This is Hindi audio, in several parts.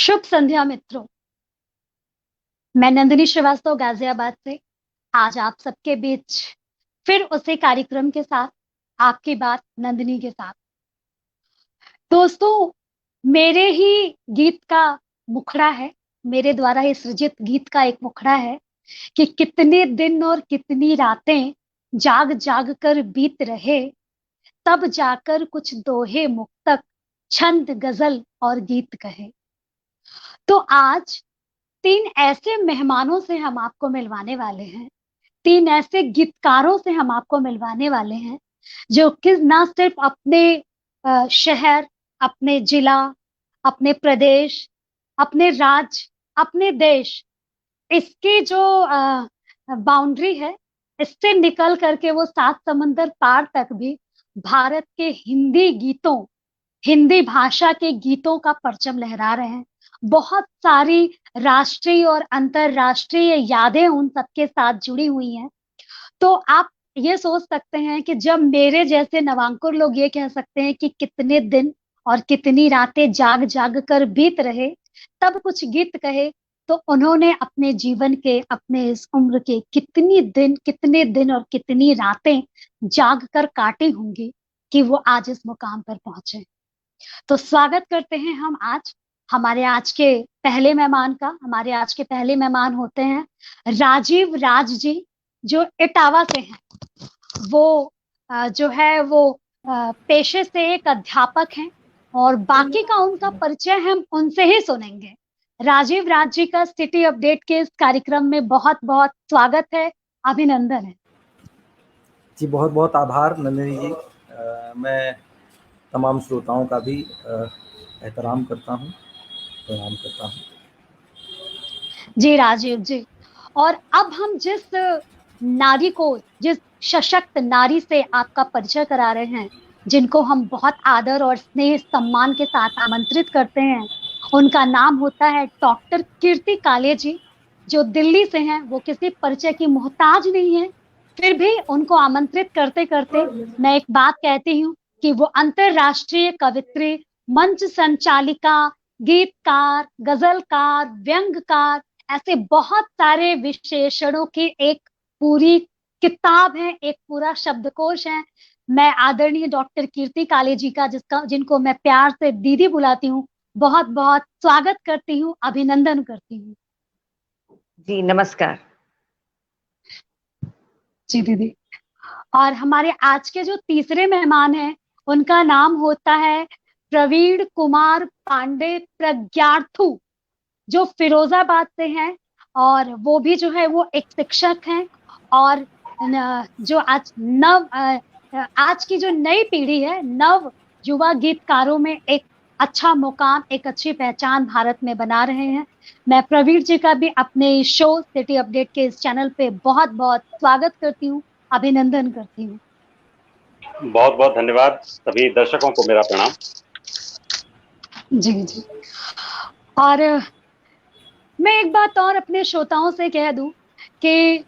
शुभ संध्या मित्रों। मैं नंदिनी श्रीवास्तव गाजियाबाद से आज आप सबके बीच फिर उसी कार्यक्रम के साथ, आपकी बात नंदिनी के साथ। दोस्तों, मेरे ही गीत का मुखड़ा है, मेरे द्वारा ही सृजित गीत का एक मुखड़ा है कि कितने दिन और कितनी रातें जाग जाग कर बीत रहे, तब जाकर कुछ दोहे मुक्तक, छंद गजल और गीत कहे। तो आज 3 ऐसे मेहमानों से हम आपको मिलवाने वाले हैं, 3 ऐसे गीतकारों से हम आपको मिलवाने वाले हैं जो कि ना सिर्फ अपने शहर, अपने जिला, अपने प्रदेश, अपने राज्य, अपने देश, इसकी जो बाउंड्री है, इससे निकल करके वो 7 समंदर पार तक भी भारत के हिंदी गीतों, हिंदी भाषा के गीतों का परचम लहरा रहे हैं। बहुत सारी राष्ट्रीय और अंतरराष्ट्रीय यादें उन सबके साथ जुड़ी हुई हैं। तो आप ये सोच सकते हैं कि जब मेरे जैसे नवांकुर लोग ये कह सकते हैं कि कितने दिन और कितनी रातें जाग जाग कर बीत रहे, तब कुछ गीत कहे, तो उन्होंने अपने जीवन के, अपने इस उम्र के कितने दिन और कितनी रातें जाग कर काटी होंगी कि वो आज इस मुकाम पर पहुंचे। तो स्वागत करते हैं हम आज हमारे आज के पहले मेहमान का। हमारे आज के पहले मेहमान होते हैं राजीव राज जी, जो इटावा से हैं। वो जो है वो पेशे से एक अध्यापक हैं और बाकी का उनका परिचय हम उनसे ही सुनेंगे। राजीव राज जी का सिटी अपडेट के इस कार्यक्रम में बहुत बहुत स्वागत है, अभिनंदन है जी। बहुत बहुत आभार नंदिनी जी। मैं तमाम श्रोताओं का भी एहतराम करता हूँ, प्रणाम करता हूँ। जी राजीव जी। और अब हम जिस नारी को, जिस सशक्त नारी से आपका परिचय करा रहे हैं, जिनको हम बहुत आदर और स्नेह सम्मान के साथ आमंत्रित करते हैं, उनका नाम होता है डॉक्टर कीर्ति काले जी, जो दिल्ली से हैं। वो किसी परिचय की मोहताज नहीं है, फिर भी उनको आमंत्रित करते करते मैं एक बात कहती हूँ कि वो अंतरराष्ट्रीय कवित्री, मंच संचालिका, गीतकार, गजलकार, व्यंग्यकार, ऐसे बहुत सारे विशेषणों की एक पूरी किताब है, एक पूरा शब्दकोश है। मैं आदरणीय डॉक्टर कीर्ति काले जी का, जिनको मैं प्यार से दीदी बुलाती हूँ, बहुत बहुत स्वागत करती हूँ, अभिनंदन करती हूँ। जी नमस्कार। जी दीदी। और हमारे आज के जो तीसरे मेहमान हैं, उनका नाम होता है प्रवीण कुमार पांडे प्रज्ञार्थू, जो फिरोजाबाद से हैं। और वो भी जो है वो एक शिक्षक हैं। और जो आज की जो नई पीढ़ी है, नव युवा गीतकारों में एक अच्छा मुकाम, एक अच्छी पहचान भारत में बना रहे हैं। मैं प्रवीण जी का भी अपने शो सिटी अपडेट के इस चैनल पे बहुत बहुत स्वागत करती हूँ, अभिनंदन करती हूँ। बहुत बहुत धन्यवाद। सभी दर्शकों को मेरा प्रणाम। जी जी। और मैं एक बात और अपने श्रोताओं से कह दूं कि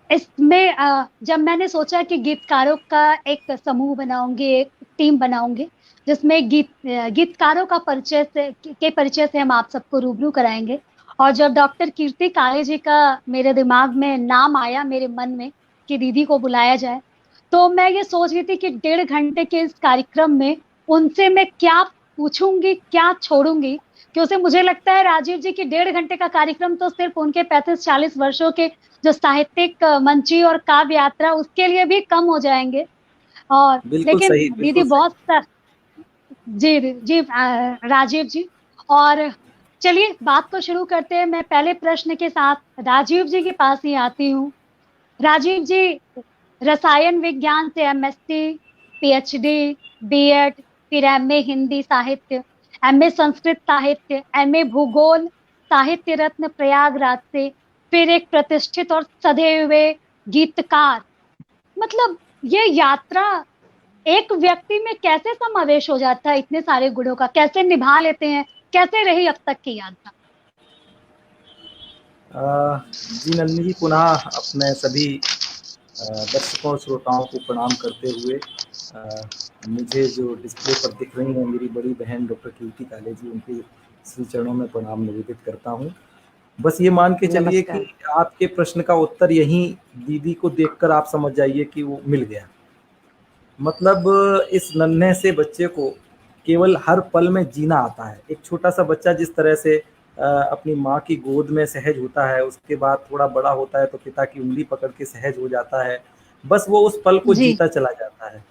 इसमें जब मैंने सोचा कि गीतकारों का एक समूह बनाऊंगी, एक टीम बनाऊंगी, जिसमें गीतकारों का परिचय से हम आप सबको रूबरू कराएंगे। और जब डॉक्टर कीर्ति काले जी का मेरे दिमाग में नाम आया, मेरे मन में, कि दीदी को बुलाया जाए, तो मैं ये सोच रही थी कि 1.5 घंटे के इस कार्यक्रम में उनसे मैं क्या पूछूंगी, क्या छोड़ूंगी, क्योंकि मुझे लगता है राजीव जी की 1.5 घंटे का कार्यक्रम तो सिर्फ उनके 35-40 वर्षों के जो साहित्यिक मंची और काव्य यात्रा, उसके लिए भी कम हो जाएंगे। और लेकिन दीदी बहुत जी जी राजीव जी। और चलिए बात को शुरू करते हैं। मैं पहले प्रश्न के साथ राजीव जी के पास ही आती हूँ। राजीव जी रसायन विज्ञान से एमएससी, पीएचडी, बीएड, फिर एमए हिंदी साहित्य, एमए संस्कृत साहित्य, एमए भूगोल, साहित्य रत्न प्रयागराज से, फिर एक प्रतिष्ठित और सधे हुए गीतकार। मतलब ये यात्रा एक व्यक्ति में कैसे समावेश हो जाता है, इतने सारे गुणों का कैसे निभा लेते हैं, कैसे रही अब तक की यात्रा? जी नंदिनी जी, पुनः अपने सभी दर्शकों और श्रोताओं को प्रणाम करते हुए मुझे जो डिस्प्ले पर दिख रही हैं मेरी बड़ी बहन डॉक्टर कीर्ति काले जी, उनके श्री चरणों में प्रणाम निवेदित करता हूँ। बस ये मान के चलिए कि नमस्कार। आपके प्रश्न का उत्तर यहीं दीदी को देखकर आप समझ जाइए कि वो मिल गया। मतलब इस नन्हे से बच्चे को केवल हर पल में जीना आता है। एक छोटा सा बच्चा जिस तरह से अपनी माँ की गोद में सहज होता है, उसके बाद थोड़ा बड़ा होता है तो पिता की उंगली पकड़ के सहज हो जाता है, बस वो उस पल को जी जीता चला जाता है।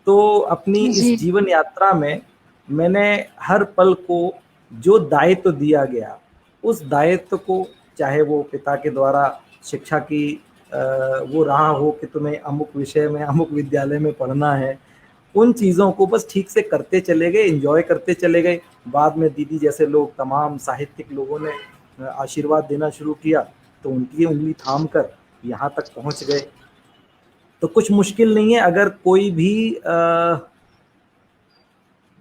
तो अपनी इस जी जीवन यात्रा में मैंने हर पल को जो दायित्व दिया गया, उस दायित्व को, चाहे वो पिता के द्वारा शिक्षा की वो रहा हो कि तुम्हें अमुक विषय में अमुक विद्यालय में पढ़ना है, उन चीज़ों को बस ठीक से करते चले गए, एंजॉय करते चले गए। बाद में दीदी जैसे लोग, तमाम साहित्यिक लोगों ने आशीर्वाद देना शुरू किया, तो उनकी उंगली थाम कर यहाँ तक पहुँच गए। तो कुछ मुश्किल नहीं है। अगर कोई भी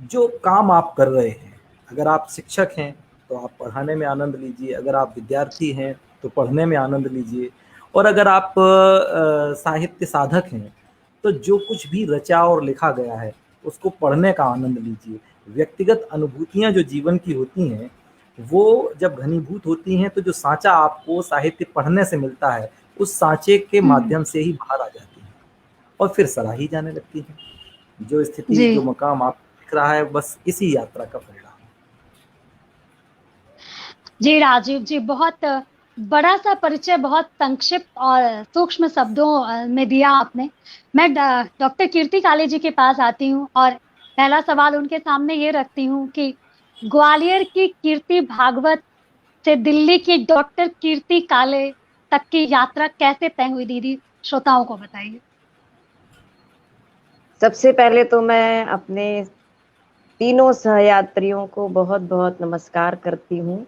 जो काम आप कर रहे हैं, अगर आप शिक्षक हैं तो आप पढ़ाने में आनंद लीजिए, अगर आप विद्यार्थी हैं तो पढ़ने में आनंद लीजिए, और अगर आप साहित्य साधक हैं तो जो कुछ भी रचा और लिखा गया है उसको पढ़ने का आनंद लीजिए। व्यक्तिगत अनुभूतियां जो जीवन की होती हैं, वो जब घनीभूत होती हैं तो जो सांचा आपको साहित्य पढ़ने से मिलता है, उस सांचे के हम्म, माध्यम से ही बाहर आ जाती है और फिर सराही जाने लगती है। जो स्थिति, जी जो मकाम आप दिख रहा है, बस इसी यात्रा का परिणाम है। जी राजीव जी, बहुत बड़ा सा परिचय, बहुत संक्षिप्त और सूक्ष्म शब्दों में दिया आपने। मैं डॉक्टर कीर्ति काले जी के पास आती हूँ और पहला सवाल उनके सामने ये रखती हूँ कि ग्वालियर की कीर्ति भागवत से दिल्ली की डॉक्टर कीर्ति काले तक की यात्रा कैसे तय हुई, दीदी श्रोताओं को बताइए। सबसे पहले तो मैं अपने तीनों सहयात्रियों को बहुत बहुत नमस्कार करती हूँ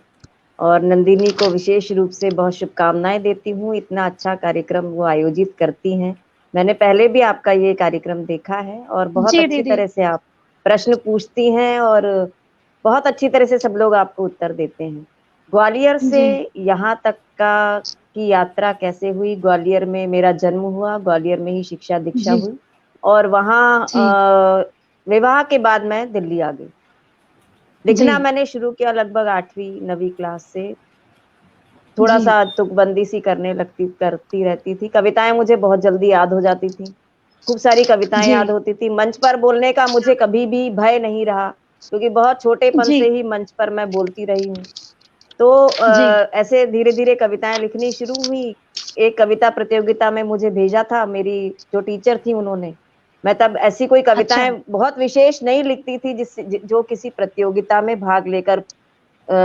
और नंदिनी को विशेष रूप से बहुत शुभकामनाएं देती हूँ। इतना अच्छा कार्यक्रम वो आयोजित करती हैं। मैंने पहले भी आपका ये कार्यक्रम देखा है और बहुत जी अच्छी दीदी। तरह से आप प्रश्न पूछती हैं और बहुत अच्छी तरह से सब लोग आपको उत्तर देते हैं। ग्वालियर से जी यहाँ तक का की यात्रा कैसे हुई? ग्वालियर में मेरा जन्म हुआ, ग्वालियर में ही शिक्षा दीक्षा जी हुई और वहाँ जी विवाह के बाद मैं दिल्ली आ गई। जी लिखना मैंने शुरू किया लगभग 8वीं 9वीं क्लास से। थोड़ा जी सा तुकबंदी सी करती रहती थी। कविताएं मुझे बहुत जल्दी याद हो जाती थी, खूब सारी कविताएं जी याद होती थी। मंच पर बोलने का मुझे कभी भी भय नहीं रहा, क्योंकि बहुत छोटेपन जी से ही मंच पर मैं बोलती रही हूँ। तो जी ऐसे धीरे धीरे कविताएं लिखनी शुरू हुई। एक कविता प्रतियोगिता में मुझे भेजा था, मेरी जो टीचर थी उन्होंने। मैं तब ऐसी कोई अच्छा कविताएं बहुत विशेष नहीं लिखती थी जो किसी प्रतियोगिता में भाग लेकर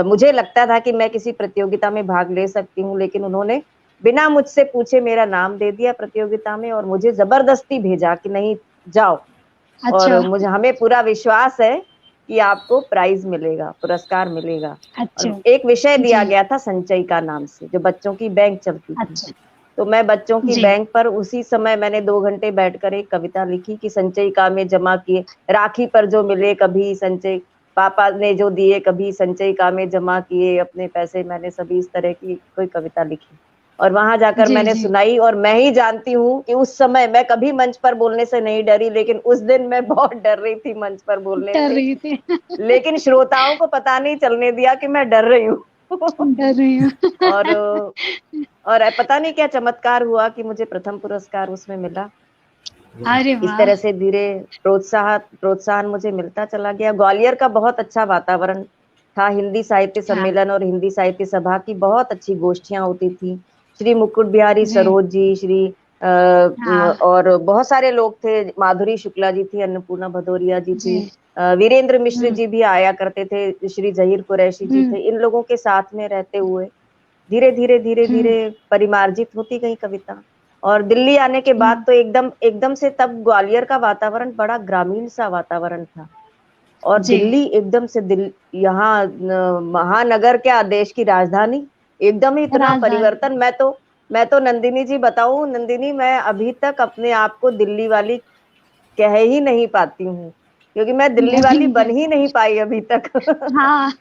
मुझे लगता था कि मैं किसी प्रतियोगिता में भाग ले सकती हूँ, लेकिन उन्होंने बिना मुझसे पूछे मेरा नाम दे दिया प्रतियोगिता में और मुझे जबरदस्ती भेजा कि नहीं जाओ। अच्छा और मुझे हमें पूरा विश्वास है कि आपको प्राइज मिलेगा, पुरस्कार मिलेगा। अच्छा और एक विषय दिया जी गया था संचयिका नाम से, जो बच्चों की बैंक चलती थी। अच्छा तो मैं बच्चों की जी बैंक पर उसी समय मैंने 2 घंटे बैठकर एक कविता लिखी कि संचयिका में जमा किए राखी पर जो मिले कभी संचय, पापा ने जो दिए कभी संचयिका में जमा किए अपने पैसे, मैंने सभी इस तरह की कोई कविता लिखी और वहां जाकर जी मैंने जी सुनाई। और मैं ही जानती हूँ कि उस समय मैं कभी मंच पर बोलने से नहीं डरी, लेकिन उस दिन मैं बहुत डर रही थी मंच पर बोलने डर से। रही थी। लेकिन श्रोताओं को पता नहीं चलने दिया कि मैं डर रही हूँ। डर रही हूँ। और और पता नहीं क्या चमत्कार हुआ कि मुझे प्रथम पुरस्कार उसमें मिला। अरे इस वाह। तरह से धीरे प्रोत्साहन मुझे मिलता चला गया। ग्वालियर का बहुत अच्छा वातावरण था। हिंदी साहित्य हाँ सम्मेलन और हिंदी साहित्य सभा की बहुत अच्छी गोष्ठियां होती थी। श्री मुकुट बिहारी जी सरोज जी, श्री हाँ और बहुत सारे लोग थे। माधुरी शुक्ला जी थी, अन्नपूर्णा भदौरिया जी जी थी, वीरेंद्र मिश्र हम्म जी भी आया करते थे, श्री जहीर कुरैशी जी हम्म थे। इन लोगों के साथ में रहते हुए धीरे धीरे धीरे हम्म धीरे परिमार्जित होती गई कविता। और दिल्ली आने के बाद हम्म, तो एकदम एकदम से तब ग्वालियर का वातावरण बड़ा ग्रामीण सा वातावरण था और जी दिल्ली एकदम से यहाँ महानगर क्या, देश की राजधानी, एकदम ही इतना राजधानी। परिवर्तन। मैं तो नंदिनी जी बताऊं, नंदिनी मैं अभी तक अपने आप को दिल्ली वाली कह ही नहीं पाती हूँ, क्योंकि मैं दिल्ली वाली नहीं बन है। ही नहीं पाई अभी तक। हाँ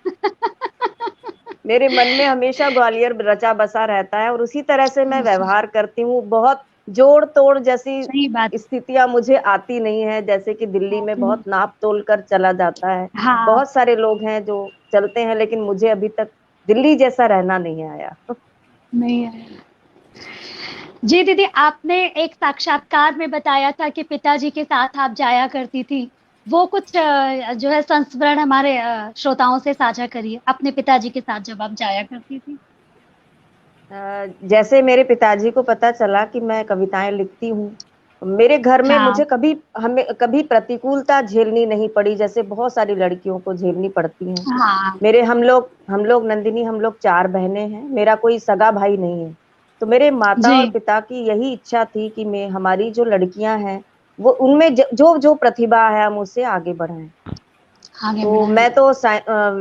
मेरे मन में हमेशा ग्वालियर रचा बसा रहता है और उसी तरह से मैं व्यवहार करती हूँ। बहुत जोड़ तोड़ जैसी सही बात। स्थितियां मुझे आती नहीं है, जैसे कि दिल्ली में बहुत नाप तोल कर चला जाता है। हाँ। बहुत सारे लोग हैं जो चलते हैं, लेकिन मुझे अभी तक दिल्ली जैसा रहना नहीं आया। नहीं आया। जी दीदी, आपने एक साक्षात्कार में बताया था कि पिताजी के साथ आप जाया करती थी। वो कुछ जो है संस्मरण हमारे श्रोताओं से साझा करिए, अपने पिताजी के साथ जब आप जाया करती थी। जैसे मेरे पिताजी को पता चला कि मैं कविताएं लिखती हूँ, मेरे घर में हाँ। मुझे हमें कभी प्रतिकूलता झेलनी नहीं पड़ी, जैसे बहुत सारी लड़कियों को झेलनी पड़ती हैं। हाँ। हम लोग नंदिनी, हम लोग 4 बहनें हैं, मेरा कोई सगा भाई नहीं है। तो मेरे माता और जी। पिता की यही इच्छा थी कि मैं, हमारी जो लड़कियां हैं वो उनमें जो जो प्रतिभा है हम उससे आगे बढ़ाएं। आगे तो बढ़ाएं। मैं तो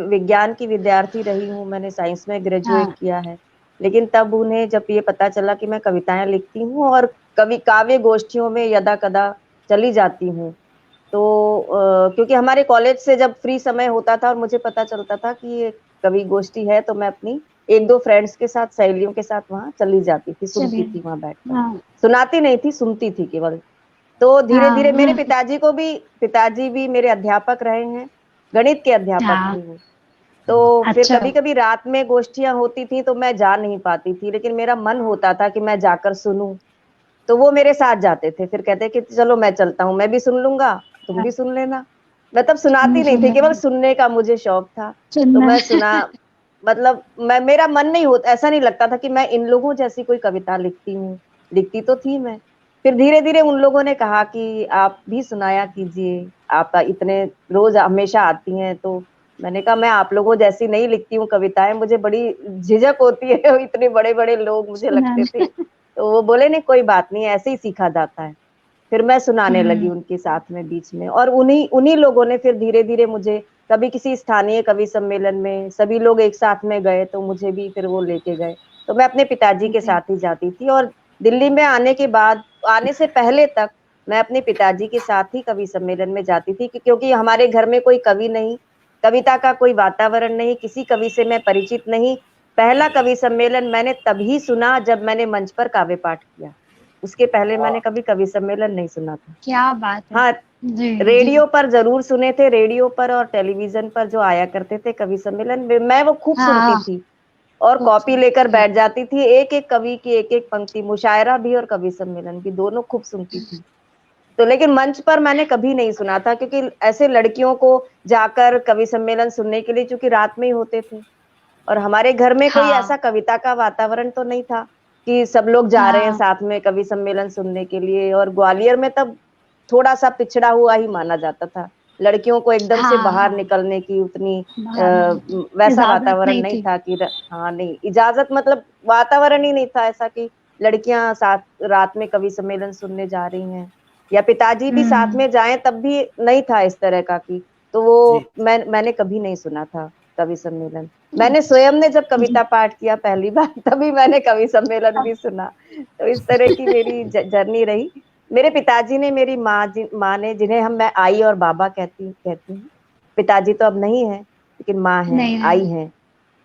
विज्ञान की विद्यार्थी रही हूँ, मैंने साइंस में ग्रेजुएट हाँ। किया है। लेकिन तब उन्हें जब ये पता चला कि मैं कविताएं लिखती हूँ और कवि काव्य गोष्ठियों में यदा कदा चली जाती हूँ, तो क्योंकि हमारे कॉलेज से जब फ्री समय होता था और मुझे पता चलता था कि ये कवि गोष्ठी है, तो मैं अपनी 1-2 फ्रेंड्स के साथ, सहेलियों के साथ वहां चली जाती थी, सुनती चलिए। थी वहां बैठकर। हाँ। सुनाती नहीं थी, सुनती थी केवल। तो धीरे हाँ। धीरे मेरे पिताजी भी मेरे अध्यापक रहे हैं, गणित के अध्यापक हाँ। थे वो। तो फिर अच्छा। कभी कभी रात में गोष्ठियां होती थी तो मैं जा नहीं पाती थी, लेकिन मेरा मन होता था कि मैं जाकर सुनूं। तो वो मेरे साथ जाते थे, फिर कहते कि चलो मैं चलता हूँ, मैं भी सुन लूंगा, तुम भी सुन लेना। मैं तब सुनाती नहीं थी, केवल सुनने का मुझे शौक था। तो सुनना। मैं सुना, मतलब मेरा मन नहीं होता, ऐसा नहीं लगता था कि मैं इन लोगों जैसी कोई कविता लिखती हूँ। लिखती तो थी मैं। फिर धीरे धीरे उन लोगों ने कहा कि आप भी सुनाया कीजिए, आप इतने रोज हमेशा आती हैं। तो मैंने कहा मैं आप लोगों जैसी नहीं लिखती हूँ कविताएं, मुझे बड़ी झिझक होती है, इतने बड़े बड़े लोग मुझे लगते थे। सुनाने। तो वो बोले नहीं, कोई बात नहीं, ऐसे ही सीखा जाता है। फिर मैं सुनाने लगी हम्म। उनके साथ में बीच में, और उन्हीं उन्हीं लोगों ने फिर धीरे धीरे मुझे, कभी किसी स्थानीय कवि सम्मेलन में सभी लोग एक साथ में गए तो मुझे भी फिर वो लेके गए। तो मैं अपने पिताजी के जी। साथ ही जाती थी, और दिल्ली में आने के बाद, आने से पहले तक मैं अपने पिताजी के साथ ही कवि सम्मेलन में जाती थी, क्योंकि हमारे घर में कोई कवि नहीं, कविता का कोई वातावरण नहीं, किसी कवि से मैं परिचित नहीं। पहला कवि सम्मेलन मैंने तभी सुना जब मैंने मंच पर काव्य पाठ किया, उसके पहले मैंने कभी कवि सम्मेलन नहीं सुना था। क्या बात है। हाँ, जी। जी। रेडियो पर जरूर सुने थे, रेडियो पर और टेलीविजन पर जो आया करते थे कवि सम्मेलन में, मैं वो खूब सुनती हाँ। थी और खूब कॉपी लेकर सुनती थी। बैठ जाती थी, एक एक कवि की एक एक पंक्ति, मुशायरा भी और कवि सम्मेलन भी, दोनों खूब सुनती थी। तो लेकिन मंच पर मैंने कभी नहीं सुना था, क्योंकि ऐसे लड़कियों को जाकर कवि सम्मेलन सुनने के लिए, चूंकि रात में ही होते थे, और हमारे घर में कोई हाँ। ऐसा कविता का वातावरण तो नहीं था कि सब लोग जा रहे हैं हाँ। साथ में कवि सम्मेलन सुनने के लिए। और ग्वालियर में तब थोड़ा सा पिछड़ा हुआ ही माना जाता था, लड़कियों को एकदम से हाँ। बाहर हाँ। निकलने की उतनी बाहर वैसा इजाजत वातावरण नहीं नहीं थी। था कि हाँ नहीं, इजाजत मतलब वातावरण ही नहीं था ऐसा कि लड़कियां साथ रात में कवि सम्मेलन सुनने जा रही हैं, या पिताजी भी साथ हम्म। में जाएं तब भी नहीं था इस तरह का की। तो वो जी। मैंने कभी नहीं सुना था कवि सम्मेलन। मैंने स्वयं ने जब जी। कविता पाठ किया पहली बार, तभी मैंने कवि सम्मेलन भी सुना। तो इस तरह की मेरी जर्नी रही। मेरे पिताजी ने, मेरी माँ ने, जिन्हें मैं आई और बाबा कहती हूँ, पिताजी तो अब नहीं है लेकिन माँ है, नहीं आई नहीं। है,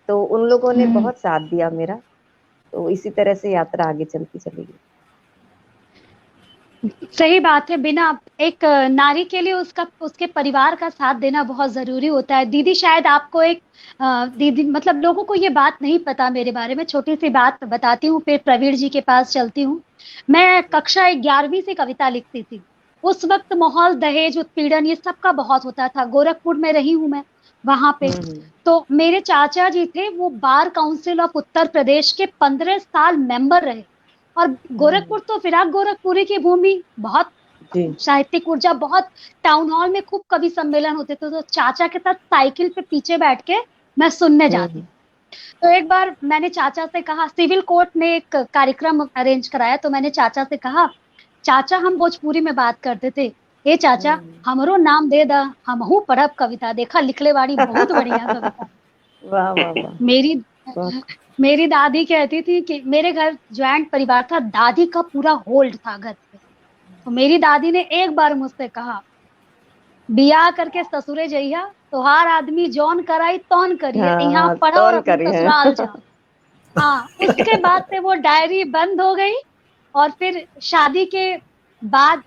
तो उन लोगों ने हम्म। बहुत साथ दिया मेरा। तो इसी तरह से यात्रा आगे चलती चली गई। सही बात है। बिना एक नारी के लिए उसका, उसके परिवार का साथ देना बहुत जरूरी होता है। दीदी शायद आपको एक दीदी, मतलब लोगों को ये बात नहीं पता मेरे बारे में, छोटी सी बात बताती हूँ फिर प्रवीण जी के पास चलती हूँ। मैं कक्षा 11वीं से कविता लिखती थी। उस वक्त माहौल दहेज उत्पीड़न ये सब का बहुत होता था। गोरखपुर में रही हूँ मैं, वहां पे। हम्म। तो मेरे चाचा जी थे, वो bar council of Uttar Pradesh के 15 साल मेंबर रहे। और हम्म। गोरखपुर तो फिराक गोरखपुरी की भूमि, बहुत जी। साहित्यिक ऊर्जा, बहुत टाउन हॉल में खूब कवि सम्मेलन होते थे। तो चाचा के साथ साइकिल पे पीछे बैठ के मैं सुनने जाती। हम्म। तो एक बार मैंने चाचा से कहा, सिविल कोर्ट ने एक कार्यक्रम अरेंज कराया, तो मैंने चाचा से कहा, चाचा हम भोजपुरी में बात करते थे, ए चाचा हम्म। हमरो नाम दे दा, हमहू पढ़ब कविता, देखा लिखले वाली बहुत बढ़िया कविता। वाह वाह वाह। मेरी बहुत। मेरी दादी कहती थी कि मेरे घर ज्वाइंट परिवार था, दादी का पूरा होल्ड था घर पे। तो मेरी दादी ने एक बार मुझसे कहा, बियाह करके ससुरे जइया, तोहार आदमी जौन कराई तौन करिए, यहाँ हाँ, पढ़ा और तौन अपने करी है। ससुराल जा। हाँ, उसके बाद से वो डायरी बंद हो गई। और फिर शादी के बाद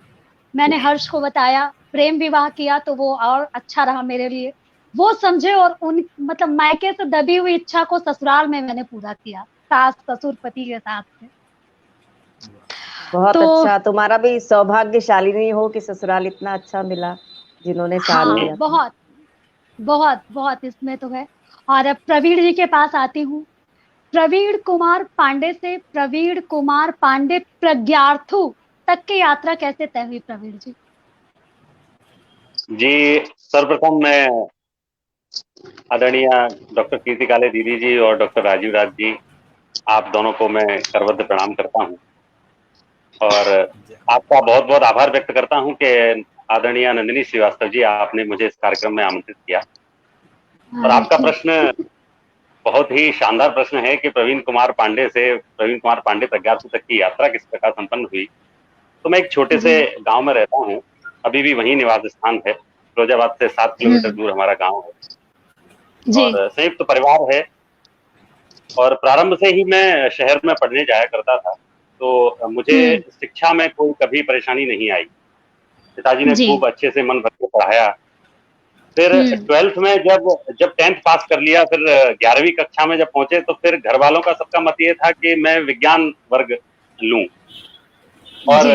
मैंने हर्ष को बताया, प्रेम विवाह किया, तो वो और अच्छा रहा मेरे लिए। वो समझे और उन मतलब मायके से दबी हुई इच्छा को ससुराल में मैंने पूरा किया, सास ससुर पति के साथ में। बहुत तो अच्छा, तुम्हारा भी सौभाग्यशालिनी हो कि ससुराल इतना अच्छा मिला जिन्होंने साथ हाँ, दिया था। बहुत बहुत बहुत इसमें तो है। और अब प्रवीण जी के पास आती हूँ। प्रवीण कुमार पांडे से प्रवीण कुमार पांडे प्रज्ञार्थु तक की यात्रा कैसे तय हुई प्रवीण जी? जी, सर्वप्रथम मैं आदरणीय डॉक्टर कीर्ति काले दीदी जी और डॉक्टर राजीव राज जी, आप दोनों को मैं करबद्ध प्रणाम करता हूं और आपका बहुत बहुत आभार व्यक्त करता हूं कि आदरणीय नंदिनी श्रीवास्तव जी, आपने मुझे इस कार्यक्रम में आमंत्रित किया। और आपका प्रश्न बहुत ही शानदार प्रश्न है कि प्रवीण कुमार पांडे से प्रवीण कुमार पांडे प्रज्ञार्थु तक की यात्रा किस प्रकार संपन्न हुई। तो मैं एक छोटे से गांव में रहता हूं, अभी भी वही निवास स्थान है, फिरोजाबाद से 7 किलोमीटर दूर हमारा गांव है और संयुक्त परिवार है। और प्रारंभ से ही मैं शहर में पढ़ने जाया करता था, तो मुझे शिक्षा में कोई कभी परेशानी नहीं आई। पिताजी ने खूब अच्छे से मन भर के पढ़ाया। फिर 12th में जब 10th पास कर लिया, फिर 11वीं कक्षा में जब पहुंचे तो फिर घर वालों का सबका मत ये था कि मैं विज्ञान वर्ग लूं। और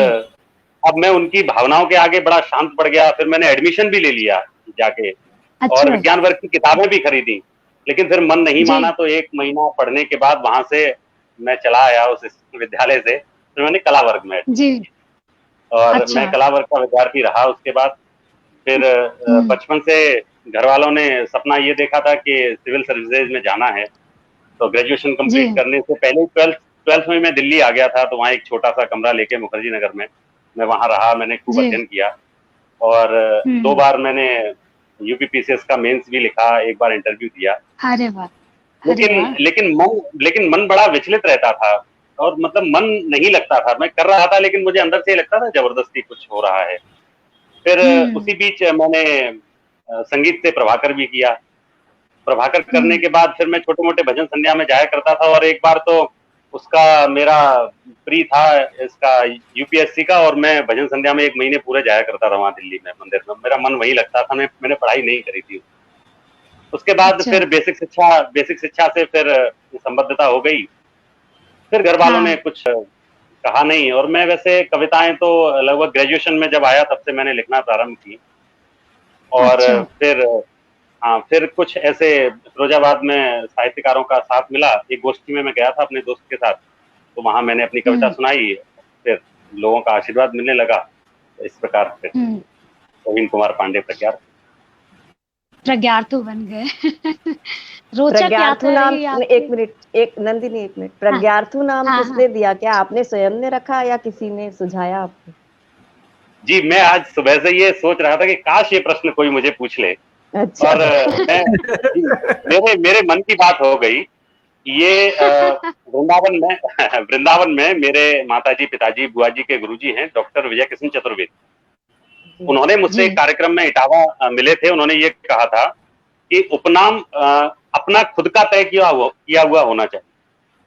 अब मैं उनकी भावनाओं के आगे बड़ा शांत पड़ गया। फिर मैंने एडमिशन भी ले लिया जाके, और विज्ञान वर्ग की किताबें भी खरीदी, लेकिन फिर मन नहीं माना। तो 1 महीना पढ़ने के बाद वहां से मैं चला आया उस विद्यालय से। फिर मैंने कला वर्ग में एडमिशन किया और मैं कला वर्ग का विद्यार्थी रहा। उसके बाद फिर बचपन से घर वालों ने सपना ये देखा था कि सिविल सर्विसेज में जाना है, तो ग्रेजुएशन कंप्लीट करने से पहले 12th में मैं दिल्ली आ गया था। तो वहाँ एक छोटा सा कमरा लेके मुखर्जी नगर में मैं वहाँ रहा, मैंने खूब अध्ययन किया और 2 बार मैंने यूपीपीसीएस का मेंस भी लिखा, 1 बार इंटरव्यू दिया। अरे वाह! लेकिन मन बड़ा विचलित रहता था और मतलब मन नहीं लगता था। मैं कर रहा था लेकिन मुझे अंदर से लगता था जबरदस्ती कुछ हो रहा है। फिर उसी बीच मैंने संगीत से प्रभाकर भी किया। प्रभाकर करने के बाद फिर मैं छोटे मोटे भजन संध्या में जाया करता था और एक बार तो उसका मेरा प्री था इसका यूपीएससी का, और मैं भजन संध्या में 1 महीने पूरे जाया करता था वहां दिल्ली में मंदिर में। मेरा मन वही लगता था, मैंने पढ़ाई नहीं करी थी। उसके बाद फिर बेसिक शिक्षा से फिर संबद्धता हो गई। फिर घर वालों ने कुछ कहा नहीं, और मैं वैसे कविताएं तो लगभग ग्रेजुएशन में जब आया तब से मैंने लिखना प्रारंभ की। और फिर कुछ ऐसे फिरोजाबाद में साहित्यकारों का साथ मिला। एक गोष्ठी में मैं गया था अपने दोस्त के साथ, तो वहां मैंने अपनी कविता सुनाई, फिर लोगों का आशीर्वाद मिलने लगा। तो इस प्रकार फिर प्रवीण कुमार पांडे प्रज्ञार्थु बन गए। प्रज्ञार्थु नाम, एक मिनट नंदिनी, प्रज्ञार्थु नाम किसने दिया? क्या आपने स्वयं ने रखा या किसी ने सुझाया आपको? जी, मैं आज सुबह से ये सोच रहा था कि काश ये प्रश्न कोई मुझे पूछ ले। अच्छा। और मेरे मन की बात हो गई। ये वृंदावन में मेरे माताजी, पिताजी, बुआ जी के गुरुजी हैं डॉक्टर विजय कृष्ण चतुर्वेदी। उन्होंने मुझसे एक कार्यक्रम में इटावा मिले थे। उन्होंने ये कहा था कि उपनाम अपना खुद का तय किया हुआ होना चाहिए।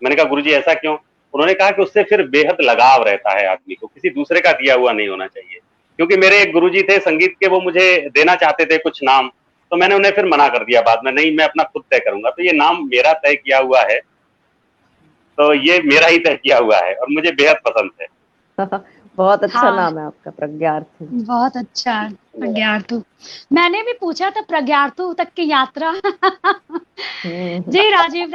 मैंने कहा गुरुजी ऐसा क्यों? उन्होंने कहा कि उससे फिर बेहद लगाव रहता है आदमी को, किसी दूसरे का दिया हुआ नहीं होना चाहिए। क्योंकि मेरे एक गुरुजी थे संगीत के, वो मुझे देना चाहते थे कुछ नाम, तो मैंने उन्हें फिर मना कर दिया बाद में, नहीं मैं अपना खुद तय करूंगा। तो ये नाम मेरा तय किया हुआ है, तो ये मेरा ही तय किया हुआ है और मुझे बेहद पसंद है। बहुत अच्छा नाम है आपका, प्रज्ञार्थु। बहुत अच्छा, प्रज्ञार्थु। मैंने भी पूछा था प्रज्ञार्थु तक की यात्रा। जी राजीव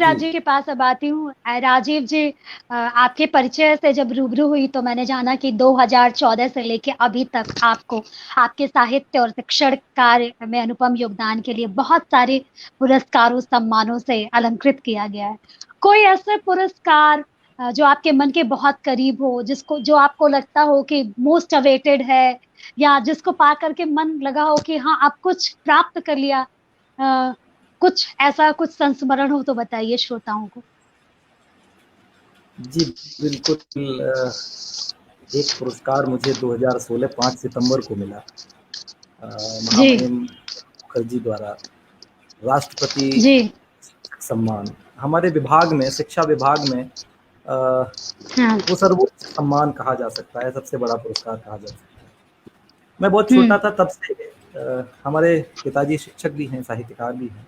राज जी के पास अब आती हूँ। राजीव जी, आपके परिचय से जब रूबरू हुई तो मैंने जाना कि 2014 से लेके अभी तक आपको आपके साहित्य और शिक्षण कार्य में अनुपम योगदान के लिए बहुत सारे पुरस्कारों सम्मानों से अलंकृत किया गया है। कोई ऐसे पुरस्कार जो आपके मन के बहुत करीब हो, जो आपको लगता हो कि मोस्ट अवेटेड है, या जिसको पा करके मन लगा हो कि हाँ आप कुछ प्राप्त कर लिया, कुछ ऐसा कुछ संस्मरण हो तो बताइए श्रोताओं को। जी बिल्कुल। एक पुरस्कार मुझे 2016 5 सितंबर को मिला महामहिम मुखर्जी द्वारा, राष्ट्रपति सम्मान। हमारे विभाग में, शिक्षा विभाग में हाँ, वो सर्वोच्च सम्मान कहा जा सकता है, सबसे बड़ा पुरस्कार कहा जा सकता है। मैं बहुत हम्म, छोटा था तब से हमारे पिताजी शिक्षक भी हैं, साहित्यकार भी हैं,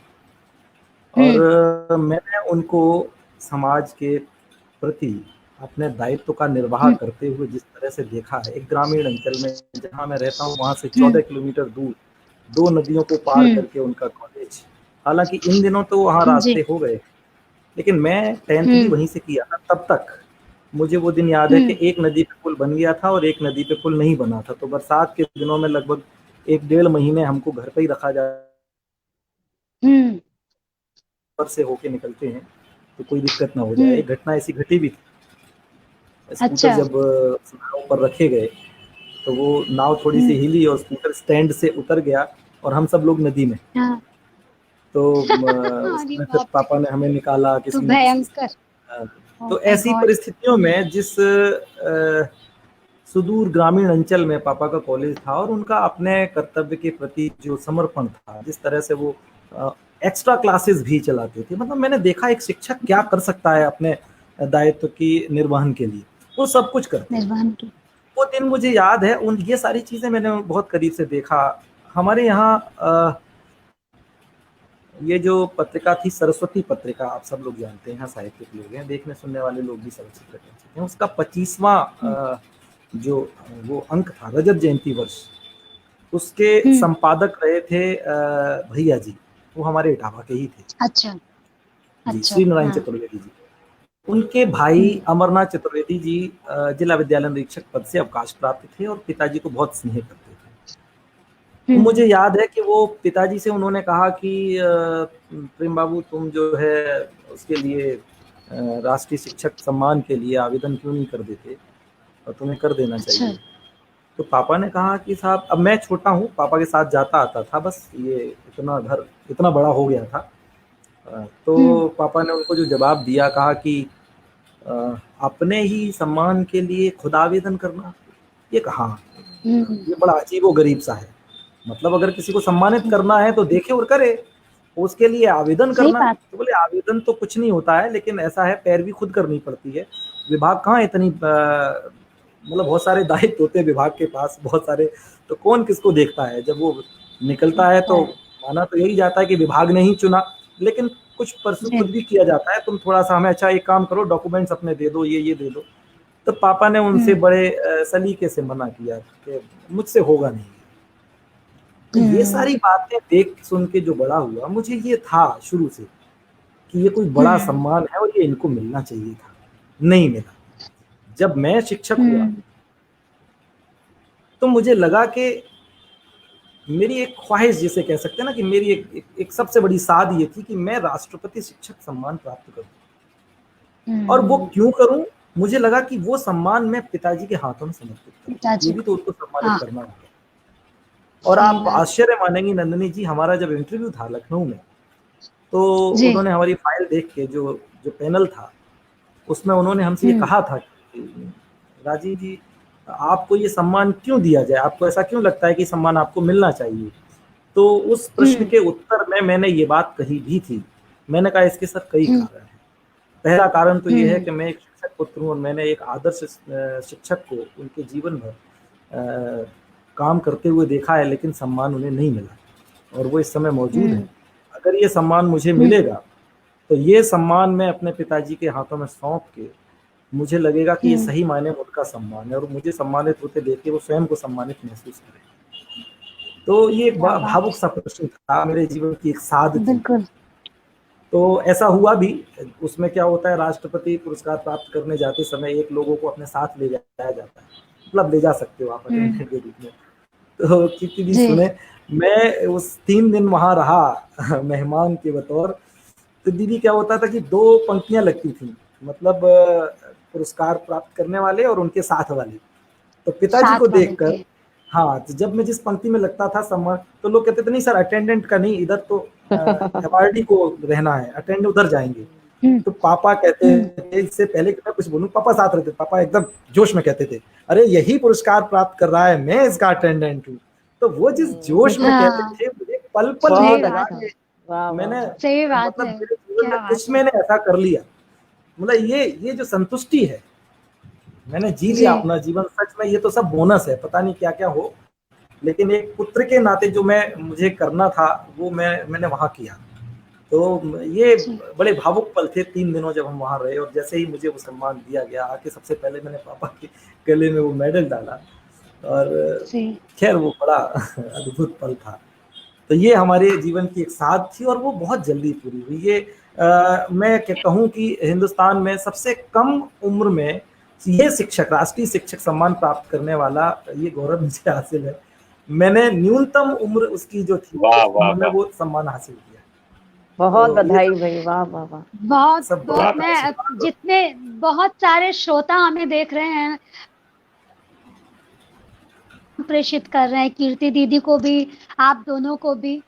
और मैंने उनको समाज के प्रति अपने दायित्व का निर्वाह हम्म, करते हुए जिस तरह से देखा है, एक ग्रामीण अंचल में जहाँ मैं रहता हूँ वहाँ से हम्म, 14 किलोमीटर दूर 2 नदियों को पार हम्म, करके उनका कॉलेज, हालांकि इन दिनों तो वहाँ जी, रास्ते हो गए, लेकिन मैं 10th भी हम्म, वहीं से किया था। तब तक मुझे वो दिन याद है कि हम्म, एक नदी पे पुल बन गया था और एक नदी पे पुल नहीं बना था, तो बरसात के दिनों में लगभग 1-1.5 महीने हमको घर पे ही रखा जाए, हम्म, पर से होके निकलते हैं तो कोई दिक्कत ना हो जाए। हम्म, एक घटना ऐसी घटी भी थी, स्कूटर अच्छा, जब नाव पर रखे गए तो वो नाव थोड़ी सी हम्म, हिली और स्कूटर स्टैंड से उतर गया और हम सब लोग नदी में। हाँ, तो उस अरे समय फिर बाप रे, पापा ने हमें निकाला तो किसी न किसी। भयंकर, ओ तो माय ऐसी गॉड, परिस्थितियों में जिस सुदूर ग्रामीण अंचल में पापा का कॉलेज था और उनका अपने कर्तव्य के प्रति जो समर्पण था, जिस तरह से वो एक्स्ट्रा क्लासेस भी चलाते थे, मतलब मैंने देखा एक शिक्षक क्या कर सकता है अपने दायित्व की निर्वहन के लिए, वो सब कुछ करते हैं। निर्वाण की, वो दिन मुझे याद है, उन ये सारी चीजें मैंने बहुत करीब से देखा। हमारे यहाँ ये जो पत्रिका थी सरस्वती पत्रिका, आप सब लोग जानते हैं, साहित्यिक लोग हैं, देखने सुनने वाले लोग भी सब अच्छी तरह जानते हैं, उसका 25वां जो वो अंक था, रजत जयंती वर्ष, उसके हम्म, संपादक रहे थे भैया जी, वो हमारे इटावा के ही थे अच्छा, जी, अच्छा, श्री नारायण हाँ, चतुर्वेदी जी। उनके भाई हम्म, अमरनाथ चतुर्वेदी जी जिला विद्यालय निरीक्षक पद से अवकाश प्राप्त थे और पिताजी को बहुत स्नेह करते थे। तो मुझे याद है कि वो पिताजी से उन्होंने कहा कि प्रेम बाबू तुम जो है उसके लिए राष्ट्रीय शिक्षक सम्मान के लिए आवेदन क्यों नहीं कर देते, और तुम्हें कर देना अच्छा, चाहिए। तो पापा ने कहा कि साहब, अब मैं छोटा हूँ, पापा के साथ जाता आता था, बस ये इतना घर इतना बड़ा हो गया था। हम्म, तो पापा ने उनको जो जवाब दिया, कहा कि अपने ही सम्मान के लिए खुद आवेदन करना, ये कहाँ, हम्म, ये बड़ा अजीब और गरीब सा है। मतलब अगर किसी को सम्मानित करना है तो देखे और करे, उसके लिए आवेदन सही करना, बात, तो बोले आवेदन तो कुछ नहीं होता है, लेकिन ऐसा है पैरवी खुद करनी पड़ती है। विभाग कहाँ इतनी मतलब बहुत सारे दायित्व होते हैं विभाग के पास, बहुत सारे, तो कौन किसको देखता है, जब वो निकलता है तो माना तो यही जाता है कि विभाग ने ही चुना, लेकिन कुछ परसों जी, खुद भी किया जाता है, तुम थोड़ा सा हमें अच्छा एक काम करो, डॉक्यूमेंट्स अपने दे दो, ये दे दो। तो पापा ने उनसे हम्म, बड़े सलीके से मना किया कि मुझसे होगा नहीं। तो ये हम्म, सारी बातें देख सुन के जो बड़ा हुआ, मुझे ये था शुरू से कि ये कोई बड़ा हम्म, सम्मान है और ये इनको मिलना चाहिए था, नहीं मिला। जब मैं शिक्षक हुआ हम्म, तो मुझे लगा कि मेरी एक ख्वाहिश जिसे कह सकते हैं ना, कि मेरी एक सबसे बड़ी साध ये थी कि मैं राष्ट्रपति शिक्षक सम्मान प्राप्त करूं। और वो हम्म, क्यों करूं, मुझे लगा कि वो सम्मान मैं पिताजी के हाथों में समर्पित करूं, ये पिताजी भी को, तो उनको सम्मानित हाँ, करना होगा। और सही आप बात, आश्चर्य मानेंगी नंदिनी जी, हमारा जब इंटरव्यू था लखनऊ में, तो जी, उन्होंने हमारी फाइल देख के, जो जो पैनल था उसमें उन्होंने हमसे ये हम्म, कहा था कि राजीव जी, आपको ये सम्मान क्यों दिया जाए, आपको ऐसा क्यों लगता है कि सम्मान आपको मिलना चाहिए। तो उस प्रश्न हम्म, के उत्तर में मैंने ये बात कही भी थी, मैंने कहा इसके सर कई हम्म, कारण हैं। पहला कारण तो ये है हम्म, कि मैं एक शिक्षक पुत्र हूँ और मैंने एक आदर्श शिक्षक को उनके जीवन भर काम करते हुए देखा है, लेकिन सम्मान उन्हें नहीं मिला और वो इस समय मौजूद है। हम्म, अगर ये सम्मान मुझे हम्म, मिलेगा तो ये सम्मान मैं अपने पिताजी के हाथों में सौंप के, मुझे लगेगा कि ये हम्म, सही मायने में उनका सम्मान है और मुझे सम्मानित होते देख के वो स्वयं को सम्मानित महसूस करें। तो ये एक क्या बड़ा बात भावुक सा प्रश्न था, मेरे जीवन की एक साध है, थी। बिल्कुल, तो ऐसा हुआ भी। उसमें क्या होता है, राष्ट्रपति पुरस्कार प्राप्त करने जाते समय एक लोगों को अपने साथ ले जाया जाता है, मतलब ले जा सकते हो आप हम्म, अटेंडेंट के रूप में। तो किसी भी जी, सुने, मैं उस 3 दिन वहां रहा मेहमान के बतौर। तो दीदी क्या होता था कि 2 पंक्तियां लगती थी, मतलब पुरस्कार प्राप्त करने वाले और उनके साथ वाले। तो पिताजी को साथ वालों देखकर, के, हाँ, तो जब मैं जिस पंक्ति में लगता था सम्मान, तो लोग कहते थे नहीं सर, अटेंडेंट का नहीं, इधर तो एवार्डी को रहना है, अटेंडेंट उधर जाएंगे। हम्म, तो पापा कहते हम्म, थे, इससे पहले कि मैं कुछ बोलूं, पापा साथ रहते, पापा एकदम जोश में कहते थे, अरे यही पुरस्कार प्राप्त कर रहा है, मैं इसका अटेंडेंट हूँ। तो वो जिस जोश में कहते हाँ, थे, मुझे पल पल ये सही बहुत लगा बात अच्छा, है, कि वाह वाह मैंने, वाह, सही बात मतलब है, मेरे जीवन में क्या कुछ बात है, मैंने ऐसा कर लिया मतलब ये जो संतुष्टि है, मैंने जी जी। लिया अपना जीवन, सच में ये तो सब बोनस है, पता नहीं क्या क्या हो, लेकिन एक पुत्र के नाते जो मुझे करना था वो मैंने वहां किया। तो ये जी। बड़े भावुक पल थे 3 दिनों जब हम वहां रहे, और जैसे ही मुझे वो सम्मान दिया गया, आके सबसे पहले मैंने पापा के गले में वो मेडल डाला, और जी। खैर वो बड़ा अद्भुत पल था। तो ये हमारे जीवन की एक साथ थी, और वो बहुत जल्दी पूरी हुई। ये मैं क्या कहूँ कि हिंदुस्तान में सबसे कम उम्र में ये शिक्षक, राष्ट्रीय शिक्षक सम्मान प्राप्त करने वाला ये गौरव मुझे हासिल है। मैंने न्यूनतम उम्र उसकी जो थी, वाह उस वाह उम्र में वाह, वो सम्मान हासिल किया। बहुत तो ये बधाई भाई, वाह वाह वाह। बहुत सब बहुत बहुत मैं आशीर्वाद। जितने बहुत सारे श्रोता हमें देख रहे हैं, प्रेषित कर रहे हैं, कीर्ति दीदी को भी, आप दोनों को भी।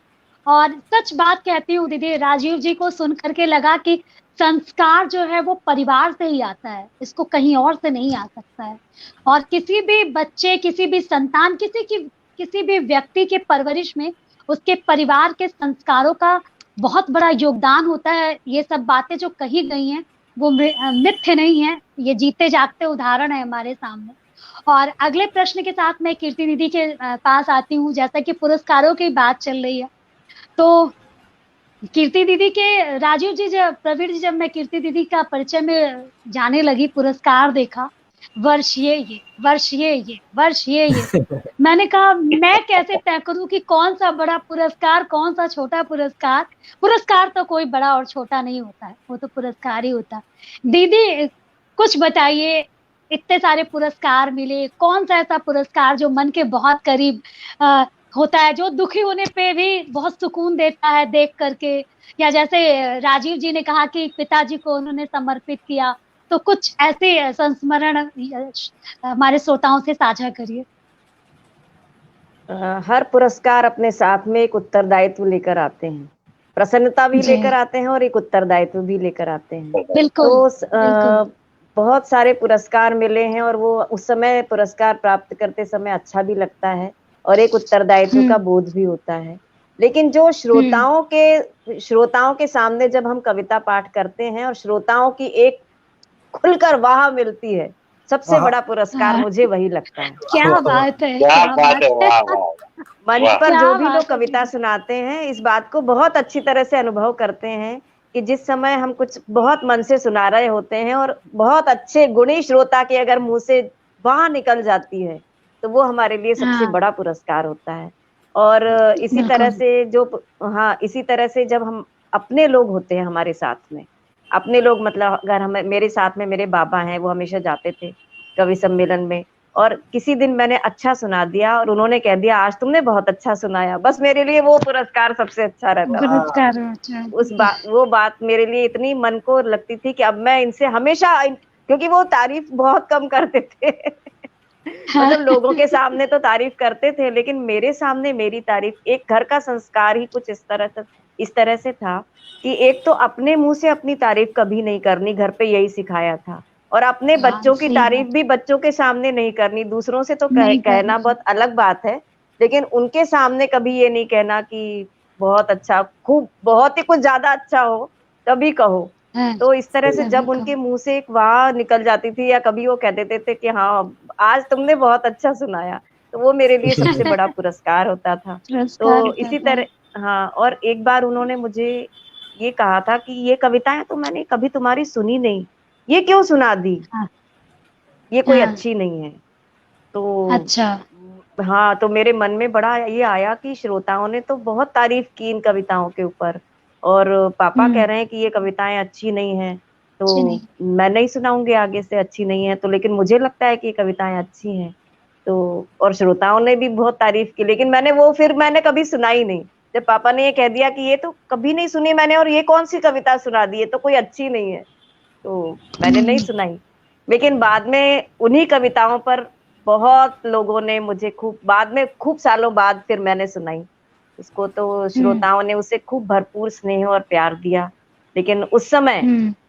और सच बात कहती हूँ दीदी, राजीव जी को सुन करके लगा कि संस्कार जो है वो परिवार से ही आता है, इसको कहीं और से नहीं आ सकता है। और किसी भी बच्चे, किसी भी संतान, किसी भी व्यक्ति के परवरिश में उसके परिवार के संस्कारों का बहुत बड़ा योगदान होता है। ये सब बातें जो कही गई हैं वो मिथ्य नहीं है, ये जीते जागते उदाहरण है हमारे सामने। और अगले प्रश्न के साथ मैं कीर्ति दीदी के पास आती हूँ। जैसा कि पुरस्कारों की बात चल रही है, तो कीर्ति दीदी के, राजीव जी, जब प्रवीण जी, जब मैं कीर्ति दीदी का परिचय में जाने लगी, पुरस्कार देखा, वर्ष ये वर्ष ये वर्ष ये मैंने कहा मैं कैसे तय करूं कि कौन सा बड़ा पुरस्कार, कौन सा छोटा पुरस्कार। पुरस्कार तो कोई बड़ा और छोटा नहीं होता है, वो तो पुरस्कार ही होता है। दीदी कुछ बताइए, इतने सारे पुरस्कार मिले, कौन सा ऐसा पुरस्कार जो मन के बहुत करीब होता है, जो दुखी होने पे भी बहुत सुकून देता है देख करके, या जैसे राजीव जी ने कहा कि पिताजी को उन्होंने समर्पित किया, तो कुछ ऐसे संस्मरण हमारे श्रोताओं से साझा करिए। हर पुरस्कार अपने साथ में एक उत्तरदायित्व लेकर आते हैं, प्रसन्नता भी जी। लेकर आते हैं और एक उत्तरदायित्व भी लेकर आते हैं। बिल्कुल तो बिल्कुल। बहुत सारे पुरस्कार मिले हैं, और वो उस समय पुरस्कार प्राप्त करते समय अच्छा भी लगता है और एक उत्तरदायित्व का बोध भी होता है। लेकिन जो श्रोताओं के सामने जब हम कविता पाठ करते हैं और श्रोताओं की एक खुलकर वाह मिलती है, सबसे बड़ा पुरस्कार मुझे वही लगता है। क्या बात है, क्या क्या बात है, बात है। वाह वाह मंच वाह। पर क्या जो भी लोग बात है कविता दीदी। सुनाते हैं इस बात को बहुत अच्छी तरह से अनुभव करते हैं कि जिस समय हम कुछ बहुत मन से सुना रहे होते हैं और बहुत अच्छे गुणी श्रोता के अगर मुंह से वाह निकल जाती है, तो वो हमारे लिए सबसे हाँ, बड़ा पुरस्कार होता है। और इसी तरह बिल्कुल। से इसी तरह से जब हम अपने लोग होते हैं हमारे साथ में, अपने लोग मतलब अगर हम, मेरे साथ में मेरे बाबा हैं, वो हमेशा जाते थे कवि सम्मेलन में, और किसी दिन मैंने अच्छा सुना दिया और उन्होंने कह दिया आज तुमने बहुत अच्छा सुनाया, बस मेरे लिए वो पुरस्कार सबसे अच्छा रहता था। पुरस्कार अच्छा। वो बात मेरे लिए इतनी मन को लगती थी कि अब मैं इनसे हमेशा क्योंकि वो तारीफ बहुत कम करते थे मतलब लोगों के सामने तो तारीफ करते थे, लेकिन मेरे सामने मेरी तारीफ, एक घर का संस्कार ही कुछ इस तरह से था कि एक तो अपने मुंह से अपनी तारीफ कभी नहीं करनी, घर पे यही सिखाया था, और अपने हाँ, बच्चों की सही तारीफ बात। भी बच्चों के सामने नहीं करनी, दूसरों से तो नहीं कहना करनी। बहुत अलग बात है, लेकिन उनके सामने कभी ये नहीं कहना कि बहुत अच्छा, खूब बहुत ही कुछ ज्यादा अच्छा हो, तभी कहो। हाँ, तो इस तरह से तभी जब उनके कहो। मुंह से एक वाह निकल जाती थी, या कभी वो कह देते थे कि हाँ आज तुमने बहुत अच्छा सुनाया, तो वो मेरे लिए सबसे बड़ा पुरस्कार होता था। पुरस्कार तो होता इसी था। तरह, हाँ, और एक बार उन्होंने मुझे ये कहा था कि ये कविताएं तो मैंने कभी तुम्हारी सुनी नहीं, ये क्यों सुना दी, हाँ। ये कोई हाँ। अच्छी नहीं है। तो अच्छा। हाँ, तो मेरे मन में बड़ा ये आया कि श्रोताओं ने तो बहुत तारीफ की इन कविताओं के ऊपर, और पापा कह रहे हैं कि ये कविताएं अच्छी नहीं है, अच्छी तो नहीं। मैं नहीं सुनाऊंगी आगे से, अच्छी नहीं है तो, लेकिन मुझे लगता है कि ये कविताएं अच्छी हैं। तो और श्रोताओं ने भी बहुत तारीफ की, लेकिन मैंने कभी सुनाई नहीं। जब पापा ने ये कह दिया कि ये तो कभी नहीं सुनी मैंने, और ये कौन सी कविता सुना दी, ये तो कोई अच्छी नहीं है, तो मैंने नहीं सुनाई। लेकिन बाद में उन्हीं कविताओं पर बहुत लोगों ने मुझे खूब सालों बाद फिर मैंने सुनाई उसको, तो श्रोताओं ने उसे खूब भरपूर स्नेह और प्यार दिया। लेकिन उस समय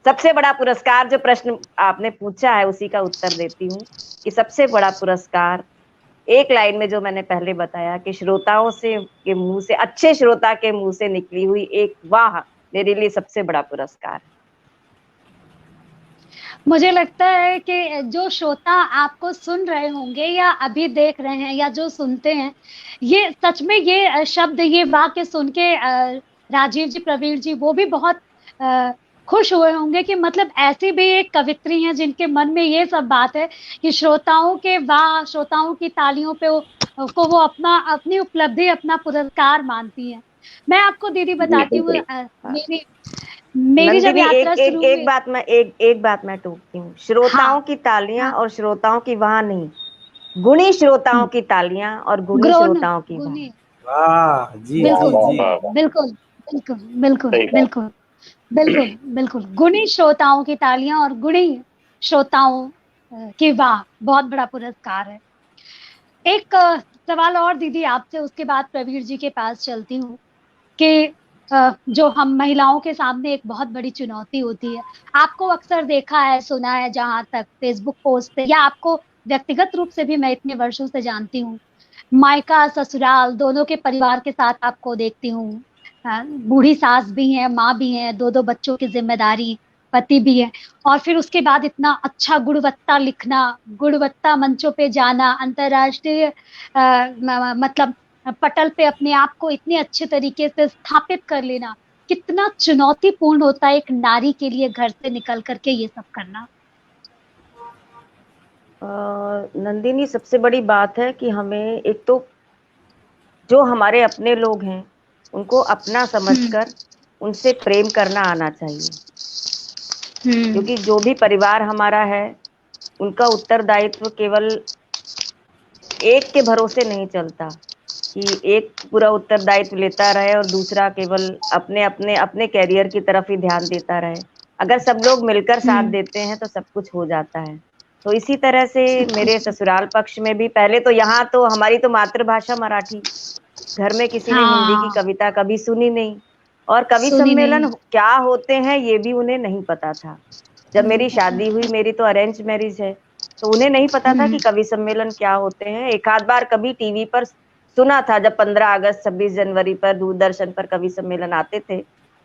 सबसे बड़ा पुरस्कार, जो प्रश्न आपने पूछा है उसी का उत्तर देती हूँ कि सबसे बड़ा पुरस्कार, एक लाइन में जो मैंने पहले बताया कि श्रोताओं से के मुंह से, अच्छे श्रोता के मुंह से निकली हुई एक वाह मेरे लिए सबसे बड़ा पुरस्कार है। मुझे लगता है कि जो श्रोता आपको सुन रहे होंगे या अभी देख रहे हैं या जो सुनते हैं, ये सच में ये शब्द, ये वाक्य सुन के राजीव जी, प्रवीण जी, वो भी बहुत अ, खुश हुए होंगे कि मतलब ऐसी भी एक कवित्री हैं जिनके मन में ये सब बात है कि श्रोताओं के वाह, श्रोताओं की तालियों पे वो अपना, अपनी उपलब्धि, अपना पुरस्कार मानती हैं। मैं आपको दीदी जी बताती हूँ, बिल्कुल। हाँ, मेरी मेरी जब नंदिनी, यात्रा एक एक शुरू एक हुई। बात मैं एक बात मैं टोकती हूँ। श्रोताओं हाँ की तालियां हाँ। और श्रोताओं की वाह नहीं, गुणी श्रोताओं हम्म, की तालियां और गुणी ग्रोन श्रोताओं की वाह। गुनी। वाह जी वाह जी बिल्कुल वाह जी। वाह वाह, बिल्कुल बिल्कुल बिल्कुल सही बात। बिल्कुल बिल्कुल बिल्कुल, गुणी श्रोताओं की तालियां और गुणी श्रोताओं की वाह बहुत बड़ा पुरस्कार है। एक सवाल और दीदी आपसे, उसके बाद प्रवीर जी के पास चलती हूँ कि जो हम महिलाओं के सामने एक बहुत बड़ी चुनौती होती है, आपको अक्सर देखा है, सुना है, जहां तक फेसबुक पोस्ट पे या आपको व्यक्तिगत रूप से भी मैं इतने वर्षों से जानती हूँ, मायका ससुराल दोनों के परिवार के साथ आपको देखती हूँ। बूढ़ी सास भी है, माँ भी है, दो दो बच्चों की जिम्मेदारी, पति भी है, और फिर उसके बाद इतना अच्छा गुणवत्ता लिखना, गुणवत्ता मंचों पे जाना, अंतर्राष्ट्रीय मतलब पटल पे अपने आप को इतने अच्छे तरीके से स्थापित कर लेना, कितना चुनौतीपूर्ण होता है एक नारी के लिए घर से निकल करके ये सब करना। नंदिनी, सबसे बड़ी बात है कि हमें एक तो जो हमारे अपने लोग हैं उनको अपना हम्म समझकर उनसे प्रेम करना आना चाहिए। हम्म क्योंकि जो भी परिवार हमारा है उनका उत्तरदायित्व केवल एक के भरोसे नहीं चलता कि एक पूरा उत्तरदायित्व लेता रहे और दूसरा केवल अपने अपने अपने कैरियर की तरफ ही ध्यान देता रहे। अगर सब लोग मिलकर साथ हम्म। देते हैं तो सब कुछ हो जाता है। तो इसी तरह से सब मेरे कुछ। ससुराल पक्ष में भी, पहले तो यहाँ तो हमारी तो मातृभाषा मराठी, घर में किसी ने हिंदी की हाँ, कविता कभी सुनी नहीं, और कवि सुनी सम्मेलन नहीं। क्या होते हैं ये भी उन्हें नहीं पता था। जब नहीं मेरी पता। शादी हुई, मेरी तो अरेंज मैरिज है, तो उन्हें नहीं पता था कि हम्म कवि सम्मेलन क्या होते हैं। एक आध बार कभी टीवी पर सुना था, जब 15 अगस्त 26 जनवरी पर दूरदर्शन पर कवि सम्मेलन आते थे,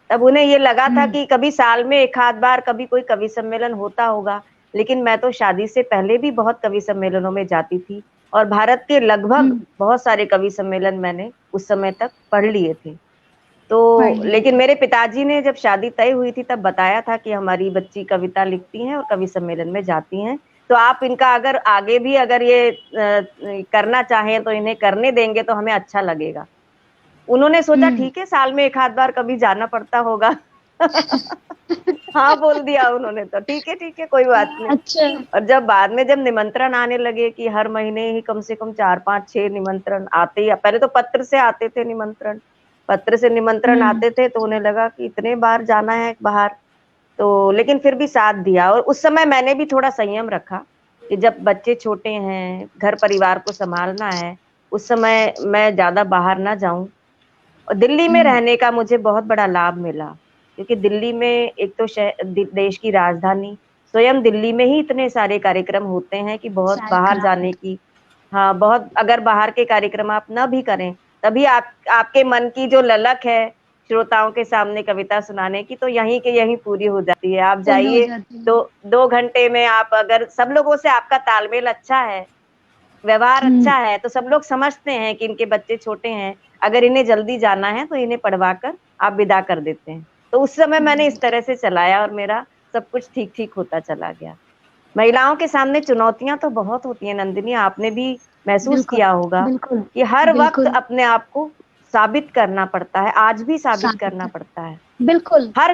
तब उन्हें ये लगा था हम्म कि कभी साल में एक आध बार कभी कोई कवि सम्मेलन होता होगा। लेकिन मैं तो शादी से पहले भी बहुत कवि सम्मेलनों में जाती थी, और भारत के लगभग हम्म। बहुत सारे कवि सम्मेलन मैंने उस समय तक पढ़ लिए थे। तो पढ़ लिए लेकिन थे। मेरे पिताजी ने जब शादी तय हुई थी तब बताया था कि हमारी बच्ची कविता लिखती हैं और कवि सम्मेलन में जाती हैं, तो आप इनका अगर आगे भी अगर ये करना चाहें तो इन्हें करने देंगे तो हमें अच्छा लगेगा। उन्होंने सोचा हम्म। ठीक है, साल में एक आध बार कभी जाना पड़ता होगा। हाँ बोल दिया उन्होंने, तो ठीक है कोई बात नहीं। अच्छा। और जब बाद में जब निमंत्रण आने लगे कि हर महीने ही कम से कम 4 5 6 निमंत्रण आते ही, पहले तो पत्र से आते थे निमंत्रण, पत्र से निमंत्रण हम्म आते थे, तो उन्हें लगा कि इतने बार जाना है बाहर। तो लेकिन फिर भी साथ दिया, और उस समय मैंने भी थोड़ा संयम रखा कि जब बच्चे छोटे हैं, घर परिवार को संभालना है, उस समय मैं ज्यादा बाहर ना जाऊं। और दिल्ली में हम्म। रहने का मुझे बहुत बड़ा लाभ मिला, क्योंकि दिल्ली में एक तो देश की राजधानी, स्वयं दिल्ली में ही इतने सारे कार्यक्रम होते हैं कि बहुत सारे बाहर काम। जाने की, हाँ बहुत, अगर बाहर के कार्यक्रम आप न भी करें तभी आपके मन की जो ललक है श्रोताओं के सामने कविता सुनाने की, तो यहीं के यहीं पूरी हो जाती है। आप पूरी हो जाइए, जाती है। दो 2 घंटे में आप अगर सब लोगों से आपका तालमेल अच्छा है, व्यवहार हम्म अच्छा है, तो सब लोग समझते हैं कि इनके बच्चे छोटे हैं, अगर इन्हें जल्दी जाना है तो इन्हें पढ़वा कर आप विदा कर देते हैं। तो उस समय मैंने इस तरह से चलाया और मेरा सब कुछ ठीक ठीक होता चला गया। महिलाओं के सामने चुनौतियां तो बहुत होती हैं नंदिनी, आपने भी महसूस बिल्कुल किया होगा बिल्कुल कि हर वक्त बिल्कुल। अपने आप को साबित करना पड़ता है, आज भी साबित साबित करना कर। पड़ता है। बिल्कुल हर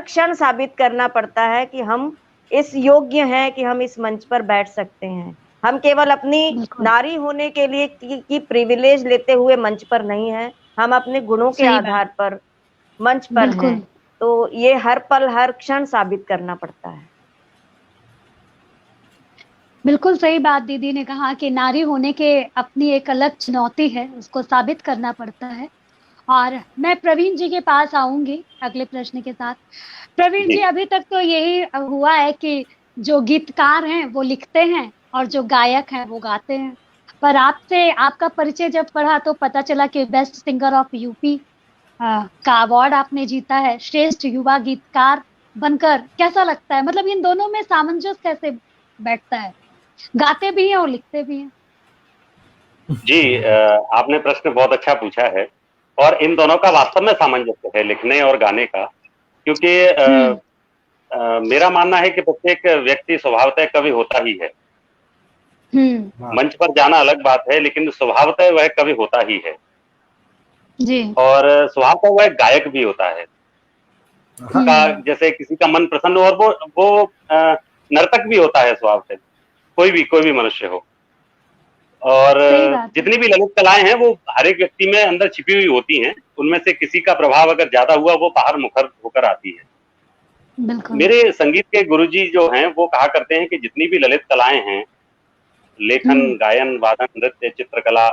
क्षण साबित करना पड़ता है कि हम इस योग्य हैं कि हम इस मंच पर बैठ सकते हैं। हम केवल अपनी बिल्कुल। नारी होने के लिए की प्रिविलेज लेते हुए मंच पर नहीं है, हम अपने गुणों के सही बात। आधार पर मंच पर हैं। बिल्कुल तो ये हर पल हर क्षण साबित करना पड़ता है। बिल्कुल सही बात दीदी ने कहा कि नारी होने के अपनी एक अलग चुनौती है, उसको साबित करना पड़ता है। और मैं प्रवीण जी के पास आऊंगी अगले प्रश्न के साथ। प्रवीण जी, जी अभी तक तो यही हुआ है कि जो गीतकार हैं वो लिखते हैं और जो गायक हैं वो गाते हैं, पर आपसे आपका परिचय जब पढ़ा तो पता चला कि बेस्ट सिंगर ऑफ यूपी का अवार्ड आपने जीता है, श्रेष्ठ युवा गीतकार बनकर कैसा लगता है? मतलब इन दोनों में सामंजस्य कैसे बैठता है? गाते भी हैं और लिखते भी हैं। जी, आपने प्रश्न बहुत अच्छा पूछा है और इन दोनों का वास्तव में सामंजस्य है, लिखने और गाने का, क्योंकि मेरा मानना है कि प्रत्येक व्यक्ति स्वभावतः कवि होता ही है। मंच पर जाना अलग बात है, लेकिन स्वभावतः वह कवि होता ही है जी। और स्वभावतः वह गायक भी होता है। का जैसे किसी का मन प्रसन्न हो और वो नर्तक भी होता है स्वभाव से, कोई भी मनुष्य हो। और जितनी भी ललित कलाएं हैं वो हर एक व्यक्ति में अंदर छिपी हुई होती हैं, उनमें से किसी का प्रभाव अगर ज्यादा हुआ वो बाहर मुखर होकर आती है। मेरे संगीत के गुरुजी जो हैं वो कहा करते हैं कि जितनी भी ललित कलाएं हैं, लेखन, गायन, वादन, नृत्य, चित्रकला,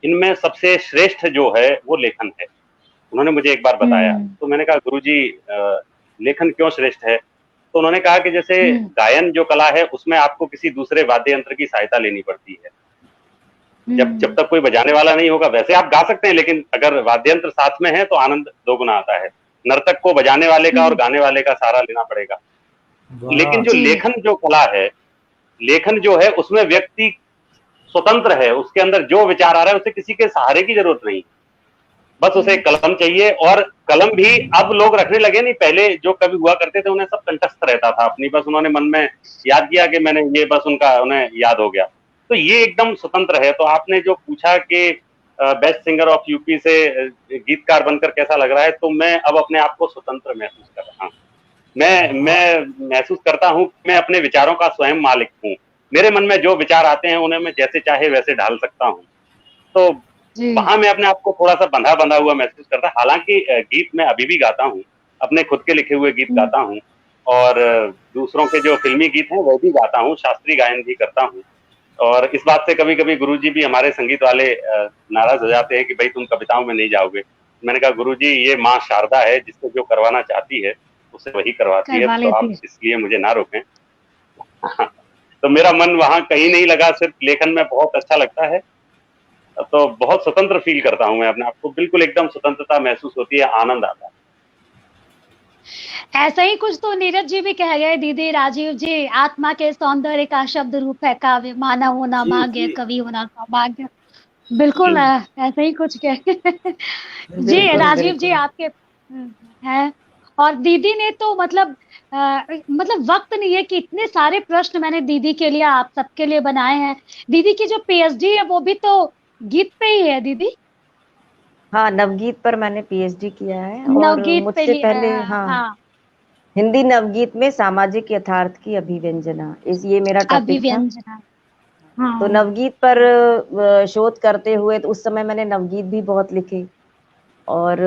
इनमें सबसे श्रेष्ठ जो है वो लेखन है। उन्होंने मुझे एक बार बताया, तो मैंने कहा गुरुजी लेखन क्यों श्रेष्ठ है? तो उन्होंने कहा कि जैसे गायन जो कला है उसमें आपको किसी दूसरे वाद्य यंत्र की सहायता लेनी पड़ती है। जब तक कोई बजाने वाला नहीं होगा, वैसे आप गा सकते हैं, लेकिन अगर वाद्य यंत्र साथ में है तो आनंद दोगुना आता है। नर्तक को बजाने वाले का और गाने वाले का सहारा लेना पड़ेगा। लेकिन जो लेखन जो कला है, लेखन जो है उसमें व्यक्ति स्वतंत्र है, उसके अंदर जो विचार आ रहा है उसे किसी के सहारे की जरूरत नहीं, बस उसे कलम चाहिए। और कलम भी अब लोग रखने लगे, नहीं पहले जो कवि हुआ करते थे उन्हें सब कंठस्थ रहता था अपनी, बस उन्होंने मन में याद किया कि मैंने ये, बस उनका उन्हें याद हो गया। तो ये एकदम स्वतंत्र है। तो आपने जो पूछा कि बेस्ट सिंगर ऑफ यूपी से गीतकार बनकर कैसा लग रहा है, तो मैं अब अपने आप को स्वतंत्र महसूस कर रहा हूँ। मैं महसूस करता हूँ मैं अपने विचारों का स्वयं मालिक हूँ। मेरे मन में जो विचार आते हैं उन्हें मैं जैसे चाहे वैसे ढाल सकता हूँ। तो वहां मैं अपने आप को थोड़ा सा बंधा हुआ महसूस करता। हालांकि गीत मैं अभी भी गाता हूँ, अपने खुद के लिखे हुए गीत गाता हूँ और दूसरों के जो फिल्मी गीत हैं वो भी गाता हूँ, शास्त्रीय गायन भी करता हूँ। और इस बात से कभी कभी गुरुजी भी, हमारे संगीत वाले, नाराज हो जाते हैं कि भाई तुम कविताओं में नहीं जाओगे। मैंने कहा गुरुजी ये माँ शारदा है, जिसको जो करवाना चाहती है उसे वही करवाती है, तो आप इसलिए मुझे ना रोकें। तो मेरा मन वहां कहीं नहीं लगा, सिर्फ लेखन में बहुत अच्छा लगता है। तो बहुत स्वतंत्र फील करता हूं मैं अपने आप को, बिल्कुल एकदम स्वतंत्रता महसूस होती है, आनंद आता है। ऐसा ही कुछ तो नीरज जी भी कह गए, दीदी राजीव जी, आत्मा के सौंदर्य का शब्द रूप है काव्य, मानव होना भाग्य, कवि होना सौभाग्य। बिल्कुल ऐसा ही कुछ कह जी राजीव जी आपके हैं। और दीदी ने तो मतलब वक्त नहीं है कि इतने सारे प्रश्न मैंने दीदी के लिए, आप सबके लिए बनाए हैं। दीदी की जो पीएचडी है वो भी तो गीत पे ही है दीदी। हाँ, नवगीत पर मैंने पीएचडी किया है और मुझसे पहले हाँ, हिंदी नवगीत में सामाजिक यथार्थ की अभिव्यंजना, ये मेरा टॉपिक था। तो नवगीत पर शोध करते हुए तो उस समय मैंने नवगीत भी बहुत लिखे और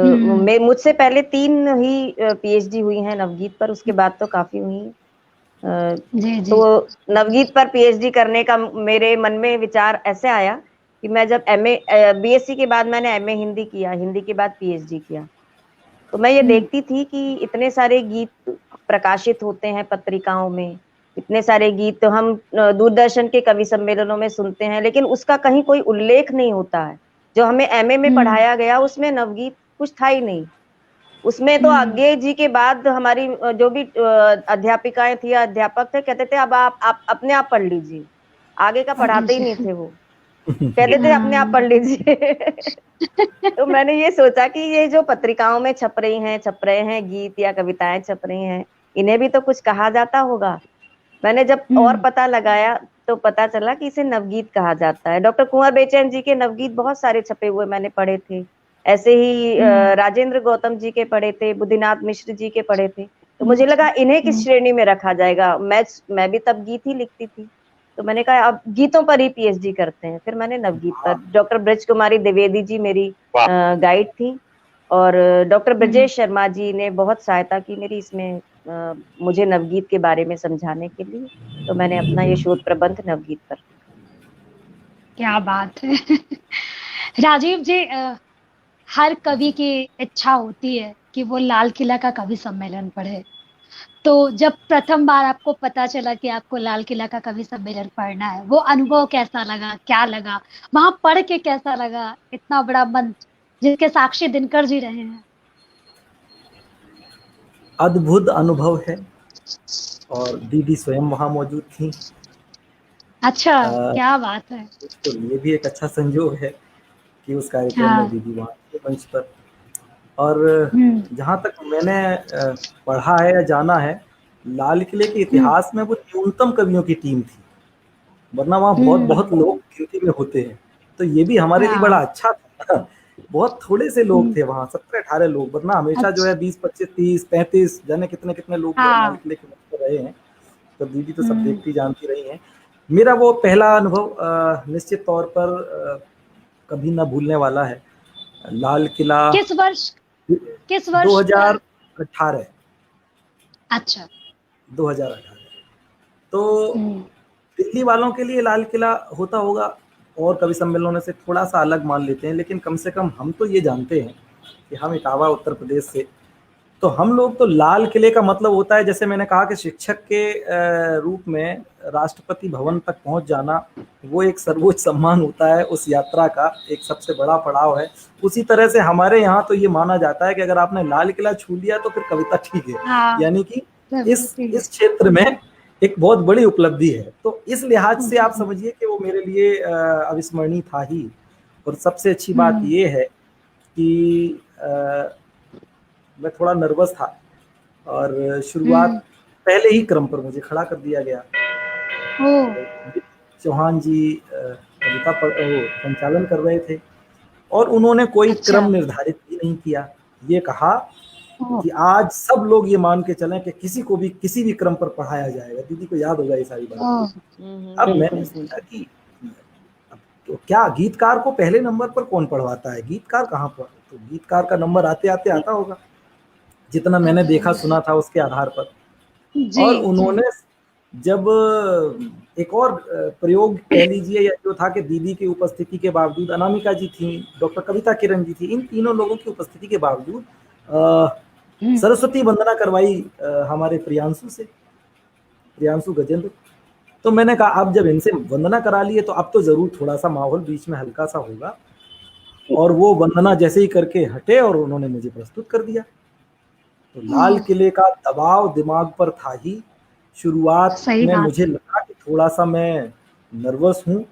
मुझसे पहले 3 ही पीएचडी हुई हैं नवगीत पर, उसके बाद तो काफी हुई। तो नवगीत पर पीएचडी करने का मेरे मन में विचार ऐसे आया कि मैं जब बीएससी के बाद मैंने एमए हिंदी किया, हिंदी के बाद पीएचडी किया, तो मैं ये देखती थी कि इतने सारे गीत प्रकाशित होते हैं पत्रिकाओं में, इतने सारे गीत तो हम दूरदर्शन के कवि सम्मेलनों में सुनते हैं, लेकिन उसका कहीं कोई उल्लेख नहीं होता है। जो हमें एमए में पढ़ाया गया उसमें नवगीत कुछ था ही नहीं। उसमें तो आगे जी के बाद हमारी जो भी अध्यापिकाएं थी, अध्यापक थे, कहते थे अब आप अपने आप पढ़ लीजिए, आगे का पढ़ाते ही नहीं थे वो, कहते थे अपने आप पढ़ लीजिए। तो मैंने ये सोचा कि ये जो पत्रिकाओं में छप रहे हैं गीत या कविताएं छप रही हैं, इन्हें भी तो कुछ कहा जाता होगा। मैंने जब और पता लगाया तो पता चला कि इसे नवगीत कहा जाता है। डॉक्टर कुंवर बेचैन जी के नवगीत बहुत सारे छपे हुए मैंने पढ़े थे, ऐसे ही राजेंद्र गौतम जी के पढ़े थे, बुद्धिनाथ मिश्र जी के पढ़े थे। तो मुझे लगा इन्हें किस श्रेणी में रखा जाएगा। मैं भी तब गीत ही लिखती थी, तो मैंने कहा अब गीतों पर ही पीएचडी करते हैं। फिर मैंने नवगीत पर, डॉक्टर ब्रज कुमारी द्विवेदी जी मेरी गाइड थी और डॉक्टर ब्रजेश शर्मा जी ने बहुत सहायता की मेरी इसमें, मुझे नवगीत के बारे में समझाने के लिए। तो मैंने अपना ये शोध प्रबंध नवगीत पर। क्या बात है। राजीव जी, हर कवि की इच्छा होती है कि वो लाल किला का कवि सम्मेलन पढ़े। तो जब प्रथम बार आपको पता चला कि आपको लाल किला का कवि सम्मेलन पढ़ना है, वो अनुभव कैसा लगा, क्या लगा वहां पढ़ के, कैसा लगा इतना बड़ा मंच जिसके साक्षी दिनकर जी रहे हैं? अद्भुत अनुभव है और दीदी स्वयं वहाँ मौजूद थी। अच्छा, क्या बात है। तो ये भी एक अच्छा संयोग है कि उस कार्यक्रम में हाँ। दीदी वहाँ थी मंच पर। और जहाँ तक मैंने पढ़ा है या जाना है, लाल किले के इतिहास में वो न्यूनतम कवियों की टीम थी, वरना वहाँ बहुत बहुत लोग गिनती में होते हैं। तो ये भी हमारे लिए बड़ा अच्छा था। बहुत थोड़े से लोग थे वहाँ, 17-18 लोग, वरना हमेशा जो है 20, 25, 30, 35 जाने कितने कितने लोग लाल किले के मंच पर रहे हैं। तो दीदी तो सब देखती जानती रही हैं। मेरा वो पहला अनुभव निश्चित तौर पर कभी ना भूलने वाला है। लाल किला किस वर्ष 2018। अच्छा, 2018। तो दिल्ली वालों के लिए लाल किला होता होगा और कवि सम्मेलनों से थोड़ा सा अलग मान लेते हैं, लेकिन कम से कम हम तो ये जानते हैं कि हम इटावा उत्तर प्रदेश से, तो हम लोग तो लाल किले का मतलब होता है, जैसे मैंने कहा कि शिक्षक के रूप में राष्ट्रपति भवन तक पहुंच जाना, वो एक सर्वोच्च सम्मान होता है, उस यात्रा का एक सबसे बड़ा पड़ाव है। उसी तरह से हमारे यहाँ तो ये माना जाता है कि अगर आपने लाल किला छू लिया तो फिर कविता ठीक है, यानी कि इस क्षेत्र में एक बहुत बड़ी उपलब्धि है। तो इस लिहाज से आप समझिए कि वो मेरे लिए अविस्मरणीय था ही। और सबसे अच्छी बात ये है कि मैं थोड़ा नर्वस था और शुरुआत पहले ही क्रम पर मुझे खड़ा कर दिया गया। चौहान जी कविता संचालन कर रहे थे और उन्होंने कोई क्रम निर्धारित ही नहीं किया। ये कहा कि आज सब लोग ये मान के चलें कि किसी को भी किसी भी क्रम पर पढ़ाया जाएगा। दीदी को याद होगा ये सारी बात। अब मैंने सोचा कि तो क्या गीतकार को पहले नंबर पर कौन पढ़वाता है, गीतकार कहाँ पर, तो गीतकार का नंबर आते आते आता होगा, जितना मैंने देखा सुना था उसके आधार पर। और उन्होंने जब एक और प्रयोग कह लीजिए या जो था कि दीदी की उपस्थिति के बावजूद, अनामिका जी थी, डॉक्टर कविता किरण जी थी, इन तीनों लोगों की उपस्थिति के बावजूद सरस्वती वंदना करवाई हमारे प्रियांशु से, प्रियांशु गजेंद्र। तो मैंने कहा अब जब इनसे वंदना करा लिए तो अब तो जरूर थोड़ा सा माहौल बीच में हल्का सा होगा। और वो वंदना जैसे ही करके हटे और उन्होंने मुझे प्रस्तुत कर दिया। तो लाल किले का दबाव दिमाग पर था ही। शुरुआत में मुझे लगा कि थोड़ा सा मैं नर्वस हूँ,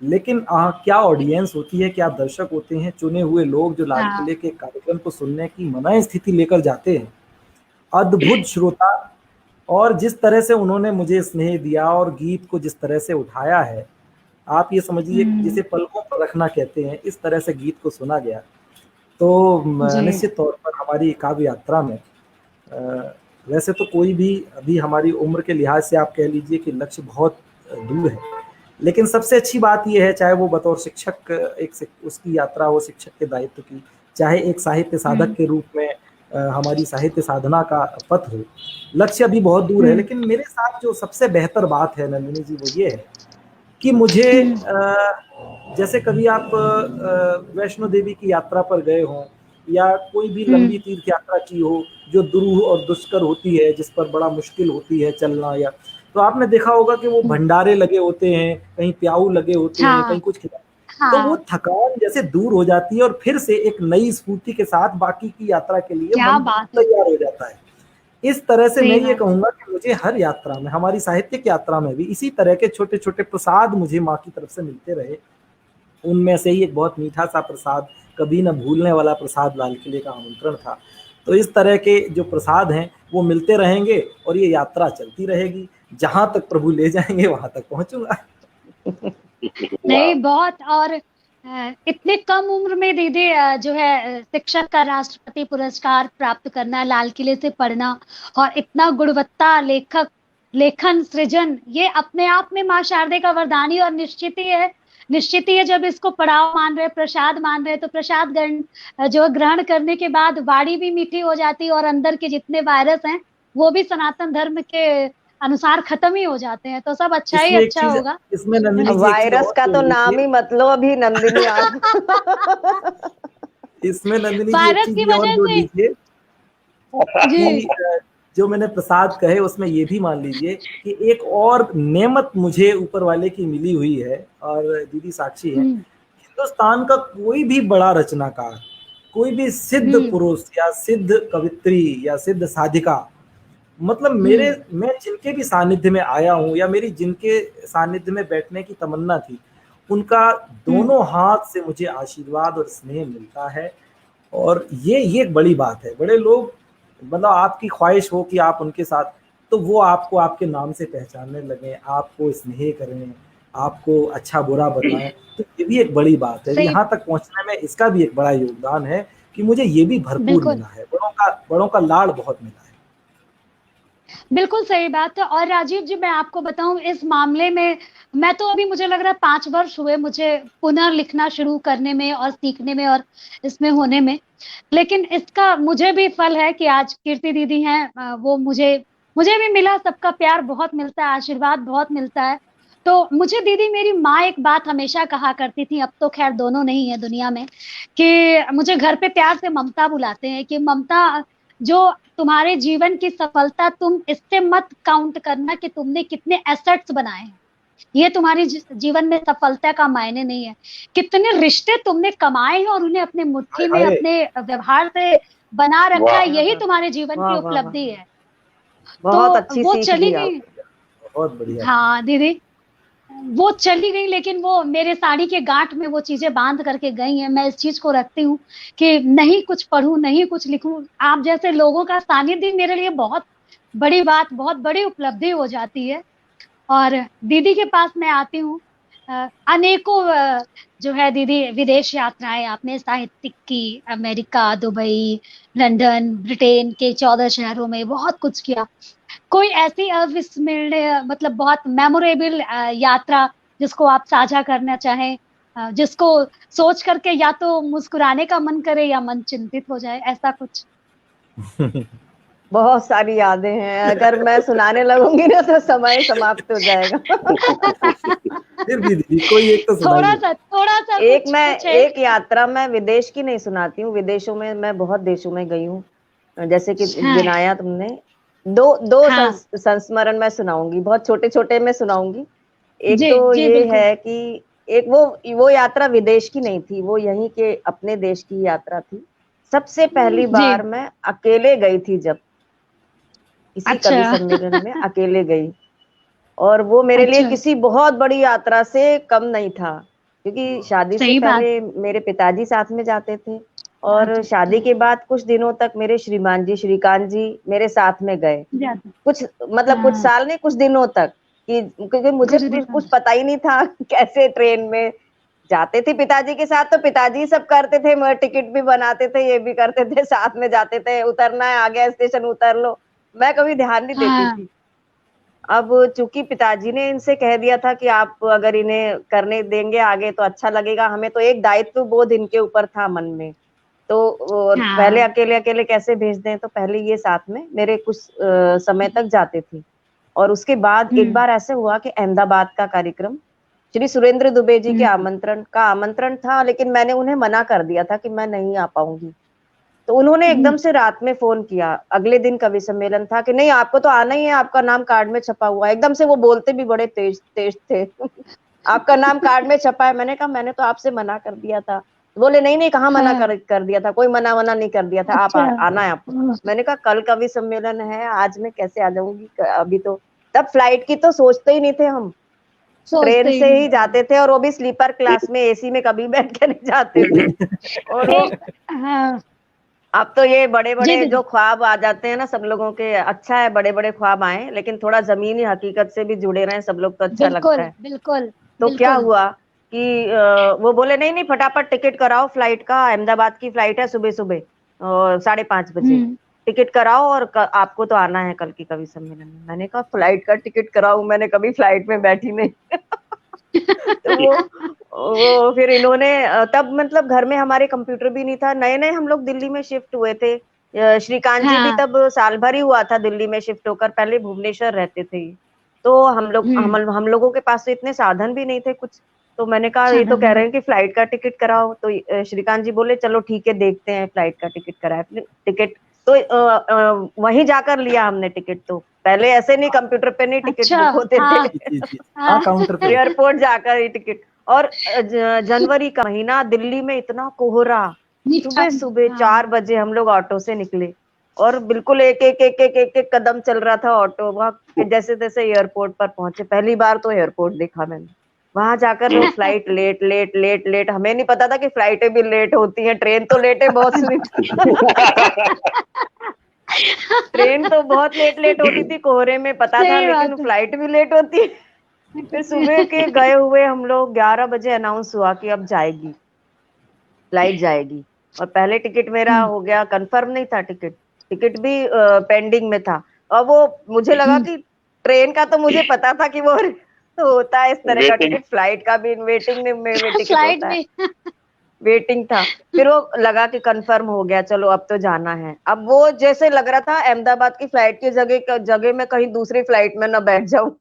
लेकिन क्या ऑडियंस होती है, क्या दर्शक होते हैं, चुने हुए लोग जो लाल किले के कार्यक्रम को सुनने की मनाए स्थिति लेकर जाते हैं, अद्भुत श्रोता। और जिस तरह से उन्होंने मुझे स्नेह दिया और गीत को जिस तरह से उठाया है, आप ये समझिए जिसे पलकों पर रखना कहते हैं, इस तरह से गीत को सुना गया। तो निश्चित तौर पर हमारी काव्य यात्रा में वैसे तो कोई भी अभी हमारी उम्र के लिहाज से आप कह लीजिए कि लक्ष्य बहुत दूर है, लेकिन सबसे अच्छी बात यह है, चाहे वो बतौर शिक्षक उसकी यात्रा हो, शिक्षक के दायित्व की, चाहे एक साहित्य साधक के रूप में हमारी साहित्य साधना का पथ हो, लक्ष्य अभी बहुत दूर है। लेकिन मेरे साथ जो सबसे बेहतर बात है नंदिनी जी, वो ये है कि मुझे जैसे कभी आप वैष्णो देवी की यात्रा पर गए हों या कोई भी लंबी तीर्थ यात्रा की हो जो दुरूह और दुष्कर होती है, जिस पर बड़ा मुश्किल होती है चलना, या तो आपने देखा होगा कि वो भंडारे लगे होते हैं, कहीं प्याऊ लगे होते हैं, कहीं कुछ तो वो थकान जैसे दूर हो जाती है और फिर से एक नई स्फूर्ति के साथ बाकी की यात्रा के लिए मन तैयार हो जाता है। इस तरह से मैं ये कहूंगा कि मुझे हर यात्रा में, हमारी साहित्यिक यात्रा में भी इसी तरह के छोटे छोटे प्रसाद मुझे माँ की तरफ से मिलते रहे। उनमें से ही एक बहुत मीठा सा प्रसाद, कभी न भूलने वाला प्रसाद लाल किले का आमंत्रण था। तो इस तरह के जो प्रसाद हैं वो मिलते रहेंगे और ये यात्रा चलती रहेगी, जहां तक प्रभु ले जाएंगे वहां तक पहुंचूंगा। नहीं, बहुत। और इतने कम उम्र में दीदी जो है शिक्षक का राष्ट्रपति पुरस्कार प्राप्त करना, लाल किले से पढ़ना और इतना गुणवत्ता लेखन सृजन, ये अपने आप में माँ शारदे का वरदान ही और निश्चित ही है। जब इसको पड़ाव मान रहे, प्रसाद मान रहे, तो प्रसाद ग्रहण करने के बाद वाणी भी मीठी हो जाती है और अंदर के जितने वायरस हैं वो भी सनातन धर्म के अनुसार खत्म ही हो जाते हैं। तो सब अच्छा ही अच्छा होगा। इसमें नंदिनी वायरस का तो नाम ही मत लो अभी नंदिनी आप। इसमें नंदिनी वायरस की वजह से जो मैंने प्रसाद कहे उसमें ये भी मान लीजिए कि एक और नेमत मुझे ऊपर वाले की मिली हुई है, और दीदी साक्षी है, हिंदुस्तान का कोई भी बड़ा रचनाकार कोई भी सिद्ध पुरुष या सिद्ध कवित्री या सिद्ध साधिका, मतलब मैं जिनके भी सानिध्य में आया हूँ या मेरी जिनके सानिध्य में बैठने की तमन्ना थी, उनका दोनों हाथ से मुझे आशीर्वाद और स्नेह मिलता है। और ये एक बड़ी बात है। बड़े लोग, मतलब आपकी ख्वाहिश हो कि आप उनके साथ, तो वो आपको आपके नाम से पहचानने लगे, आपको स्नेह करें, आपको अच्छा बुरा बताएं, तो ये भी एक बड़ी बात है। यहाँ तक पहुंचने में इसका भी एक बड़ा योगदान है कि मुझे ये भी भरपूर मिला है, बड़ों का लाड़ बहुत मिला है। बिल्कुल सही बात है। और राजीव जी, मैं आपको बताऊं, इस मामले में मैं तो अभी, मुझे लग रहा है 5 वर्ष हुए मुझे पुनर्लिखना शुरू करने में और सीखने में और इसमें होने में, लेकिन इसका मुझे भी फल है कि आज कीर्ति दीदी हैं, वो मुझे भी मिला, सबका प्यार बहुत मिलता है, आशीर्वाद बहुत मिलता है। तो मुझे दीदी, मेरी माँ एक बात हमेशा कहा करती थी, अब तो खैर दोनों नहीं है दुनिया में, कि मुझे घर पे प्यार से ममता बुलाते हैं, कि ममता, जो तुम्हारे जीवन की सफलता, तुम इससे मत काउंट करना कि तुमने कितने एसेट्स बनाए हैं, ये तुम्हारी जीवन में सफलता का मायने नहीं है, कितने रिश्ते तुमने कमाए हैं और उन्हें अपने मुट्ठी में, अपने व्यवहार से बना रखा है, यही तुम्हारे जीवन की उपलब्धि है। बहुत अच्छी वो सीख चली दी गई। बहुत बढ़िया। हाँ दीदी, वो चली गई, लेकिन वो मेरे साड़ी के गांठ में वो चीजें बांध करके गई हैं। मैं इस चीज को रखती हूँ कि नहीं कुछ पढूं, नहीं कुछ लिखूं, आप जैसे लोगों का सानिध्य मेरे लिए बहुत बड़ी बात, बहुत बड़ी उपलब्धि हो जाती है। और दीदी के पास मैं आती हूँ, अनेकों जो है दीदी, विदेश यात्राएं आपने साहित्यिक की, अमेरिका, दुबई, लंदन, ब्रिटेन के 14 शहरों में बहुत कुछ किया। कोई ऐसी अविस्मरणीय, मतलब बहुत मेमोरेबल यात्रा जिसको आप साझा करना चाहें, जिसको सोच करके या तो मुस्कुराने का मन करे या मन चिंतित हो जाए, ऐसा कुछ? बहुत सारी यादें हैं, अगर मैं सुनाने लगूंगी ना तो समय समाप्त हो जाएगा। फिर भी दीदी कोई एक तो थोड़ा सा एक यात्रा मैं विदेश की नहीं सुनाती हूँ, विदेशों में मैं बहुत देशों में गई हूँ, जैसे कि गिनाया तुमने। दो संस्मरण मैं सुनाऊंगी, बहुत छोटे छोटे में सुनाऊंगी। एक तो ये है कि एक वो यात्रा विदेश की नहीं थी, वो यहीं के अपने देश की यात्रा थी। सबसे पहली बार मैं अकेले गई थी, जब किसी कवि सम्मेलन में अकेले गई, और वो मेरे लिए किसी बहुत बड़ी यात्रा से कम नहीं था, क्योंकि शादी से पहले मेरे पिताजी साथ में जाते थे, और शादी के बाद कुछ दिनों तक मेरे श्रीमान जी, श्रीकांत जी मेरे साथ में गए, कुछ मतलब कुछ साल नहीं, कुछ दिनों तक, क्योंकि मुझे कुछ पता ही नहीं था कैसे ट्रेन में जाते थे पिताजी के साथ, तो पिताजी सब करते थे, टिकट भी बनाते थे, ये भी करते थे, साथ में जाते थे, उतरना है, आ गया स्टेशन, उतर लो, मैं कभी ध्यान नहीं देती थी। अब चूंकि पिताजी ने इनसे कह दिया था कि आप अगर इन्हें करने देंगे आगे तो अच्छा लगेगा, हमें तो एक दायित्व बोध इनके ऊपर था मन में, तो पहले अकेले अकेले कैसे भेज दें, तो पहले ये साथ में मेरे कुछ समय तक जाते थे। और उसके बाद एक बार ऐसे हुआ कि अहमदाबाद का कार्यक्रम, श्री सुरेंद्र दुबे जी के आमंत्रण था, लेकिन मैंने उन्हें मना कर दिया था कि मैं नहीं आ पाऊंगी। तो उन्होंने एकदम से रात में फोन किया, अगले दिन कवि सम्मेलन था, कि नहीं आपको तो आना ही है, आपका नाम कार्ड में छपा हुआ है। एकदम से वो बोलते भी बड़े तेज तेज थे आपका नाम कार्ड में छपा है। मैंने कहा मैंने तो आपसे मना कर दिया था। बोले नहीं कहाँ मना कर दिया था, कोई मना नहीं कर दिया था, आप आना है आपको। मैंने कहा कल कवि सम्मेलन है, आज मैं कैसे आ जाऊंगी, अभी तो, तब फ्लाइट की तो सोचते ही नहीं थे हम, ट्रेन से ही जाते थे, और वो भी स्लीपर क्लास में, एसी में कभी बैठ के नहीं जाते थे। और अब तो ये बड़े बड़े जो ख्वाब आ जाते हैं ना सब लोगों के, अच्छा है बड़े बड़े ख्वाब आए, लेकिन थोड़ा जमीनी हकीकत से भी जुड़े रहे सब लोग तो अच्छा लगता है। बिल्कुल। तो क्या हुआ कि वो बोले नहीं फटाफट टिकट कराओ फ्लाइट का, अहमदाबाद की फ्लाइट है सुबह सुबह 5:30 बजे, टिकट कराओ और आपको तो आना है कल की कवि सम्मेलन में। मैंने कहा फ्लाइट का टिकट कराऊं, मैंने कभी फ्लाइट में बैठी नहीं तो वो फिर इन्होंने, तब मतलब घर में हमारे कंप्यूटर भी नहीं था, नए नए हम लोग दिल्ली में शिफ्ट हुए थे, श्रीकांत जी भी तब साल भर ही हुआ था दिल्ली में शिफ्ट होकर, पहले भुवनेश्वर रहते थे, तो हम लोगों के पास तो इतने साधन भी नहीं थे कुछ। तो मैंने कहा ये तो कह रहे हैं कि फ्लाइट का टिकट कराओ, तो श्रीकांत जी बोले चलो ठीक है देखते हैं, फ्लाइट का टिकट कराए। टिकट तो वहीं जाकर लिया हमने टिकट, तो पहले ऐसे नहीं कंप्यूटर पे नहीं टिकट बुक होते थे, काउंटर पे एयरपोर्ट जाकर ही टिकट। और जनवरी का महीना, दिल्ली में इतना कोहरा, सुबह सुबह 4 बजे हम लोग ऑटो से निकले और बिल्कुल एक कदम चल रहा था ऑटो। वहाँ जैसे तैसे एयरपोर्ट पर पहुंचे। पहली बार तो एयरपोर्ट देखा मैंने। वहां जाकर लोग flight late late late late, हमें नहीं पता था कि फ्लाइटें भी लेट होती हैं। ट्रेन तो लेट है बहुत सुनी ट्रेन तो बहुत लेट लेट होती थी, कोहरे में पता था, लेकिन फ्लाइट भी लेट होती है। फिर सुबह के गए हुए हम लोग 11 बजे अनाउंस हुआ कि अब जाएगी फ्लाइट जाएगी। और पहले टिकट मेरा हो गया, कंफर्म नहीं था टिकट भी पेंडिंग में था। और वो मुझे लगा कि ट्रेन का तो मुझे पता था कि वो तो होता है इस तरह का टिकट, फ्लाइट का भी वेटिंग में टिकट होता है, वेटिंग था। फिर वो लगा कि कंफर्म हो गया, चलो अब तो जाना है। अब वो जैसे लग रहा था अहमदाबाद की फ्लाइट की जगह में कहीं दूसरी फ्लाइट में न बैठ जाऊं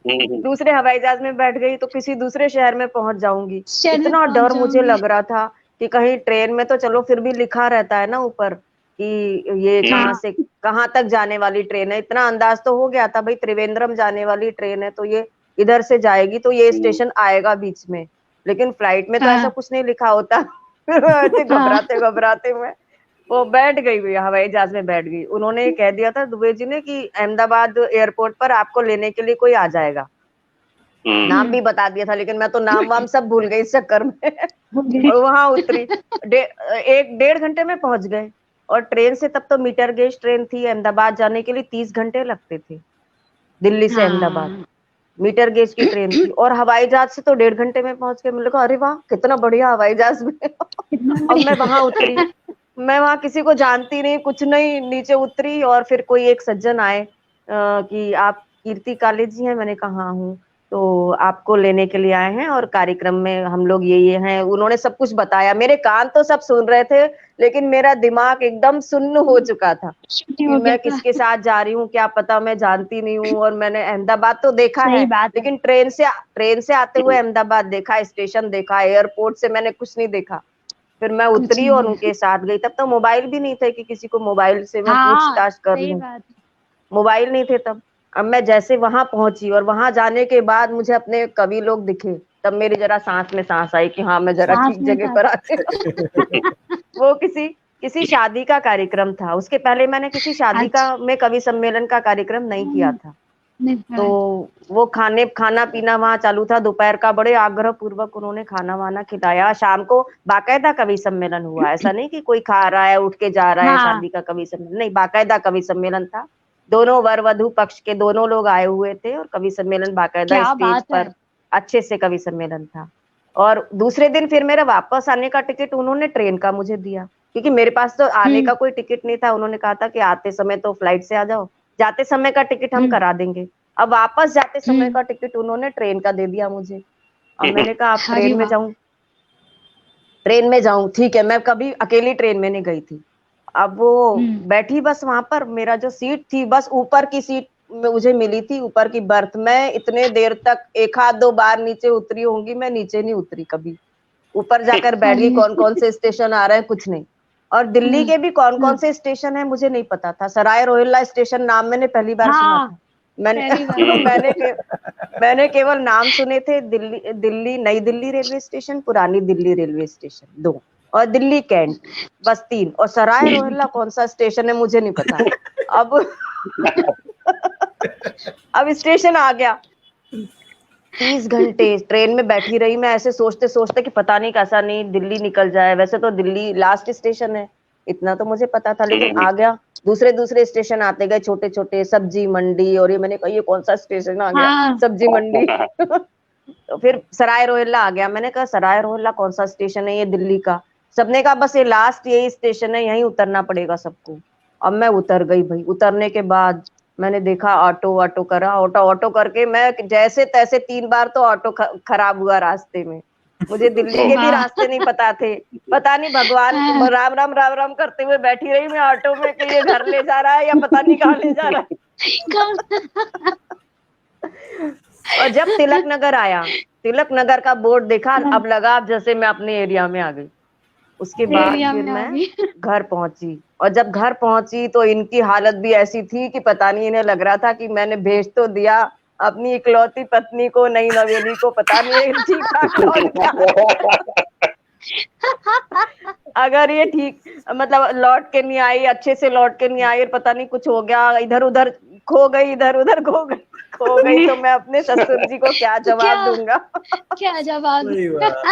दूसरे हवाई जहाज में बैठ गई तो किसी दूसरे शहर में पहुंच जाऊंगी। इतना डर मुझे लग रहा था कि कहीं ट्रेन में तो चलो फिर भी लिखा रहता है ना ऊपर कि ये कहाँ से कहाँ तक जाने वाली ट्रेन है। इतना अंदाज तो हो गया था भाई त्रिवेंद्रम जाने वाली ट्रेन है तो ये इधर से जाएगी तो ये स्टेशन आएगा बीच में, लेकिन फ्लाइट में तो ऐसा कुछ नहीं लिखा होता। फिर ऐसे घबराते घबराते मैं वो बैठ गई भैया, हवाई जहाज में बैठ गई। उन्होंने कह दिया था दुबे जी ने कि अहमदाबाद एयरपोर्ट पर आपको लेने के लिए कोई आ जाएगा। नाम भी बता दिया था, लेकिन मैं तो नाम वाम सब भूल गई इस चक्कर में। और वहां उतरी, 1-1.5 घंटे में पहुंच गए। और ट्रेन से तब तो मीटर गेज ट्रेन थी, अहमदाबाद जाने के लिए 30 घंटे लगते थे दिल्ली से अहमदाबाद। मीटर गेज की ट्रेन थी। और हवाई जहाज से तो 1.5 घंटे में पहुंच गए। मैंने कहा अरे वाह कितना बढ़िया हवाई जहाज में। अब मैं वहां उतरी, मैं वहां किसी को जानती नहीं कुछ नहीं, नीचे उतरी और फिर कोई एक सज्जन आए कि आप कीर्ति काले जी हैं? मैंने कहा हाँ हूँ। तो आपको लेने के लिए आए हैं और कार्यक्रम में हम लोग ये हैं। उन्होंने सब कुछ बताया। मेरे कान तो सब सुन रहे थे लेकिन मेरा दिमाग एकदम सुन्न हो चुका था कि मैं किसके साथ जा रही हूँ, क्या पता, मैं जानती नहीं हूँ। और मैंने अहमदाबाद तो देखा है लेकिन ट्रेन से आते हुए अहमदाबाद देखा, स्टेशन देखा, एयरपोर्ट से मैंने कुछ नहीं देखा। फिर मैं उतरी और उनके साथ गई। तब तो मोबाइल भी नहीं थे कि किसी को मोबाइल से मैं पूछताछ कर लूं, मोबाइल नहीं थे तब। अब मैं जैसे वहां पहुंची और वहां जाने के बाद मुझे अपने कवि लोग दिखे, तब मेरी जरा सांस में सांस आई कि हाँ मैं जरा ठीक जगह पर आती हूँ। वो किसी शादी का कार्यक्रम था। उसके पहले मैंने किसी शादी का में कवि सम्मेलन का कार्यक्रम नहीं किया था। तो वो खाना पीना वहां चालू था दोपहर का। बड़े आग्रह पूर्वक उन्होंने खाना वाना खिलाया। शाम को बाकायदा कवि सम्मेलन हुआ, ऐसा नहीं कि कोई खा रहा है उठ के जा रहा है शादी का कवि सम्मेलन, नहीं, बाकायदा कवि सम्मेलन था। दोनों वर वधू पक्ष के दोनों लोग आए हुए थे और कवि सम्मेलन बाकायदा स्टेज पर अच्छे से कवि सम्मेलन था। और दूसरे दिन फिर मेरा वापस आने का टिकट उन्होंने ट्रेन का मुझे दिया, क्योंकि मेरे पास तो आने का कोई टिकट नहीं था। उन्होंने कहा था कि आते समय तो फ्लाइट से आ जाओ, जाते समय का टिकट हम करा देंगे। अब वापस जाते समय का टिकट उन्होंने ट्रेन का दे दिया मुझे। अब मैंने कहा आप ट्रेन में जाऊं, ठीक है। मैं कभी अकेली ट्रेन में नहीं गई थी। अब वो बैठी बस वहां पर, मेरा जो सीट थी बस ऊपर की सीट मुझे मिली थी, ऊपर की बर्थ। मैं इतने देर तक 1-2 बार नीचे उतरी होंगी, मैं नीचे नहीं उतरी कभी। ऊपर जाकर बैठ गई, कौन कौन से स्टेशन आ रहे हैं कुछ नहीं। और दिल्ली के भी कौन कौन से स्टेशन है मुझे नहीं पता था। सराय रोहिल्ला स्टेशन नाम मैंने पहली बार सुना था। मैंने केवल नाम सुने थे। दिल्ली नई दिल्ली रेलवे स्टेशन, पुरानी दिल्ली रेलवे स्टेशन 2, और दिल्ली कैंट, बस 3। और सराय रोहिल्ला कौन सा स्टेशन है मुझे नहीं पता। अब स्टेशन आ गया। 30 घंटे ट्रेन में बैठी रही मैं, ऐसे सोचते सोचते कि पता नहीं कैसा नहीं दिल्ली निकल जाए। वैसे तो दिल्ली लास्ट स्टेशन है, इतना तो मुझे पता था। लेकिन आ गया, दूसरे स्टेशन आते गए छोटे छोटे, सब्जी मंडी। और ये मैंने कहा ये कौन सा स्टेशन आ गया, सब्जी मंडी। तो फिर सराय रोहिल्ला आ गया। मैंने कहा सराय रोहिल्ला कौन सा स्टेशन है ये दिल्ली का? सबने कहा बस ये लास्ट यही स्टेशन है, यहीं उतरना पड़ेगा सबको। अब मैं उतर गई भाई। उतरने के बाद मैंने देखा ऑटो करा, ऑटो करके मैं जैसे तैसे 3 बार तो ऑटो खराब हुआ रास्ते में। मुझे दिल्ली के भी रास्ते नहीं पता थे। पता नहीं भगवान राम राम करते हुए बैठी रही मैं ऑटो में कि ये घर ले जा रहा है या पता नहीं कहाँ ले जा रहा है। और जब तिलक नगर आया, तिलक नगर का बोर्ड देखा, अब लगा अब जैसे मैं अपने एरिया में आ गई। उसके बाद फिर मैं घर पहुंची। और जब घर पहुंची तो इनकी हालत भी ऐसी थी कि पता नहीं, इन्हें लग रहा था कि मैंने भेज तो दिया अपनी इकलौती पत्नी को, नई नवेली को, पता नहीं ठीक ठाक लौट गया। अगर ये ठीक मतलब लौट के नहीं आई, अच्छे से लौट के नहीं आई और पता नहीं कुछ हो गया, इधर उधर खो गई, इधर उधर खो गई, तो मैं अपने ससुर जी को क्या जवाब दूंगा? क्या जवाब? सही बात।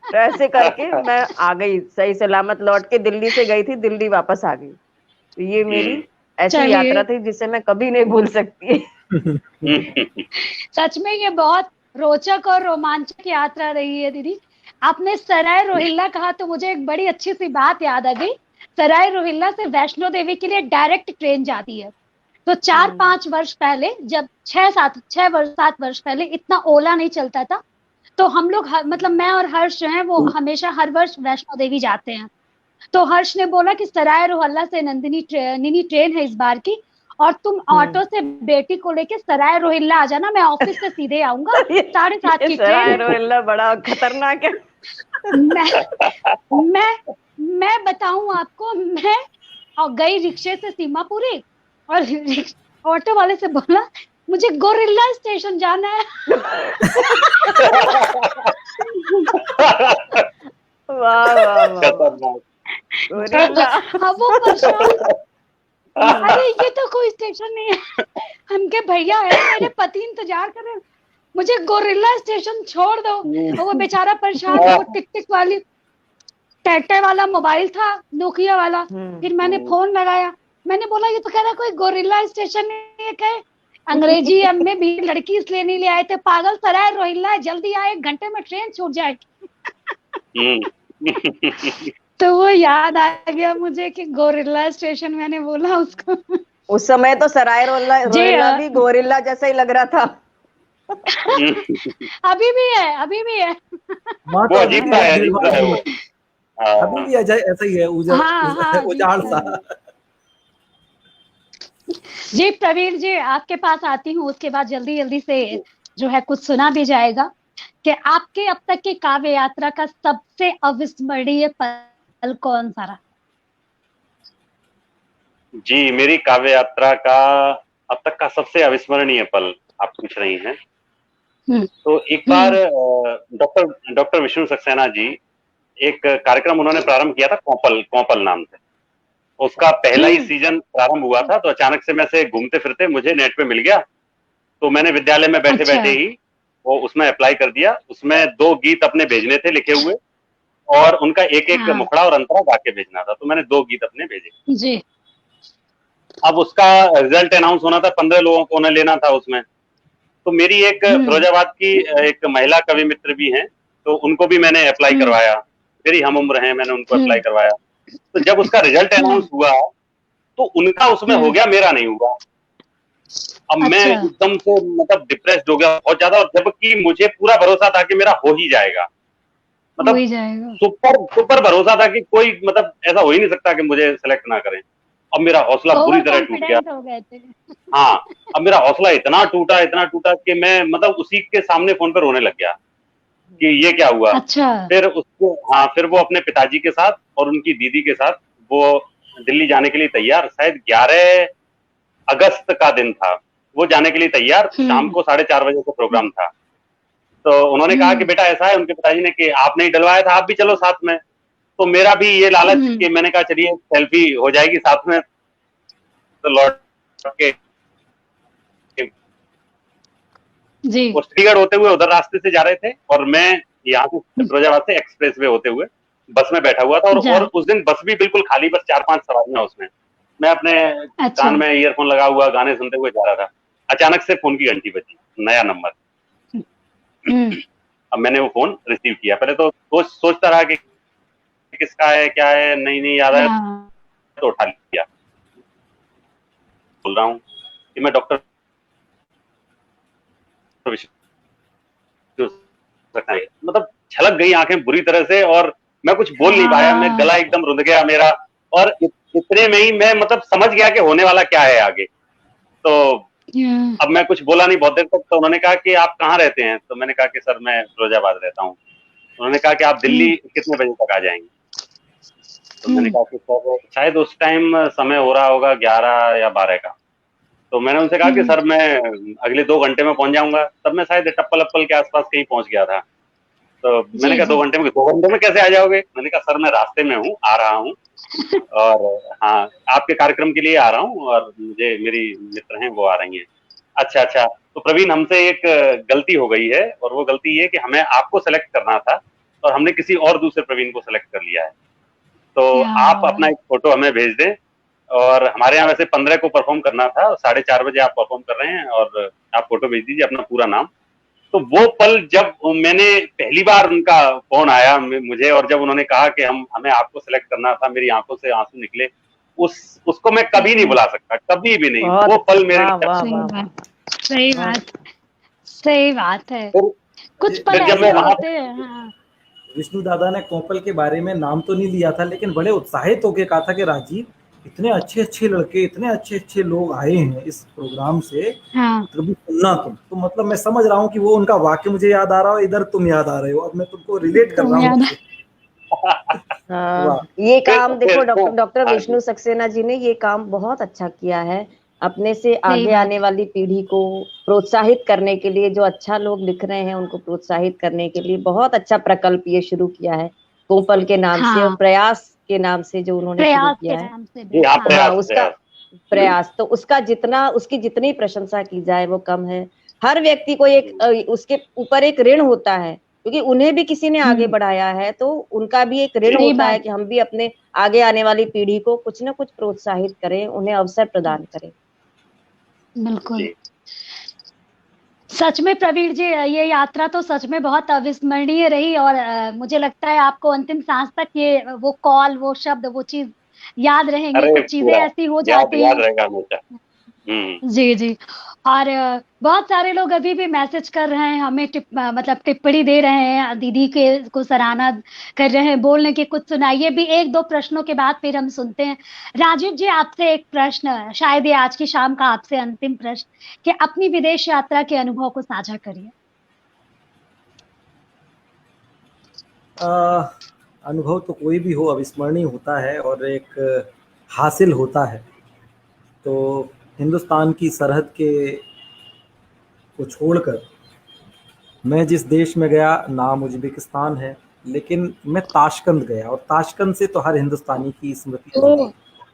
तो ऐसे करके मैं आ गई, सही सलामत लौट के दिल्ली से गई थी, दिल्ली वापस आ गई। तो ये मेरी ऐसी चलिए। यात्रा थी जिसे मैं कभी नहीं भूल सकती। सच में ये बहुत रोचक और रोमांचक यात्रा रही है दीदी। आपने सराय रोहिल्ला कहा तो मुझे एक बड़ी अच्छी सी बात याद आ गई। सराय रोहिल्ला से वैष्णो देवी के लिए डायरेक्ट ट्रेन जाती है। तो 4-5 वर्ष पहले, जब 6-7 वर्ष पहले इतना ओला नहीं चलता था, तो हम लोग मतलब मैं और हर्ष जो है वो हमेशा हर वर्ष वैष्णो देवी जाते हैं। तो हर्ष ने बोला कि सराय रोहिल्ला से नंदिनी ट्रेन है इस बार की, और तुम ऑटो से बेटी को लेके सराय रोहिल्ला आ जाना, मैं ऑफिस से सीधे आऊंगा। 7:30 की सराय ट्रेन। रोहिल्ला बड़ा खतरनाक है। मैं बताऊं आपको, मैं और गई रिक्शे से सीमापुरी, और ऑटो वाले से बोला मुझे गोरिल्ला स्टेशन जाना है। वाह वाह वाह, गोरिल्ला। अब वो परेशान, अरे ये तो कोई स्टेशन नहीं है। हम के भैया है, मेरे पति इंतजार कर रहे हैं, मुझे गोरिल्ला स्टेशन छोड़ दो। और वो बेचारा परेशान, वो टिक टिक वाली टैटे वाला मोबाइल था, नोकिया वाला। फिर मैंने फोन लगाया, मैंने बोला ये तो कह रहा कोई गोरिल्ला स्टेशन नहीं है, कहे अंग्रेजी में भी लड़की इसलिए नहीं ले आए थे, पागल सराय रोहिल्ला, जल्दी आए, 1 घंटे में ट्रेन छूट जाएगी। तो वो याद आ गया मुझे कि गोरिल्ला स्टेशन मैंने बोला उसको। उस समय तो सराय रोहिल्ला भी गोरिल्ला जैसा ही लग रहा था। अभी भी है, अभी भी है। वो अजीब सा है, अभी भी ऐसा ही है, उजाड़ सा। जी प्रवीण जी, आपके पास आती हूँ, उसके बाद जल्दी जल्दी से जो है कुछ सुना भी जाएगा कि आपके अब तक की काव्य यात्रा का सबसे अविस्मरणीय पल कौन सा रहा? जी, मेरी काव्य यात्रा का अब तक का सबसे अविस्मरणीय पल आप पूछ रही हैं। तो एक बार डॉक्टर विष्णु सक्सेना जी, एक कार्यक्रम उन्होंने प्रारंभ किया था कौपल नाम से। उसका पहला ही सीजन प्रारंभ हुआ था, तो अचानक से मैं से घूमते फिरते मुझे नेट पे मिल गया। तो मैंने विद्यालय में बैठे बैठे ही वो उसमें अप्लाई कर दिया। उसमें 2 गीत अपने भेजने थे लिखे हुए, और उनका एक एक मुखड़ा और अंतरा गा के भेजना था। तो मैंने 2 गीत अपने भेजे जी। अब उसका रिजल्ट अनाउंस होना था, 15 लोगों को उन्हें लेना था उसमें। तो मेरी एक फिरोजाबाद की एक महिला कवि मित्र भी हैं, तो उनको भी मैंने अप्लाई करवाया। मेरी हम उम्र हैं, मैंने उनको अप्लाई करवाया। तो जब उसका रिजल्ट अनाउंस हुआ तो उनका उसमें हो गया, मेरा नहीं हुआ। अब मैं एकदम से मतलब डिप्रेस्ड हो गया बहुत ज्यादा, और जबकि मुझे पूरा भरोसा था कि मेरा हो ही जाएगा, मतलब सुपर भरोसा था कि कोई मतलब ऐसा हो ही नहीं सकता कि मुझे सेलेक्ट ना करें। अब मेरा हौसला बुरी तरह टूट गया। हाँ, अब मेरा हौसला इतना टूटा कि मैं मतलब उसी के सामने फोन पे रोने लग गया कि ये क्या हुआ। फिर वो अपने पिताजी के साथ और उनकी दीदी के साथ वो दिल्ली जाने के लिए तैयार। शायद 11 अगस्त का दिन था, वो जाने के लिए तैयार। शाम को 4:30 बजे का प्रोग्राम था। तो उन्होंने कहा कि बेटा ऐसा है, उनके पिताजी ने, कि आपने ही डलवाया था, आप भी चलो साथ में। तो मेरा भी ये लालच कि मैंने कहा चलिए सेल्फी हो जाएगी साथ में। तो लौट के जी वो चंडीगढ़ होते हुए उधर रास्ते से जा रहे थे, और मैं यहाँ से फिरोजाबाद से एक्सप्रेस वे होते हुए बस में बैठा हुआ था। और उस दिन बस भी बिल्कुल खाली, बस 4-5 सवारियां उसमें। मैं अपने कान में ईयरफोन लगा हुआ गाने सुनते हुए जा रहा था। अचानक से फोन की घंटी बजी, नया नंबर। अब मैंने वो फोन रिसीव किया। पहले तो सोचता रहा कि किसका है, क्या है, नहीं याद आया, तो उठा लिया। बोल रहा हूँ कि मैं डॉक्टर मतलब छलक गई आंखें बुरी तरह से, और मैं कुछ बोल नहीं पाया। मैं गला एकदम रुंध गया मेरा, और इतने में ही मैं मतलब समझ गया कि होने वाला क्या है आगे। तो अब मैं कुछ बोला नहीं बहुत देर तक। तो उन्होंने कहा कि आप कहाँ रहते हैं? तो मैंने कहा कि सर मैं फिरोजाबाद रहता हूँ। उन्होंने कहा कि आप दिल्ली कितने बजे तक आ जाएंगे? तो मैंने कहा कि सर शायद उस टाइम समय हो रहा होगा 11 या 12 का। तो मैंने उनसे कहा कि सर मैं अगले 2 घंटे में पहुंच जाऊंगा। तब मैं शायद टप्पल अप्पल के आसपास कहीं पहुंच गया था। तो मैंने कहा 2 घंटे में, 2 घंटे में कैसे आ जाओगे? मैंने कहा सर मैं रास्ते में हूँ, आ रहा हूँ, और हाँ आपके कार्यक्रम के लिए आ रहा हूँ, और मुझे मेरी मित्र हैं वो आ रही हैं। अच्छा अच्छा, तो प्रवीण हमसे एक गलती हो गई है, और वो गलती ये कि हमें आपको सेलेक्ट करना था और हमने किसी और दूसरे प्रवीण को सेलेक्ट कर लिया है। तो आप अपना एक फोटो हमें भेज दें, और हमारे यहाँ वैसे 15 को परफॉर्म करना था, 4:30 बजे आप परफॉर्म कर रहे हैं, और आप फोटो भेज दीजिए अपना पूरा नाम। तो वो पल जब मैंने पहली बार उनका फोन आया मुझे, और जब उन्होंने कहा कि हमें आपको सेलेक्ट करना था, मेरी आंखों से आंसू निकले। उसको मैं कभी नहीं भुला सकता, कभी भी नहीं। वो पल मेरे लिए, सही बात है। कुछ पल फिर जब ऐसे मैं वहां, होते हैं। हाँ। विष्णु दादा ने कोपल के बारे में नाम तो नहीं लिया था, लेकिन बड़े उत्साहित होकर कहा था कि राजीव, इतने अच्छे अच्छे लड़के, इतने अच्छे अच्छे लोग आए हैं इस प्रोग्राम से, हाँ। कभी सुनना तुम। तो मतलब मैं समझ रहा हूँ कि वो उनका वाक्य मुझे याद आ रहा हो, इधर तुम याद आ रहे हो, अब मैं तुमको रिलेट कर रहा हूँ। हाँ, ये काम देखो डॉक्टर हाँ विष्णु सक्सेना जी ने ये काम बहुत अच्छा किया है, अपने से सही आगे बात आने वाली पीढ़ी को प्रोत्साहित करने के लिए, जो अच्छा लोग लिख रहे हैं उनको प्रोत्साहित करने के लिए बहुत अच्छा प्रकल्प ये शुरू किया है, कोपल के नाम से और हाँ, प्रयास के नाम से जो उन्होंने शुरू प्रयास के किया है। नाम से जी भी। हाँ, हाँ, प्रयास उसका प्रयास प्रयास तो उसकी जितनी प्रशंसा की जाए वो कम है। हर व्यक्ति को एक उसके ऊपर एक ऋण होता है, क्योंकि उन्हें भी किसी ने आगे बढ़ाया है, तो उनका भी एक ऋण सही होता है बात। कि हम भी अपने आगे आने वाली पीढ़ी को कुछ ना कुछ प्रोत्साहित करें, उन्हें अवसर प्रदान करें। बिल्कुल। जी। सच में प्रवीण जी, ये यात्रा तो सच में बहुत अविस्मरणीय रही, और मुझे लगता है आपको अंतिम सांस तक ये वो कॉल, वो शब्द, वो चीज याद रहेंगी। अरे कुछ चीजें पूरा ऐसी हो याद जाती याद हैं। रहेगा हमेशा। जी जी। और बहुत सारे लोग अभी भी मैसेज कर रहे हैं हमें, मतलब टिप्पणी दे रहे हैं, दीदी के को सराहना कर रहे हैं, बोल रहे हैं कि कुछ सुनाइए भी। 1-2 प्रश्नों के बाद फिर हम सुनते हैं। राजीव जी, आपसे एक प्रश्न, शायद ये आज की शाम का आपसे अंतिम प्रश्न, कि अपनी विदेश यात्रा के अनुभव को साझा करिए। अनुभव तो कोई भी हो अविस्मरणीय होता है, और एक हासिल होता है। तो हिंदुस्तान की सरहद के को छोड़कर मैं जिस देश में गया, नाम उज्बेकिस्तान है, लेकिन मैं ताशकंद गया, और ताशकंद से तो हर हिंदुस्तानी की स्मृतियाँ जुड़ी। ओह,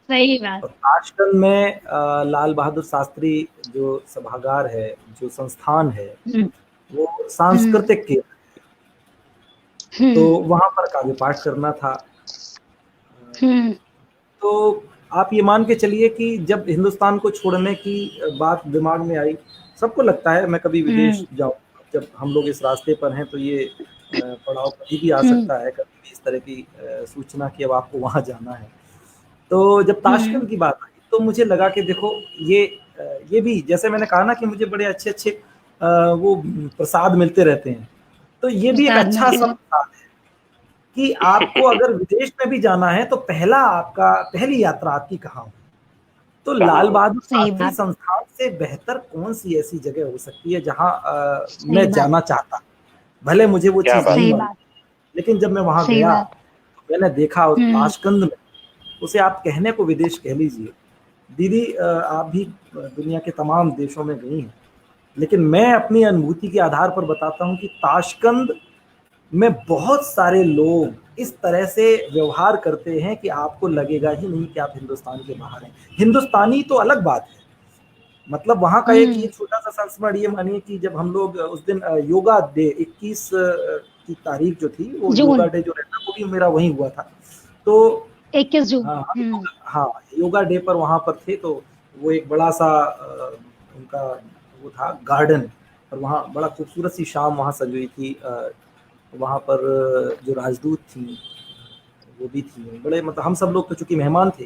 सही बात। और ताशकंद में लाल बहादुर शास्त्री जो सभागार है, जो संस्थान है, हम्म, वो हम्म, सांस्कृतिक केंद्र, तो हम्म, वहाँ पर काव्य पाठ करना था। हम्म, तो आप ये मान के चलिए कि जब हिंदुस्तान को छोड़ने की बात दिमाग में आई, सबको लगता है मैं कभी विदेश हम्म, जाऊँ। जब हम लोग इस रास्ते पर हैं तो ये पड़ाव कभी भी आ हम्म, सकता है, कभी भी इस तरह की सूचना कि अब आपको वहाँ जाना है। तो जब ताशकंद की बात आई तो मुझे लगा कि देखो, ये भी जैसे मैंने कहा ना कि मुझे बड़े अच्छे अच्छे वो प्रसाद मिलते रहते हैं, तो ये भी एक प्रसाद अच्छा मिलते सा हैं। प्रसाद है कि आपको अगर विदेश में भी जाना है तो पहली यात्रा आपकी कहाँ हो। तो कहाँ लाल हो? बहादुर सही शास्त्री बात। संस्थान से बेहतर कौन सी ऐसी जगह हो सकती है जहाँ सही मैं बात। जाना चाहता, भले मुझे वो क्या चीज़ बात नहीं सही मिली, बात। लेकिन जब मैं वहाँ सही गया बात। तो मैंने देखा उस हम्म। ताशकंद में, उसे आप कहने को विदेश कह लीजिए। दीदी आप भी दुनिया के तमाम देशों में गई हैं, लेकिन मैं अपनी अनुभूति के आधार पर बताता हूँ कि ताशकंद में बहुत सारे लोग इस तरह से व्यवहार करते हैं कि आपको लगेगा ही नहीं कि आप हिंदुस्तान के बाहर हैं। हिंदुस्तानी तो अलग बात है, मतलब वहाँ का एक ये छोटा सा संस्मरण ये मानिए कि जब हम लोग उस दिन योगा डे 21 की तारीख जो थी, वो योगा जून, डे जो रहता वो भी मेरा वहीं हुआ था। तो 21 जून। हाँ हाँ, योगा डे पर वहाँ पर थे, तो वो एक बड़ा सा उनका वो था गार्डन, और वहाँ बड़ा खूबसूरत सी शाम वहाँ सजी हुई थी। वहाँ पर जो राजदूत थी वो भी थी, बड़े मतलब हम सब लोग तो चूंकि मेहमान थे,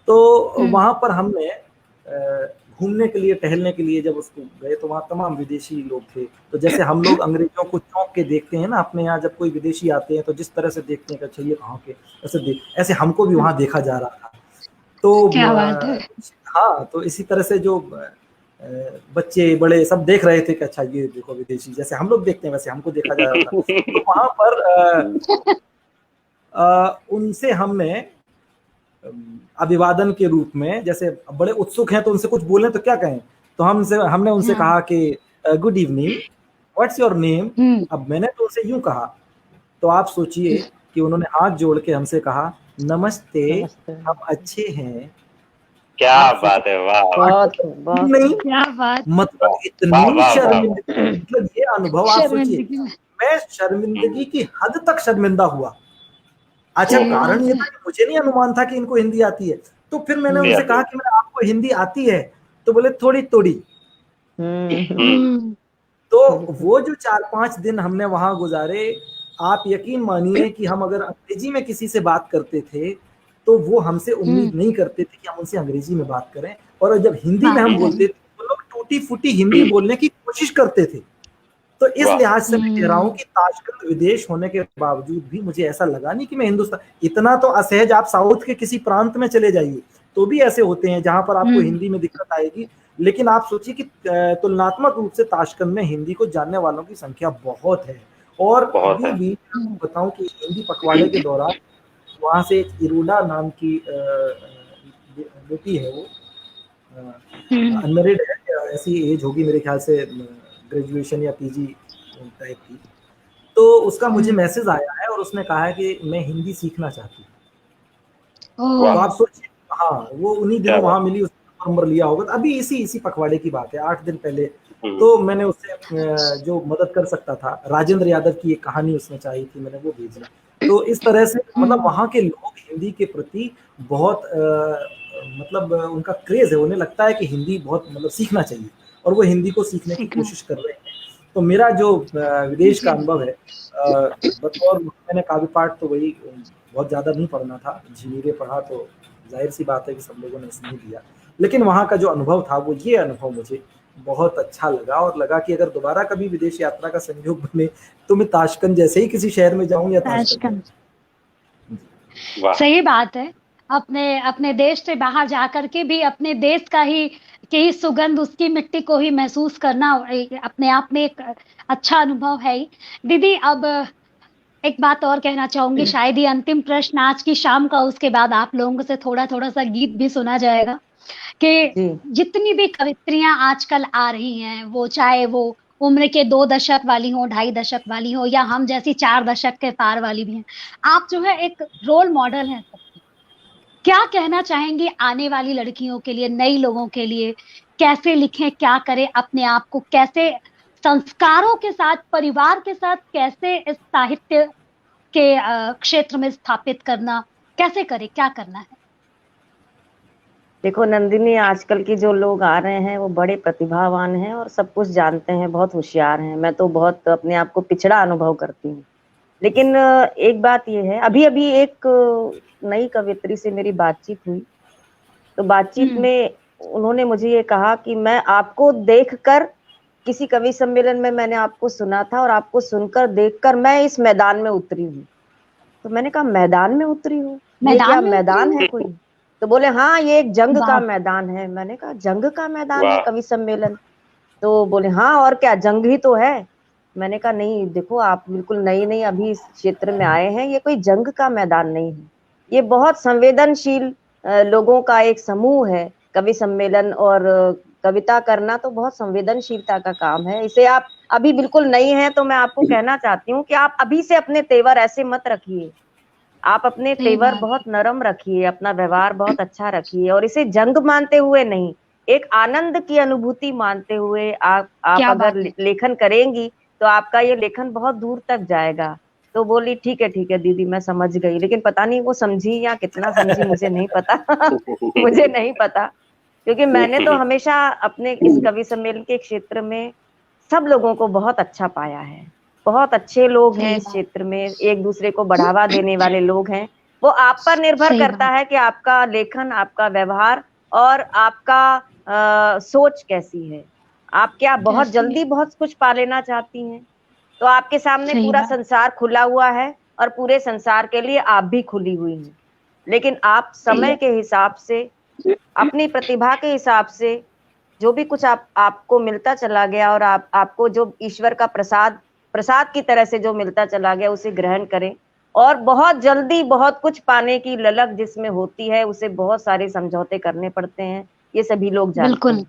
तो वहाँ पर हमने घूमने के लिए, टहलने के लिए जब उसको गए तो वहाँ तमाम विदेशी लोग थे। तो जैसे हम लोग अंग्रेजों को चौंक के देखते हैं ना अपने यहाँ, जब कोई विदेशी आते हैं तो जिस तरह से देखते हैं कि अच्छा ये कहाँ के, ऐसे हमको भी वहाँ देखा जा रहा था। तो क्या बात है। हाँ, तो इसी तरह से जो बच्चे बड़े सब देख रहे थे कि अच्छा ये देखो विदेशी, जैसे हम लोग देखते हैं वैसे हमको देखा जा रहा था। तो वहाँ पर उनसे हमने अभिवादन के रूप में, जैसे बड़े उत्सुक हैं तो उनसे कुछ बोलें तो क्या कहें, तो हमने उनसे कहा कि good evening, what's your name. अब मैंने तो उनसे यूं कहा, तो आप सोचिए कि उन्होंने हाथ जोड़ के हमसे कहा, नमस्ते, हम अच्छे हैं। क्या आप बात है, वाह बहुत नहीं, क्या बात, मतलब वाह इतनी वाह। शर्मिंदगी, मतलब ये अनुभव आप सोचिए, शर्मिंदगी में। मैं शर्मिंदगी की हद तक शर्मिंदा हुआ। अच्छा, सही कारण बात ये है। था कि मुझे नहीं अनुमान था कि इनको हिंदी आती है। तो फिर मैंने हिंदी उनसे आती कहा है। कि मैं आपको हिंदी आती है? तो बोले थोड़ी थोड़ी। तो वो जो 4-5 दिन हमने वहां गुजारे, आप यकीन मानिए कि हम अगर अंग्रेजी में किसी से बात करते थे तो वो हमसे उम्मीद नहीं करते थे कि हम उनसे अंग्रेजी में बात करें, और जब हिंदी में बात हम करें। बोलते थे वो लोग टूटी फूटी हिंदी बोलने की कोशिश करते थे। तो इस वाह लिहाज से मैं कह रहा हूँ कि ताशकंद विदेश होने के बावजूद भी मुझे ऐसा लगा नहीं कि मैं हिंदुस्तान, इतना तो असहज आप साउथ के किसी प्रांत में चले जाइए तो भी ऐसे होते हैं जहां पर आपको हिंदी में दिक्कत आएगी। लेकिन आप सोचिए कि तुलनात्मक रूप से ताशकंद में हिंदी को जानने वालों की संख्या बहुत है। और बहुत अभी है। भी आपको बताऊं कि हिंदी पखवाड़े के दौरान वहां से एक इरूला नाम की बेटी है, वो अनमेरिड है, ऐसी एज होगी मेरे ख्याल से ग्रेजुएशन या पीजी टाइप की। तो उसका मुझे मैसेज आया है और उसने कहा है कि मैं हिंदी सीखना चाहती हूँ। तो वाह आप सोचिए, हाँ वो उन्हीं क्या दिनों बात। वहां मिली, उसने नंबर लिया होगा, तो अभी इसी इसी पखवाड़े की बात है, 8 दिन पहले। हम्म, तो मैंने उससे जो मदद कर सकता था, राजेंद्र यादव की एक कहानी उसने चाहिए थी, मैंने वो भेजी। तो इस तरह से मतलब वहां के लोग हिंदी के प्रति बहुत मतलब उनका क्रेज है, उन्हें लगता है कि हिंदी बहुत मतलब सीखना चाहिए, और वो हिंदी को सीखने की सीखना। कोशिश कर रहे हैं। तो मेरा जो विदेश का जी। अनुभव है, बतौर मैंने काव्य पाठ तो वही बहुत ज़्यादा नहीं पढ़ना था, झीमीरे पढ़ा, तो जाहिर सी बात है कि सब लोगों ने इसमें दिया। लेकिन वहाँ का जो अनुभव था वो ये अनुभव मुझे बहुत अच्छा लगा, और लगा कि अगर दोबारा कभी विदेश यात्रा का संयोग बने तो मैं ताशकंद जैसे ही किसी शहर में जाऊं या ताशकंद ताशकंद। जाऊं। वाह सही बात है। अपने अपने देश से बाहर जाकर के भी अपने देश का ही की ही सुगंध, उसकी मिट्टी को ही महसूस करना अपने आप में एक अच्छा अनुभव है ही। दीदी, अब एक बात और कहना चाहूंगी, शायद ये अंतिम प्रश्न आज की शाम का, उसके बाद आप लोगों से थोड़ा थोड़ा सा गीत भी सुना जाएगा कि जी जितनी भी कवित्रियां आजकल आ रही हैं, वो चाहे वो उम्र के 2 दशक वाली हो, 2.5 दशक वाली हो, या हम जैसी 4 दशक के पार वाली भी हैं, आप जो है एक रोल मॉडल हैं सबकी। क्या कहना चाहेंगे आने वाली लड़कियों के लिए, नई लोगों के लिए? कैसे लिखें, क्या करें, अपने आप को कैसे संस्कारों के साथ, परिवार के साथ कैसे इस साहित्य के क्षेत्र में स्थापित करना, कैसे करें, क्या करना है? देखो नंदिनी, आजकल के जो लोग आ रहे हैं वो बड़े प्रतिभावान हैं और सब कुछ जानते हैं, बहुत होशियार हैं। मैं तो बहुत अपने आप को पिछड़ा अनुभव करती हूँ। लेकिन एक बात ये है, अभी अभी एक नई कवियत्री से मेरी बातचीत हुई, तो बातचीत में उन्होंने मुझे ये कहा कि मैं आपको देखकर, किसी कवि सम्मेलन में मैंने आपको सुना था और आपको सुनकर देखकर मैं इस मैदान में उतरी हूँ। तो मैंने कहा मैदान में उतरी हूँ, ये क्या मैदान में उतरी मैदान हूँ। है कोई? तो बोले हाँ ये एक जंग का बाप। मैदान है। मैंने कहा जंग का मैदान है वाह कवि सम्मेलन? तो बोले हाँ और क्या, जंग ही तो है। मैंने कहा नहीं, देखो आप बिल्कुल नई नई अभी इस क्षेत्र में आए हैं, ये कोई जंग का मैदान नहीं है, ये बहुत संवेदनशील लोगों का एक समूह है। कवि सम्मेलन और कविता करना तो बहुत संवेदनशीलता का काम है। इसे आप अभी बिल्कुल नई हैं, तो मैं आपको कहना चाहती हूँ कि आप अभी से अपने तेवर ऐसे मत रखिए, आप अपने सही तेवर बात। बहुत नरम रखिए, अपना व्यवहार बहुत अच्छा रखिए, और इसे जंग मानते हुए नहीं, एक आनंद की अनुभूति मानते हुए आप क्या अगर बात है। लेखन करेंगी तो आपका ये लेखन बहुत दूर तक जाएगा। तो बोली ठीक है दीदी, मैं समझ गई। लेकिन पता नहीं वो समझी या कितना समझी, मुझे नहीं पता मुझे नहीं पता, क्योंकि मैंने तो हमेशा अपने इस कवि सम्मेलन के क्षेत्र में सब लोगों को बहुत अच्छा पाया है। बहुत अच्छे लोग हैं सही इस बात। क्षेत्र में, एक दूसरे को बढ़ावा देने वाले लोग हैं। वो आप पर निर्भर सही करता बात। है कि आपका लेखन, आपका व्यवहार और आपका सोच कैसी है। आप क्या बहुत कैसी है। जल्दी बहुत कुछ पा लेना चाहती हैं? तो आपके सामने सही पूरा बात। संसार खुला हुआ है, और पूरे संसार के लिए आप भी खुली हुई हैं। लेकिन आप समय के हिसाब से, अपनी प्रतिभा के हिसाब से, जो भी कुछ आपको मिलता चला गया, और आपको जो ईश्वर का प्रसाद प्रसाद की तरह से जो मिलता चला गया, उसे ग्रहण करें। और बहुत जल्दी बहुत कुछ पाने की ललक जिसमें होती है, उसे बहुत सारे समझौते करने पड़ते हैं, ये सभी लोग जानते बिल्कुल। हैं।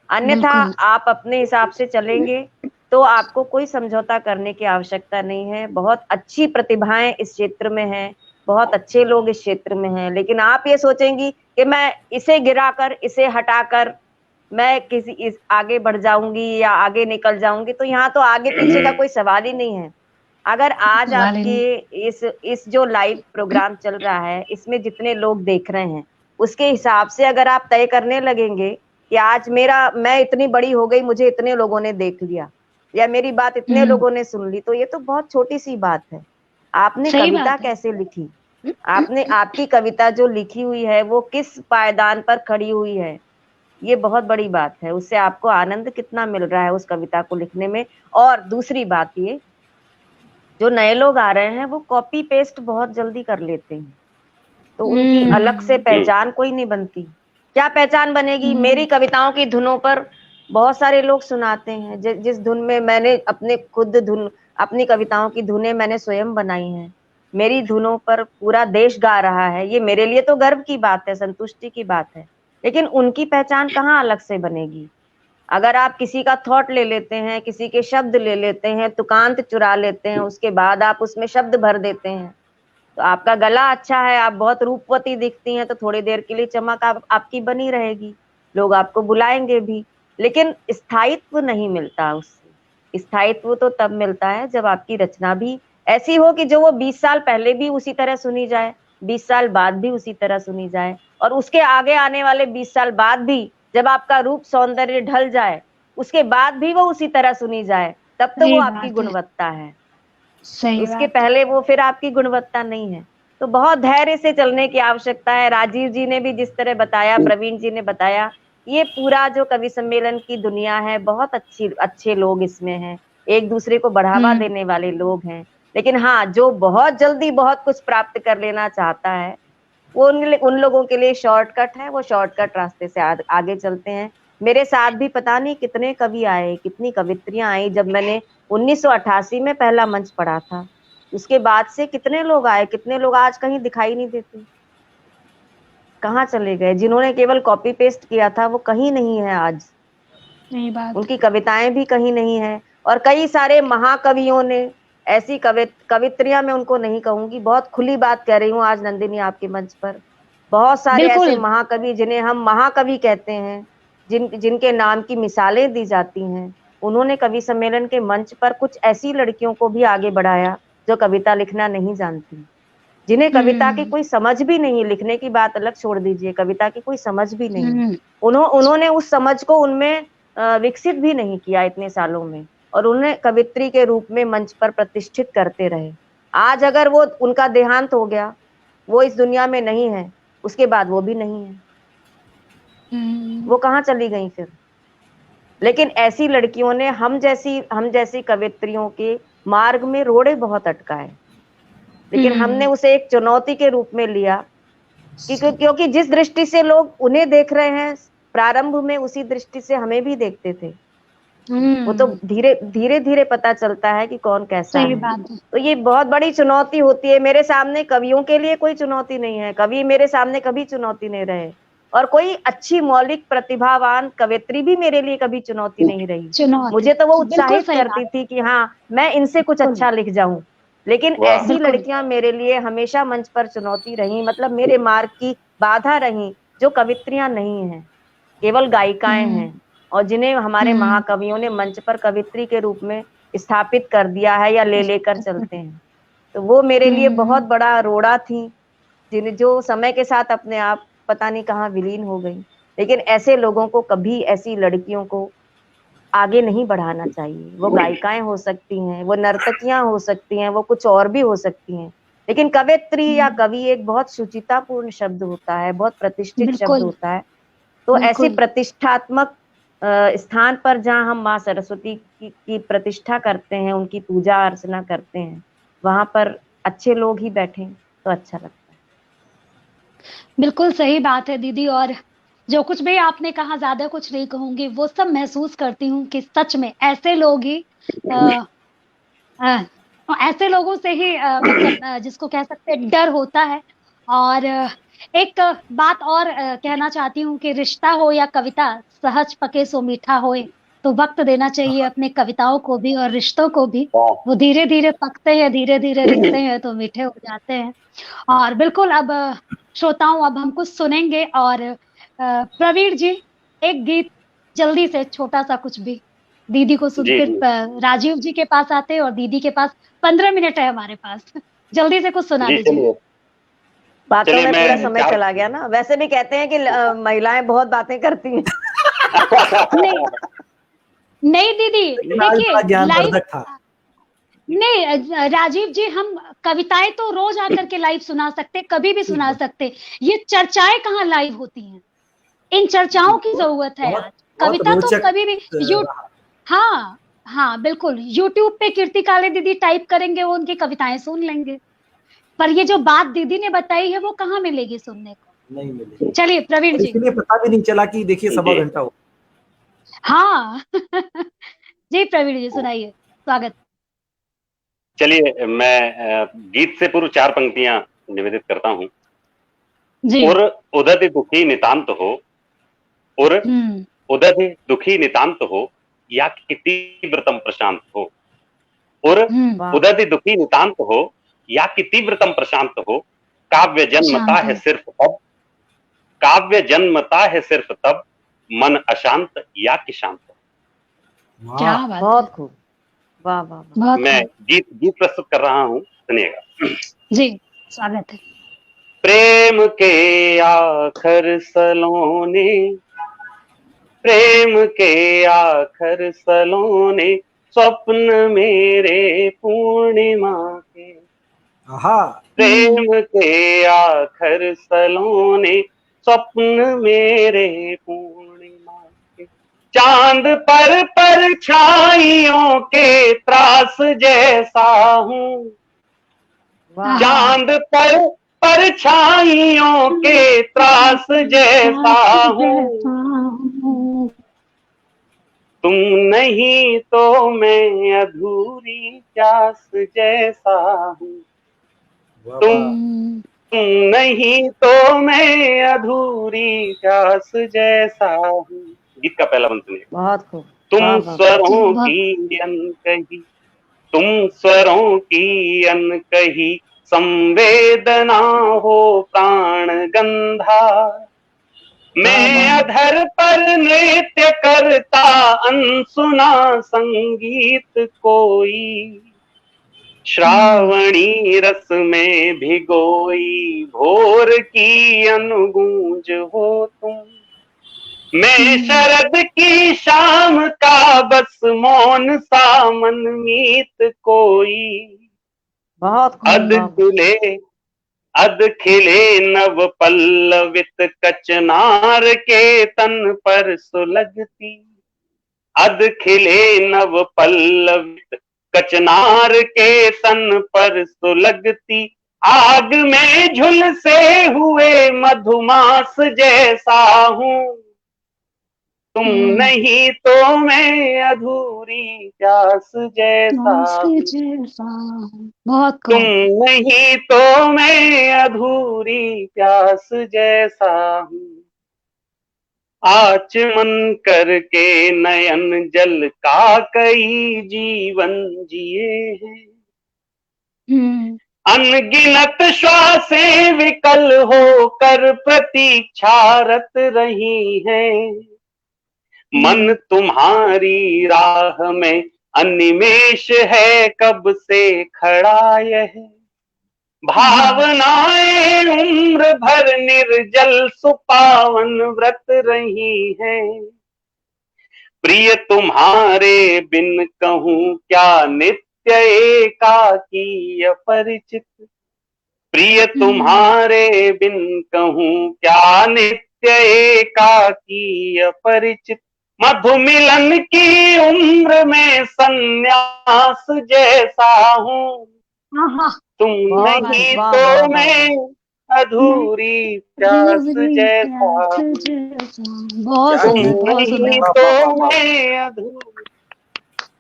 अन्यथा बिल्कुल। आप अपने हिसाब से चलेंगे तो आपको कोई समझौता करने की आवश्यकता नहीं है। बहुत अच्छी प्रतिभाएं इस क्षेत्र में हैं, बहुत अच्छे लोग इस क्षेत्र में हैं, लेकिन आप ये सोचेंगी कि मैं इसे गिराकर, इसे हटाकर मैं किसी आगे बढ़ जाऊंगी या आगे निकल जाऊंगी, तो यहाँ तो आगे पीछे का कोई सवाल ही नहीं है। अगर आज आपके इस जो लाइव प्रोग्राम चल रहा है, इसमें जितने लोग देख रहे हैं, उसके हिसाब से अगर आप तय करने लगेंगे कि आज मैं इतनी बड़ी हो गई, मुझे इतने लोगों ने देख लिया या मेरी बात इतने लोगों ने सुन ली, तो ये तो बहुत छोटी सी बात है। आपने कविता कैसे लिखी, आपकी कविता जो लिखी हुई है वो किस पायदान पर खड़ी हुई है, ये बहुत बड़ी बात है। उससे आपको आनंद कितना मिल रहा है उस कविता को लिखने में। और दूसरी बात ये, जो नए लोग आ रहे हैं वो कॉपी पेस्ट बहुत जल्दी कर लेते हैं, तो उनकी अलग से पहचान कोई नहीं बनती। क्या पहचान बनेगी? मेरी कविताओं की धुनों पर बहुत सारे लोग सुनाते हैं, जिस धुन में मैंने अपनी कविताओं की धुनें मैंने स्वयं बनाई हैं, मेरी धुनों पर पूरा देश गा रहा है, ये मेरे लिए तो गर्व की बात है, संतुष्टि की बात है। लेकिन उनकी पहचान कहाँ अलग से बनेगी? अगर आप किसी का थॉट ले लेते हैं, किसी के शब्द ले लेते हैं, तुकांत चुरा लेते हैं, उसके बाद आप उसमें शब्द भर देते हैं, तो आपका गला अच्छा है, आप बहुत रूपवती दिखती हैं, तो थोड़ी देर के लिए चमक आपकी बनी रहेगी, लोग आपको बुलाएंगे भी, लेकिन स्थायित्व नहीं मिलता उससे। स्थायित्व तो तब मिलता है जब आपकी रचना भी ऐसी हो कि जो वो 20 साल पहले भी उसी तरह सुनी जाए, 20 साल बाद भी उसी तरह सुनी जाए, और उसके आगे आने वाले 20 साल बाद भी जब आपका रूप सौंदर्य ढल जाए, उसके बाद भी वो उसी तरह सुनी जाए, तब तो वो आपकी गुणवत्ता है। उसके पहले वो फिर आपकी गुणवत्ता नहीं है। तो बहुत धैर्य से चलने की आवश्यकता है। राजीव जी ने भी जिस तरह बताया, प्रवीण जी ने बताया, ये पूरा जो कवि सम्मेलन की दुनिया है, बहुत अच्छे लोग इसमें हैं, एक दूसरे को बढ़ावा देने वाले लोग हैं। लेकिन हाँ, जो बहुत जल्दी बहुत कुछ प्राप्त कर लेना चाहता है, वो उन लोगों के लिए शॉर्टकट है, वो शॉर्टकट रास्ते से आगे चलते हैं। मेरे साथ भी पता नहीं कितने कवि आए, कितनी कवित्रियां आई। जब मैंने 1988 में पहला मंच पढ़ा था, उसके बाद से कितने लोग आए, कितने लोग आज कहीं दिखाई नहीं देते, कहाँ चले गए? जिन्होंने केवल कॉपी पेस्ट किया था वो कहीं नहीं है आज, नहीं बात। उनकी कविताएं भी कहीं नहीं है। और कई सारे महाकवियों ने ऐसी कवित्रियां, मैं उनको नहीं कहूंगी, बहुत खुली बात कह रही हूँ आज नंदिनी आपके मंच पर, बहुत सारे ऐसे महाकवि जिन्हें हम महाकवि कहते हैं, जिनके नाम की मिसालें दी जाती हैं, उन्होंने कवि सम्मेलन के मंच पर कुछ ऐसी लड़कियों को भी आगे बढ़ाया जो कविता लिखना नहीं जानती, जिन्हें कविता की कोई समझ भी नहीं, लिखने की बात अलग छोड़ दीजिए, कविता की कोई समझ भी नहीं। उन्होंने उस समझ को उनमें विकसित भी नहीं किया इतने सालों में, और उन्हें कवित्री के रूप में मंच पर प्रतिष्ठित करते रहे। आज अगर वो उनका देहांत हो गया, वो इस दुनिया में नहीं है, उसके बाद वो भी नहीं है, वो कहाँ चली गई फिर? लेकिन ऐसी लड़कियों ने हम जैसी कवित्रियों के मार्ग में रोड़े बहुत अटकाए, लेकिन हमने उसे एक चुनौती के रूप में लिया, क्योंकि जिस दृष्टि से लोग उन्हें देख रहे हैं प्रारंभ में, उसी दृष्टि से हमें भी देखते थे। वो तो धीरे धीरे पता चलता है कि कौन कैसा है। तो ये बहुत बड़ी चुनौती होती है। मेरे सामने कवियों के लिए कोई चुनौती नहीं है, कवि मेरे सामने कभी चुनौती नहीं रहे, और कोई अच्छी मौलिक प्रतिभावान कवित्री भी मेरे लिए कभी चुनौती नहीं रही। मुझे तो वो उत्साहित करती थी कि हाँ, मैं इनसे कुछ अच्छा लिख जाऊं। लेकिन ऐसी लड़कियां मेरे लिए हमेशा मंच पर चुनौती रही, मतलब मेरे मार्ग की बाधा रही, जो कवित्रियां नहीं हैं, केवल गायिकाएं हैं, और जिन्हें हमारे महाकवियों ने मंच पर कवित्री के रूप में स्थापित कर दिया है या ले लेकर चलते हैं। तो वो मेरे लिए बहुत बड़ा रोड़ा थी, जो समय के साथ अपने आप पता नहीं कहाँ विलीन हो गई। लेकिन ऐसे लोगों को कभी, ऐसी लड़कियों को आगे नहीं बढ़ाना चाहिए। वो गायिकाएं हो सकती हैं, वो नर्तकियां हो सकती हैं, वो कुछ और भी हो सकती हैं, लेकिन कवित्री या कवि एक बहुत शुचितापूर्ण शब्द होता है, बहुत प्रतिष्ठित शब्द होता है। तो ऐसे प्रतिष्ठात्मक स्थान पर जहाँ हम माँ सरस्वती की प्रतिष्ठा करते हैं, उनकी पूजा अर्चना करते हैं, वहां पर अच्छे लोग ही बैठे तो अच्छा लगता है। बिल्कुल सही बात है दीदी, और जो कुछ भी आपने कहा ज्यादा कुछ नहीं कहूंगी। वो सब महसूस करती हूँ कि सच में ऐसे लोग ही ऐसे लोगों से ही मतलब जिसको कह सकते हैं डर होता है। और एक बात और कहना चाहती हूँ कि रिश्ता हो या कविता, सहज पके सो मीठा होए, तो वक्त देना चाहिए अपने कविताओं को भी और रिश्तों को भी। वाह, वो धीरे धीरे पकते हैं, धीरे धीरे रिश्ते हैं तो मीठे हो जाते हैं। और बिल्कुल अब श्रोताओं, अब हम कुछ सुनेंगे। और प्रवीण जी, एक गीत जल्दी से, छोटा सा कुछ भी, दीदी को सुन, जी फिर जी राजीव जी के पास आते हैं और दीदी के पास 15 मिनट है हमारे पास। जल्दी से कुछ सुना जी। दीजिए। चलिए बातों चलिए में मैं पूरा समय 4 चला गया ना। वैसे भी कहते हैं कि महिलाएं बहुत बातें करती हैं। नहीं नहीं दीदी, आज देखिए बड़ा लाइव, ज्ञानवर्धक था। नहीं राजीव जी, हम कविताएं तो रोज आकर के लाइव सुना सकते, कभी भी ठीक सुना है। सकते। ये चर्चाएं कहाँ लाइव होती हैं? इन चर्चाओं की बहुत जरूरत है बहुत आज। बहुत कविता तो रोचक कभी भी रहा। हाँ हाँ बिल्कुल, यूट्यूब पे कीर्ति काले दीदी टाइप करेंगे, वो उनकी कविताएं सुन लेंगे। पर ये जो बात दीदी ने बताई है वो कहाँ मिलेगी सुनने को? नहीं मिले, चलिए प्रवीण और जी। इसलिए पता भी नहीं चला कि देखिए सवा जी। घंटा हो। हाँ जी प्रवीण जी सुनाइए, स्वागत। चलिए मैं गीत से पूर्व 4 पंक्तियां निवेदित करता हूं। जी। उर उदति दुखी नितांत हो, उर उदति दुखी नितांत हो, या कि तीव्रतम प्रशांत हो। उर हम्म। उदति दुखी नितांत हो, या कि तीव्रतम प्रशांत हो। काव्य जन्मता शांत है हो। सिर्फ तब, काव्य जन्मता है सिर्फ तब, मन अशांत या कि शांत हो। क्या वाह, बात है, बहुत खूब, वाह वाह वाह। बहुत मैं खूब। गीत प्रस्तुत कर रहा हूं, सुनिएगा। जी स्वागत है। प्रेम के आखर सलोने, प्रेम के आखर सलोने, स्वप्न मेरे पूर्णिमा के। आहा, प्रेम के आखर सलोने, स्वप्न मेरे पूर्णिमा के। चांद पर परछाइयों के त्रास जैसा हूँ, वाह चांद पर परछाइयों के त्रास जैसा हूँ। तुम नहीं तो मैं अधूरी प्यास जैसा हूँ, वाह तुम वाह, नहीं तो मैं अधूरी प्यास जैसा हूँ। गीत का पहला बंद सुनिए। बहुत खूब, तुम वाह वाह। स्वरों की अनकही, तुम स्वरों की अनकही संवेदना हो प्राण गंधा। मैं अधर पर नृत्य करता अनसुना संगीत कोई, श्रावणी रस में भिगोई भोर की अनुगूंज हो तुम। मैं शरद की शाम का बस मौन सा मनमीत कोई, बहुत खूब, अध वाह वाह। खिले अध खिले नव पल्लवित कचनार के तन पर सुलगती, अध खिले नव पल्लवित कचनार के तन पर सुलगती, आग में झुलसे हुए मधुमास जैसा हूँ। तुम नहीं तो मैं अधूरी प्यास जैसा हूँ, बहुत तुम खूब। नहीं तो मैं अधूरी प्यास जैसा हूँ। आचमन करके नयन जल का कई जीवन जिए हैं, अनगिनत श्वासें विकल होकर प्रतीक्षारत रही हैं। मन तुम्हारी राह में अनिमेष है कब से खड़ा यह, भावनाएं उम्र भर निर्जल सुपावन व्रत रही हैं। प्रिय तुम्हारे बिन कहूँ क्या नित्य एकाकी अपरिचित, प्रिय तुम्हारे बिन कहूँ क्या नित्य एकाकी अपरिचित। मधु मिलन की उम्र में सन्यास जैसा हूँ, तुम नहीं तो मैं अधूरी प्यास जैसा हूँ, बहुत क्या सुंदर, गीत, बहुत सुंदर। नहीं तो मैं अधूरी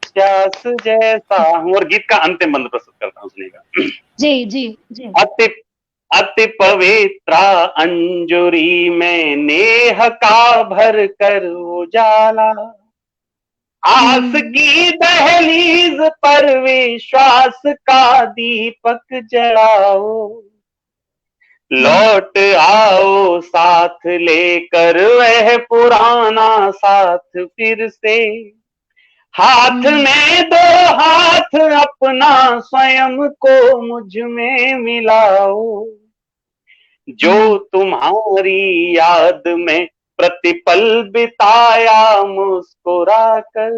प्यास जैसा हूँ। और गीत का अंतिम बंद प्रस्तुत करता हूँ, सुनिएगा। जी जी जी। अति अति पवित्रा अंजुरी में नेह का भर कर उजाला, आस की दहलीज पर विश्वास का दीपक जलाओ, लौट आओ साथ लेकर वह पुराना साथ फिर से, हाथ में दो हाथ अपना स्वयं को मुझ में मिलाओ, जो तुम्हारी याद में प्रतिपल बिताया मुस्कुरा कर,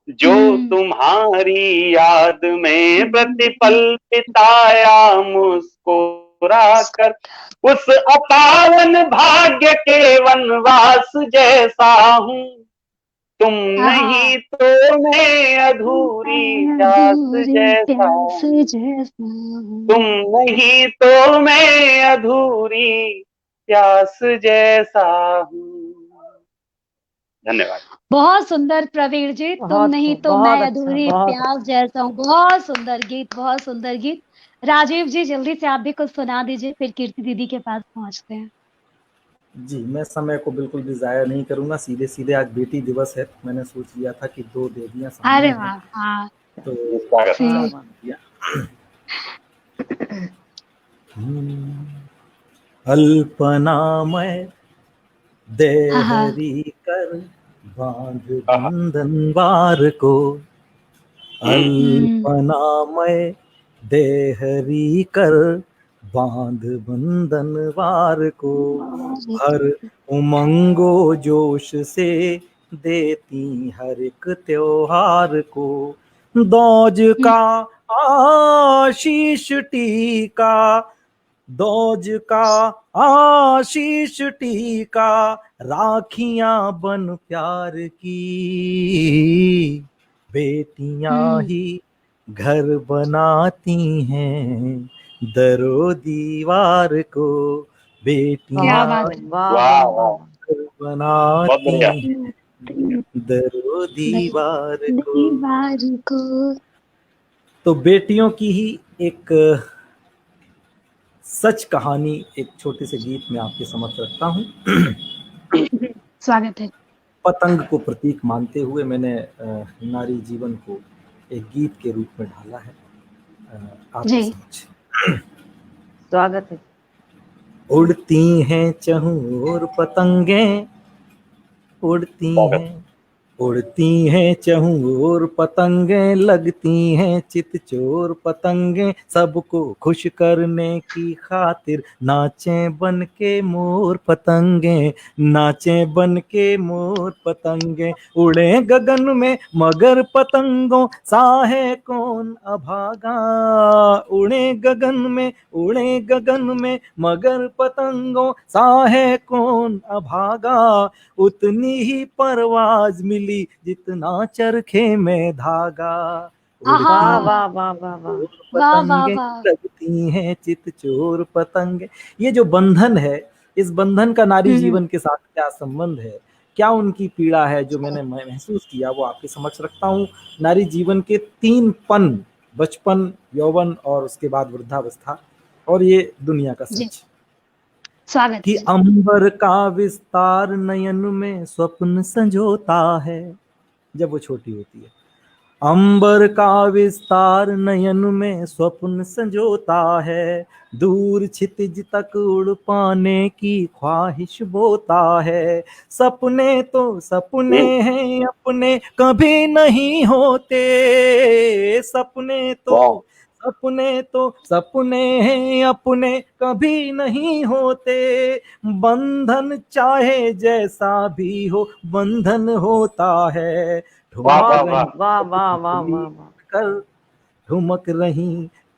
जो तुम्हारी याद में प्रतिपल बिताया मुस्कुरा कर, उस अपावन भाग्य के वनवास जैसा हूँ, तुम नहीं तो मैं अधूरी प्यास जैसा, तुम नहीं तो मैं अधूरी प्यास जैसा हूँ। धन्यवाद। बहुत सुंदर प्रवीण जी, तुम नहीं तो मैं अधूरी प्यास जैसा हूँ। बहुत सुंदर गीत, बहुत सुंदर गीत। राजीव जी जल्दी से आप भी कुछ सुना दीजिए, फिर कीर्ति दीदी के पास पहुंचते हैं। जी, मैं समय को बिल्कुल भी जाया नहीं करूंगा। सीधे सीधे आज बेटी दिवस है, मैंने सोच लिया था कि 2 देवियां सामने अरे हैं, वाह, हाँ तो अल्पनामय देहरी कर बांध बंधन वार को, अल्पनामय देहरी कर बांध बंधन वार को, हर उमंगो जोश से देती हर एक त्योहार को, दौज का आशीष टीका, दौज का आशीष टीका, राखियां बन प्यार की, बेटियां ही घर बनाती हैं दरो दीवार को, बेटियां घर बनाती हैं दरो दीवार को। तो बेटियों की ही एक सच कहानी एक छोटे से गीत में आपके समक्ष रखता हूँ। स्वागत है। पतंग को प्रतीक मानते हुए मैंने नारी जीवन को एक गीत के रूप में ढाला है आपके समक्ष। स्वागत है। उड़ती हैं चहुर पतंगें, उड़ती हैं, उड़ती हैं चहुर पतंगें, लगती हैं चितचोर पतंगें, सबको खुश करने की खातिर नाचें बन के मोर पतंगें, नाचें बन के मोर पतंगें, उड़े गगन में मगर पतंगों साहे कौन अभागा, उड़े गगन में, उड़े गगन में मगर पतंगों साहे कौन अभागा, उतनी ही परवाज मिली जितना चरखे में धागा, पतंगे लगती हैं चितचोर पतंगे। ये जो बंधन है, इस बंधन का नारी जीवन के साथ क्या संबंध है, क्या उनकी पीड़ा है, जो मैंने महसूस किया वो आपके समक्ष रखता हूँ। नारी जीवन के 3 पन, बचपन, यौवन और उसके बाद वृद्धावस्था, और ये दुनिया का सच कि अंबर का विस्तार नयन में स्वप्न संजोता है, जब वो छोटी होती है, अंबर का विस्तार नयन में स्वप्न संजोता है, दूर छितिज तक उड़ पाने की ख्वाहिश बोता है, सपने तो सपने हैं अपने कभी नहीं होते, सपने तो सपने तो सपने हैं अपने कभी नहीं होते, बंधन चाहे जैसा भी हो बंधन होता है,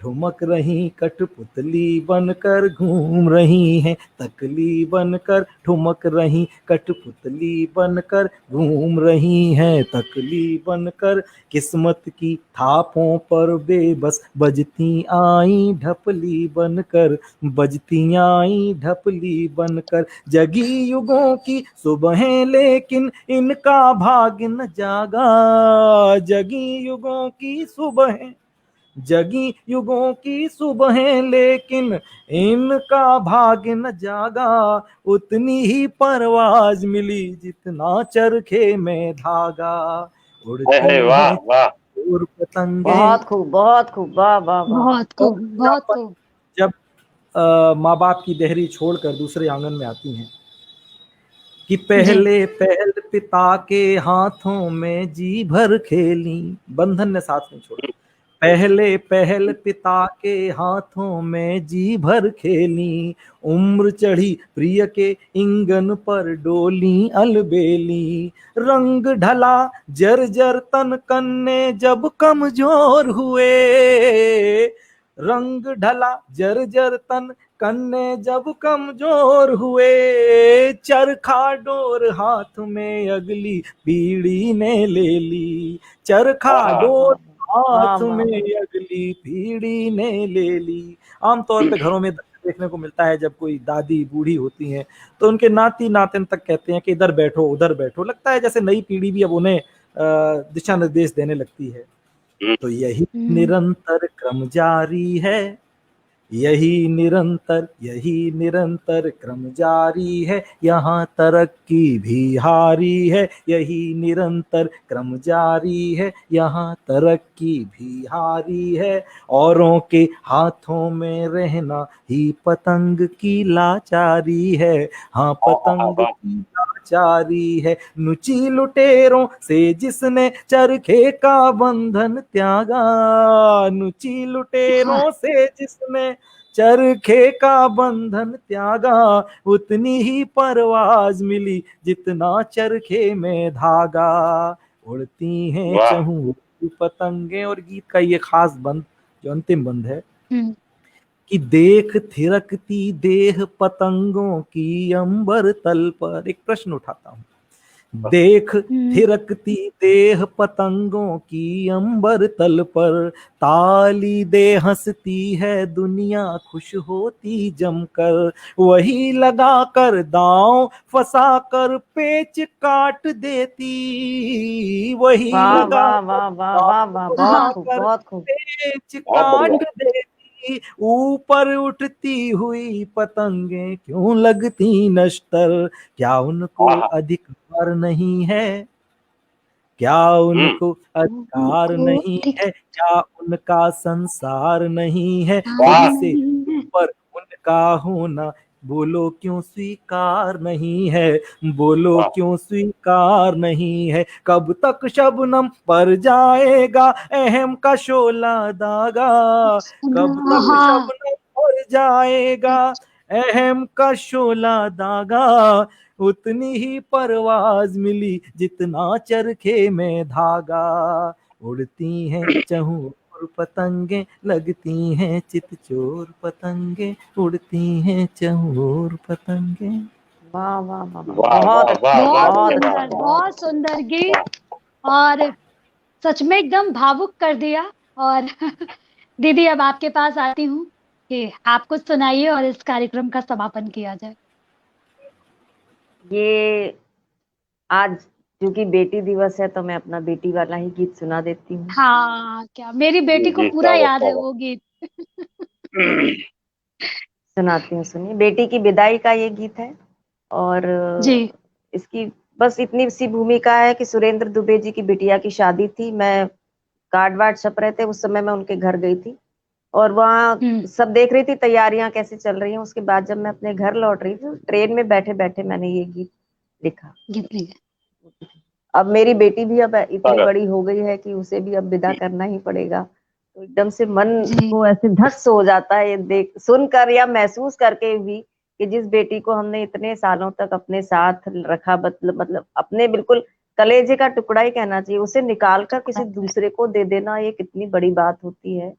ठुमक रही कठपुतली बनकर घूम रही हैं, तकली बनकर ठुमक रही कठपुतली बनकर घूम रही हैं, तकली बनकर किस्मत की थापों पर बेबस बजती आई ढपली बनकर, बजती आई ढपली बनकर, जगी युगों की सुबहें लेकिन इनका भाग्य न जागा, जगी युगों की सुबहें, जगी युगों की सुबहें लेकिन इनका भाग्य न जागा, उतनी ही परवाज मिली जितना चरखे में धागा, उड़ती वाह हैं वाह। और पतंगे। बहुत खूब, बहुत खूब, वाह वाह वाह। बहुत और खूब, बहुत अपन खूब। जब माँ बाप की देहरी छोड़कर दूसरे आंगन में आती हैं कि जी। पहले पहल पिता के हाथों में जी भर खेली, बंधन ने साथ नहीं छोड़ा। पहले पहल पिता के हाथों में जी भर खेली, उम्र चढ़ी प्रिय के इंगन पर डोली अलबेली, रंग ढला जर्जर तन कन्ने जब कमजोर हुए, रंग ढला जर्जर तन कन्ने जब कमजोर हुए, चरखा डोर हाथ में अगली पीढ़ी ने ले ली, चरखा वाह डोर वाह हाथ वाह। में अगली पीढ़ी ने ले ली। आमतौर पे घरों में देखने को मिलता है जब कोई दादी बूढ़ी होती हैं तो उनके नाती नातिन तक कहते हैं कि इधर बैठो उधर बैठो, लगता है जैसे नई पीढ़ी भी अब उन्हें दिशा निर्देश देने लगती है। तो यही हम्म। निरंतर क्रम जारी है, यही निरंतर क्रम जारी है, यहाँ तरक्की भी हारी है, यही निरंतर क्रम जारी है, यहाँ तरक्की भी हारी है, औरों के हाथों में रहना ही पतंग की लाचारी है, हाँ वाह पतंग वाह। की लाचारी है, नुची लुटेरों से जिसने चरखे का बंधन त्यागा, नुची हाँ। लुटेरों से जिसने चरखे का बंधन त्यागा, उतनी ही परवाज मिली जितना चरखे में धागा, उड़ती हैं वाह चहु पतंगे। और गीत का ये खास बंद जो अंतिम बंद है हम्म। कि देख थिरकती देह पतंगों की अंबर तल पर, एक प्रश्न उठाता हूं, देख हम्म। थिरकती देह पतंगों की अंबर तल पर, ताली दे हंसती है दुनिया खुश होती जमकर, वही लगा कर दांव फंसा कर पेच काट देती, वही वाह लगा वाह कर वाह वाह वाह वाह, दांव बहुत फंसा खूब, कर बहुत खूब। पेच बहुत बढ़िया। काट देती, ऊपर उठती हुई पतंगे क्यों लगती नश्तर, क्या उनको वाह। अधिकार नहीं है, क्या उनको अधिकार उनको नहीं है, क्या उनका संसार नहीं है, खुद वाह से नहीं है। ऊपर उनका होना, बोलो क्यों स्वीकार नहीं है, बोलो वाह। क्यों स्वीकार नहीं है, कब तक शबनम पर जाएगा अहम का शोला दागा, कब तक हाँ। शबनम पर जाएगा अहम का शोला दागा, उतनी ही परवाज मिली जितना चरखे में धागा, उड़ती हैं चहु और पतंगे लगती हैं चित चोर पतंगे, उड़ती हैं चहु और पतंगे। वाह वाह वाह वाह, वाह बहुत वाह अच्छा, वाह वाह बहुत बहुत भैया अच्छा, वाह। सुंदर, बहुत बहुत अच्छा। सुंदर गीत। और सच में एकदम भावुक कर दिया। और दीदी अब आपके पास आती हूँ कि आप कुछ सुनाइए और इस कार्यक्रम का समापन किया जाए। ये आज क्योंकि बेटी दिवस है तो मैं अपना बेटी वाला ही गीत सुना देती हूँ। हाँ, क्या मेरी जी बेटी को जी, पूरा स्वागत याद है स्वागत। वो गीत। सुनाती हूँ, सुनिए। बेटी की विदाई का ये गीत है। और जी। इसकी बस इतनी सी भूमिका है कि सुरेंद्र दुबे जी की बिटिया की शादी थी। मैं कार्ड वार्ड छप रहे थे उस समय, मैं उनके घर गई थी और वहाँ हम्म। सब देख रही थी तैयारियां कैसे चल रही हैं। उसके बाद जब मैं अपने घर लौट रही थी, ट्रेन में बैठे बैठे मैंने ये गीत लिखा। गीत नहीं अब मेरी बेटी भी अब इतनी स्वागत। बड़ी हो गई है कि उसे भी अब विदा करना ही पड़ेगा, तो एकदम से मन है। जी। को ऐसे धक्स हो जाता है ये देख सुनकर या महसूस करके भी कि जिस बेटी को हमने इतने सालों तक अपने साथ रखा, मतलब अपने बिल्कुल कलेजे का टुकड़ा ही कहना चाहिए, उसे निकाल कर किसी दूसरे को दे देना ये कितनी बड़ी बात होती है।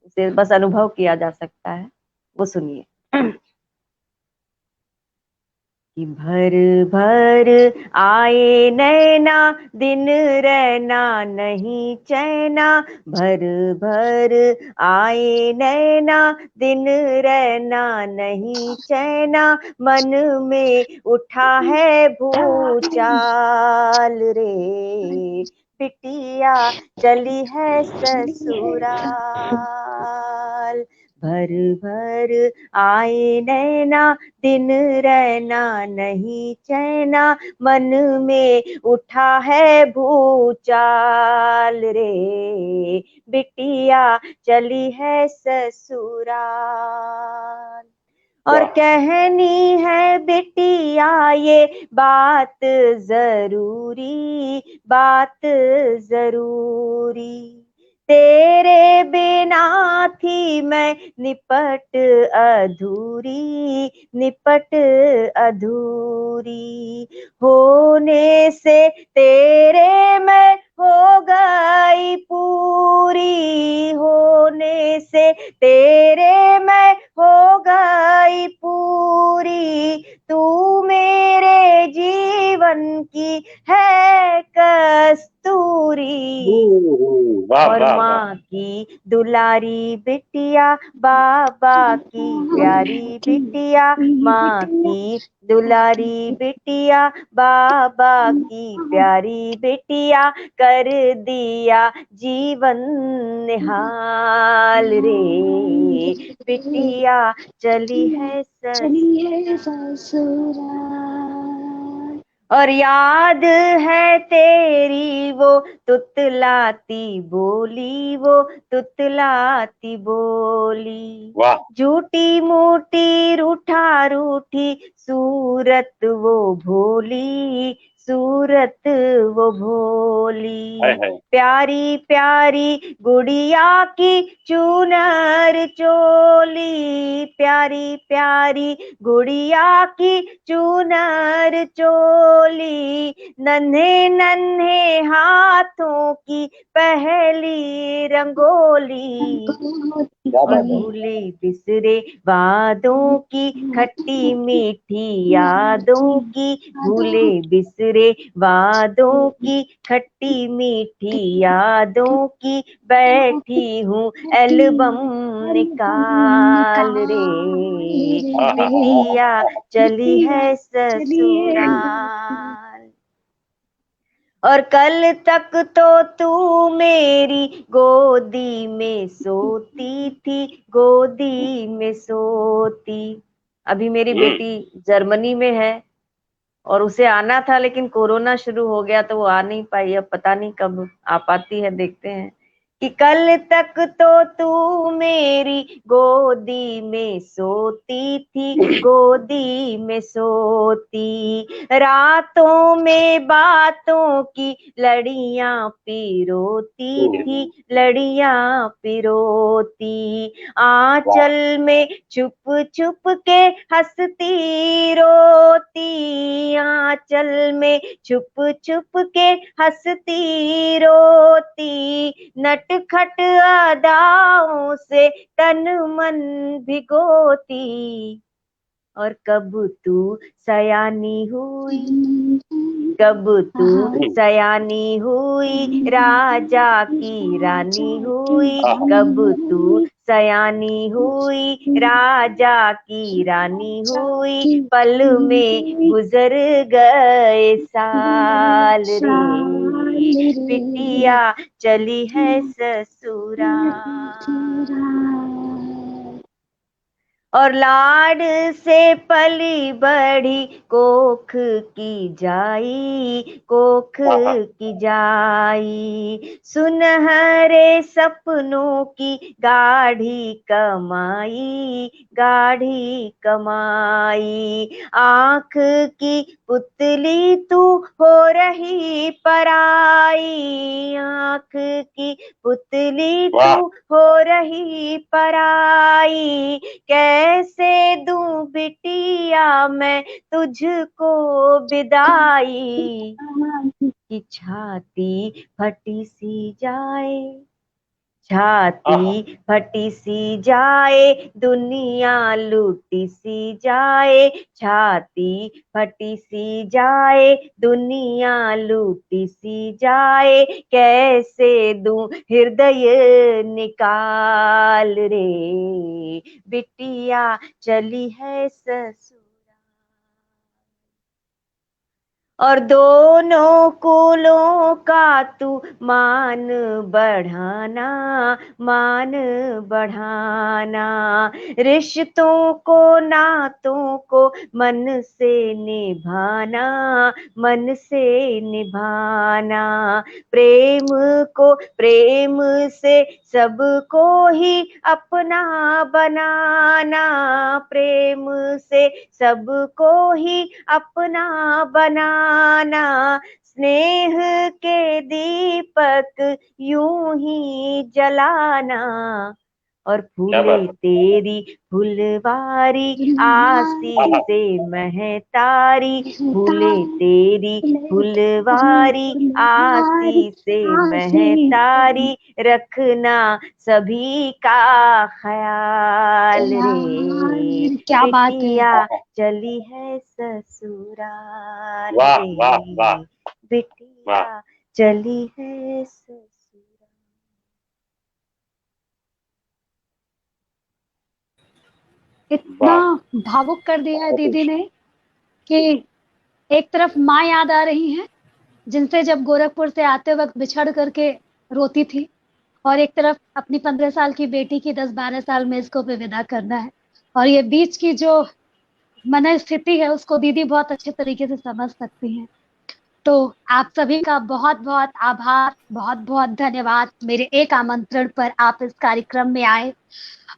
उसे बस अनुभव किया जा सकता है। वो सुनिए। कि भर भर आए नैना दिन रहना नहीं चैना, भर भर आए नैना दिन रहना नहीं चैना, मन में उठा है भूचाल रे, बिटिया चली है ससुराल। भर भर आए नैना, दिन रहना नहीं चैना, मन में उठा है भूचाल रे, बिटिया चली है ससुराल। और कहनी है बिटिया ये बात जरूरी, बात जरूरी, तेरे बिना थी मैं निपट अधूरी, निपट अधूरी, होने से तेरे मैं हो गई पूरी, होने से तेरे मैं हो गई पूरी, तू मेरे जीवन की है कस्तूरी। और माँ की दुलारी बिटिया, बाबा की प्यारी बिटिया, माँ की दुलारी बिटिया, बाबा की प्यारी बिटिया, कर दिया जीवन निहाल रे, बिटिया चली है ससुराल। और याद है तेरी वो तुतलाती बोली, वो तुतलाती बोली, झूठी मूठी रूठा रूठी सूरत वो भोली, सूरत वो भोली, प्यारी प्यारी गुड़िया की चुनर चोली, प्यारी प्यारी गुड़िया की चुनर चोली, नन्हे नन्हे हाथों की पहली रंगोली, और भूले बिसरे वादों की खट्टी मीठी यादों की, भूले बिसरे वादों की खट्टी मीठी यादों की, बैठी हूँ एल्बम निकाल रे, बिटिया चली है ससुराल। और कल तक तो तू मेरी गोदी में सोती थी, गोदी में सोती। अभी मेरी बेटी जर्मनी में है और उसे आना था, लेकिन कोरोना शुरू हो गया तो वो आ नहीं पाई। अब पता नहीं कब आ पाती है, देखते हैं। कि कल तक तो तू मेरी गोदी में सोती थी, गोदी में सोती, रातों में बातों की लड़ियां पिरोती थी, लड़ियां पिरोती, आंचल में छुप छुप के हंसती रोती, आंचल में छुप छुप के हंसती रोती, नटखट अदाओं से तन मन भिगोती। और कब तू सयानी हुई, कब तू सयानी हुई, राजा की रानी हुई, कब तू सयानी हुई, राजा की रानी हुई, पल में गुजर गए साल रे, बिटिया चली है ससुराल। और लाड से पली बढ़ी कोख की जाई, कोख की जाई, सुनहरे सपनों की गाढ़ी कमाई, गाढ़ी कमाई, आंख की पुतली तू हो रही पराई, आंख की पुतली तू हो रही पराई, कैसे दूं बिटिया मैं तुझको विदाई, कि छाती फटी सी जाए, छाती फटी सी जाए, दुनिया लूटी सी जाए, छाती फटी सी जाए, दुनिया लूटी सी जाए, कैसे दूं हृदय निकाल रे, बिटिया चली है ससुराल। और दोनों कुलों का तू मान बढ़ाना, मान बढ़ाना। रिश्तों को नातों को मन से निभाना, मन से निभाना। प्रेम को प्रेम से सबको ही अपना बनाना, प्रेम से सबको ही अपना बनाना। स्नेह के दीपक यूं ही जलाना, और फूले तेरी फुलवारी आसीसे महतारी, फूले तेरी फुलवारी आसीसे महतारी। रखना सभी का ख्याल रे, क्या बात है। बिटिया चली है ससुराल वाह रे, वाह वाह, बिटिया चली है ससुराल। इतना भावुक कर दिया है दीदी ने कि एक तरफ माँ याद आ रही है जिनसे जब गोरखपुर से आते वक्त बिछड़ करके रोती थी, और एक तरफ अपनी 15 साल की बेटी की 10-12 साल में इसको पे विदा करना है। और ये बीच की जो मनस्थिति है उसको दीदी बहुत अच्छे तरीके से समझ सकती हैं। तो आप सभी का बहुत बहुत आभार, बहुत बहुत धन्यवाद। मेरे एक आमंत्रण पर आप इस कार्यक्रम में आए।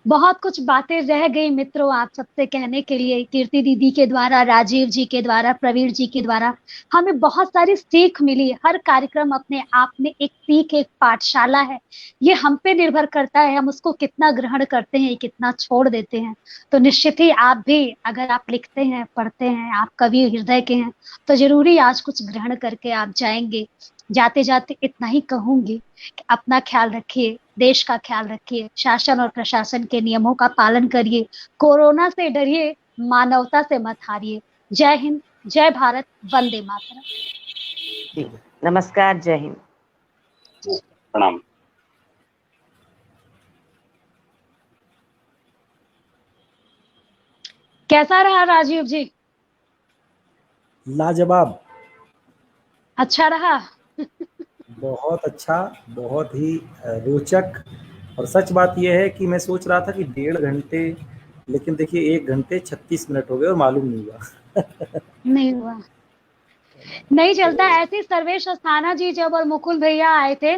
बहुत कुछ बातें रह गई मित्रों आप सबसे कहने के लिए, कीर्ति दीदी के द्वारा, राजीव जी के द्वारा, प्रवीण जी के द्वारा हमें बहुत सारी सीख मिली। हर कार्यक्रम अपने आप में एक सीख, एक पाठशाला है। ये हम पे निर्भर करता है हम उसको कितना ग्रहण करते हैं, कितना छोड़ देते हैं। तो निश्चित ही आप भी, अगर आप लिखते हैं, पढ़ते हैं, आप कवि हृदय के हैं, तो जरूरी आज कुछ ग्रहण करके आप जाएंगे। जाते जाते इतना ही कहूंगी कि अपना ख्याल रखिए, देश का ख्याल रखिए, शासन और प्रशासन के नियमों का पालन करिए, कोरोना से डरिए, मानवता से मत हारिए। जय हिंद, जय भारत, वंदे मातरम। नमस्कार, जय हिंद, प्रणाम। कैसा रहा राजीव जी? लाजवाब, अच्छा रहा। बहुत अच्छा, बहुत ही रोचक। और सच बात यह है कि मैं सोच रहा था कि 1.5 घंटे, लेकिन देखिए 1 घंटे 36 मिनट हो गए और मालूम नहीं हुआ। नहीं हुआ, नहीं चलता ऐसे। सर्वेश अस्थाना जी जब और मुकुल भैया आए थे